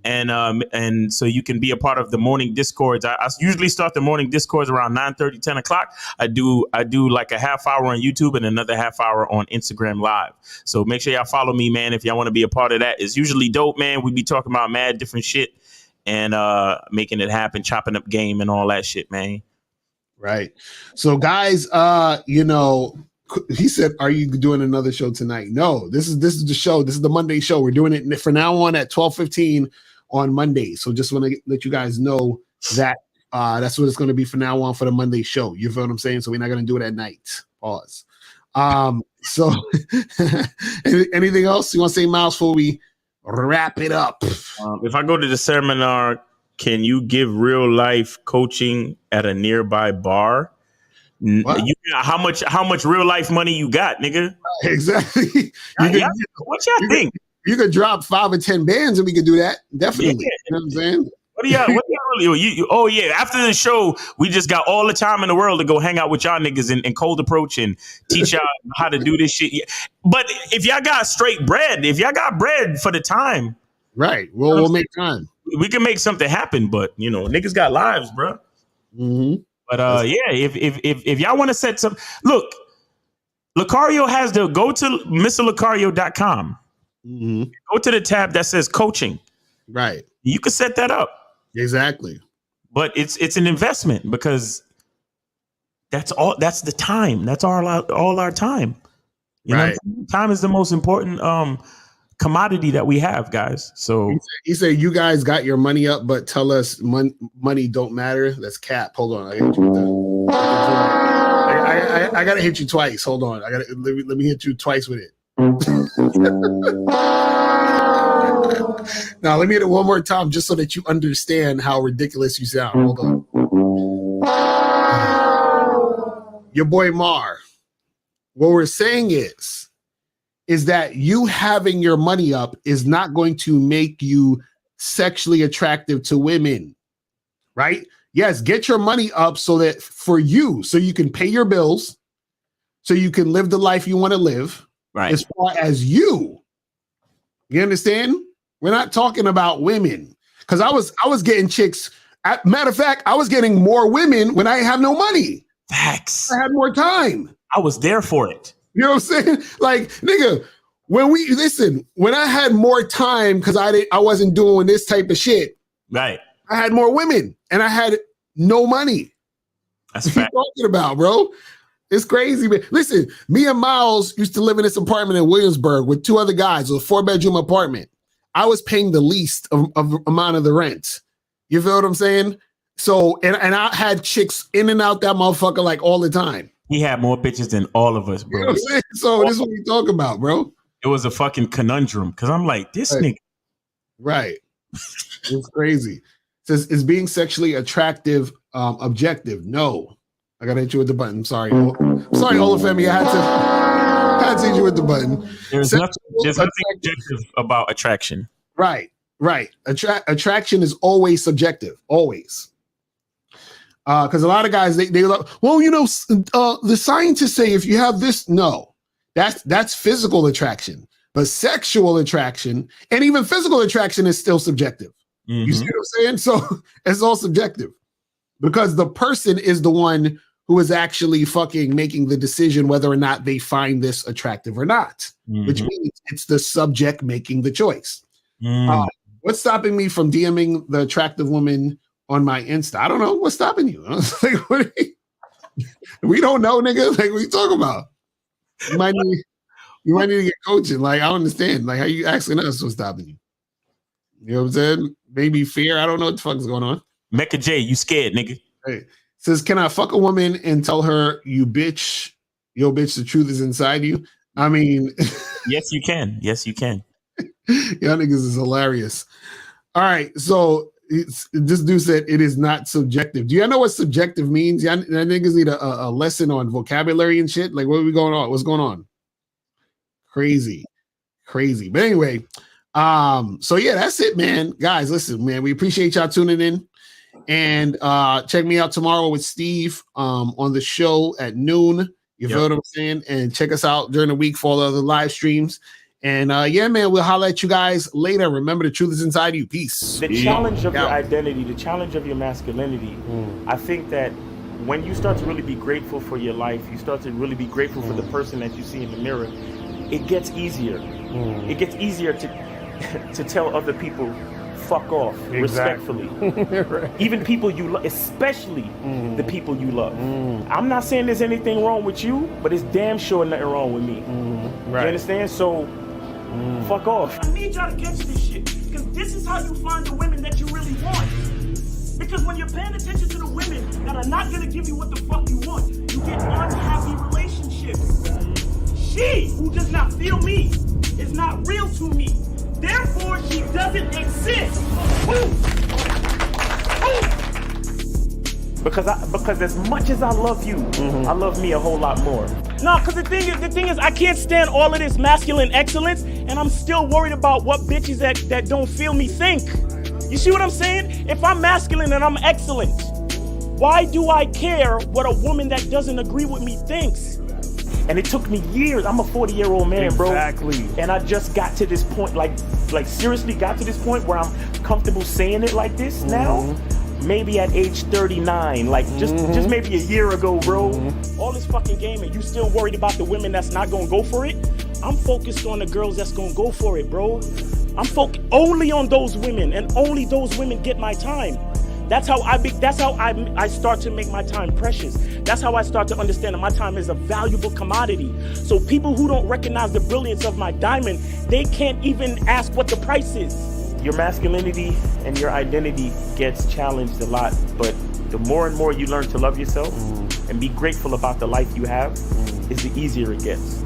And so you can be a part of the morning discords. I usually start the morning discords around 9:30, 10 o'clock. I do like a half hour on YouTube and another half hour on Instagram Live. So make sure y'all follow me, man, if y'all want to be a part of that. It's usually dope, man. We be talking about mad different shit and making it happen, chopping up game and all that shit, man. Right. So guys, he said, are you doing another show tonight? No, this is the show. This is the Monday show. We're doing it for now on at 12:15 on Monday. So just want to let you guys know that that's what it's going to be for now on for the Monday show. You feel what I'm saying? So we're not going to do it at night. Pause. So anything else you want to say, Miles, before we wrap it up? If I go to the seminar, can you give real life coaching at a nearby bar? How much real life money you got, nigga? Exactly. What y'all think? You could drop 5 or 10 bands and we could do that. Definitely. Yeah. You know what I'm saying? What do y'all really? Oh yeah. After the show, we just got all the time in the world to go hang out with y'all niggas and cold approach and teach y'all how to do this shit. But if y'all got straight bread, if y'all got bread for the time, right? We'll make time. We can make something happen. But niggas got lives, bro. Mm-hmm. But if y'all want to set some, look, Lucario has to go to MrLucario.com. Mm-hmm. Go to the tab that says coaching. Right. You can set that up. Exactly. But it's an investment because that's the time. That's all our time. You know, time is the most important commodity that we have, guys. So he said you guys got your money up, but tell us money don't matter. That's cap. Hold on. I gotta hit you twice. Hold on. Let me hit you twice with it. Now let me hit it one more time just so that you understand how ridiculous you sound. Hold on. Your boy Mar. What we're saying is that you having your money up is not going to make you sexually attractive to women, right? Yes, get your money up so that so you can pay your bills, so you can live the life you want to live. Right. As far as you understand? We're not talking about women, because I was getting chicks. Matter of fact, I was getting more women when I have no money. Facts. I had more time. I was there for it. You know what I'm saying? Like, nigga, when I had more time because I wasn't doing this type of shit. Right. I had more women and I had no money. That's fact. What are you talking about, bro? It's crazy, man. Listen, me and Miles used to live in this apartment in Williamsburg with 2 other guys. It was a 4-bedroom apartment. I was paying the least of amount of the rent. You feel what I'm saying? So, and I had chicks in and out that motherfucker like all the time. He had more bitches than all of us, bro. You know what I'm saying? So this is what we talk about, bro. It was a fucking conundrum because I'm like, this nigga. Right. It's crazy. It says, is being sexually attractive objective? No. I gotta hit you with the button. Sorry, Olafemi. I had to hit you with the button. There's nothing objective about attraction. Right. Attraction is always subjective. Always. Because a lot of guys they like, well, the scientists say if you have this, no, that's physical attraction, but sexual attraction and even physical attraction is still subjective. Mm-hmm. You see what I'm saying? So it's all subjective because the person is the one who is actually fucking making the decision whether or not they find this attractive or not, which means it's the subject making the choice. What's stopping me from DMing the attractive woman on my Insta? I don't know. What's stopping you? I was like, we don't know, nigga. Like, what are you talking about? You might need to get coaching. Like, I don't understand. Like, how you asking us what's stopping you? You know what I'm saying? Maybe fear. I don't know what the fuck is going on. Mecca J, you scared, nigga. Hey, says, can I fuck a woman and tell her, you bitch, yo bitch, the truth is inside you? I mean, yes, you can. Yes, you can. Y'all niggas is hilarious. All right, so this dude said it is not subjective. Do y'all know what subjective means? Y'all niggas need a lesson on vocabulary and shit. Like, what are we going on? What's going on? Crazy. But anyway, so yeah, that's it, man. Guys, listen, man, we appreciate y'all tuning in. And check me out tomorrow with Steve on the show at noon. You feel what I'm saying? And check us out during the week for all the other live streams. And yeah, man, we'll holler at you guys later. Remember, the truth is inside you. Peace. The challenge of your identity, the challenge of your masculinity, I think that when you start to really be grateful for your life, you start to really be grateful for the person that you see in the mirror, it gets easier. It gets easier to tell other people, fuck off, respectfully. Right. Even people you love, especially the people you love. I'm not saying there's anything wrong with you, but it's damn sure nothing wrong with me. Right. You understand? So, fuck off. I need y'all to catch this shit, because this is how you find the women that you really want. Because when you're paying attention to the women that are not gonna give you what the fuck you want, you get unhappy relationships. She who does not feel me is not real to me. Therefore, she doesn't exist. Because as much as I love you, I love me a whole lot more. No, because the thing is, I can't stand all of this masculine excellence, and I'm still worried about what bitches that don't feel me think. You see what I'm saying? If I'm masculine and I'm excellent, why do I care what a woman that doesn't agree with me thinks? And it took me years. I'm a 40-year-old man, bro. Exactly. And I just got to this point, like seriously got to this point where I'm comfortable saying it like this now. Maybe at age 39, like just maybe a year ago, bro. All this fucking game and you still worried about the women that's not gonna go for it? I'm focused on the girls that's gonna go for it, bro. I'm focused only on those women, and only those women get my time. That's how I start to make my time precious. That's how I start to understand that my time is a valuable commodity. So people who don't recognize the brilliance of my diamond, they can't even ask what the price is. Your masculinity and your identity gets challenged a lot, but the more and more you learn to love yourself and be grateful about the life you have, is the easier it gets.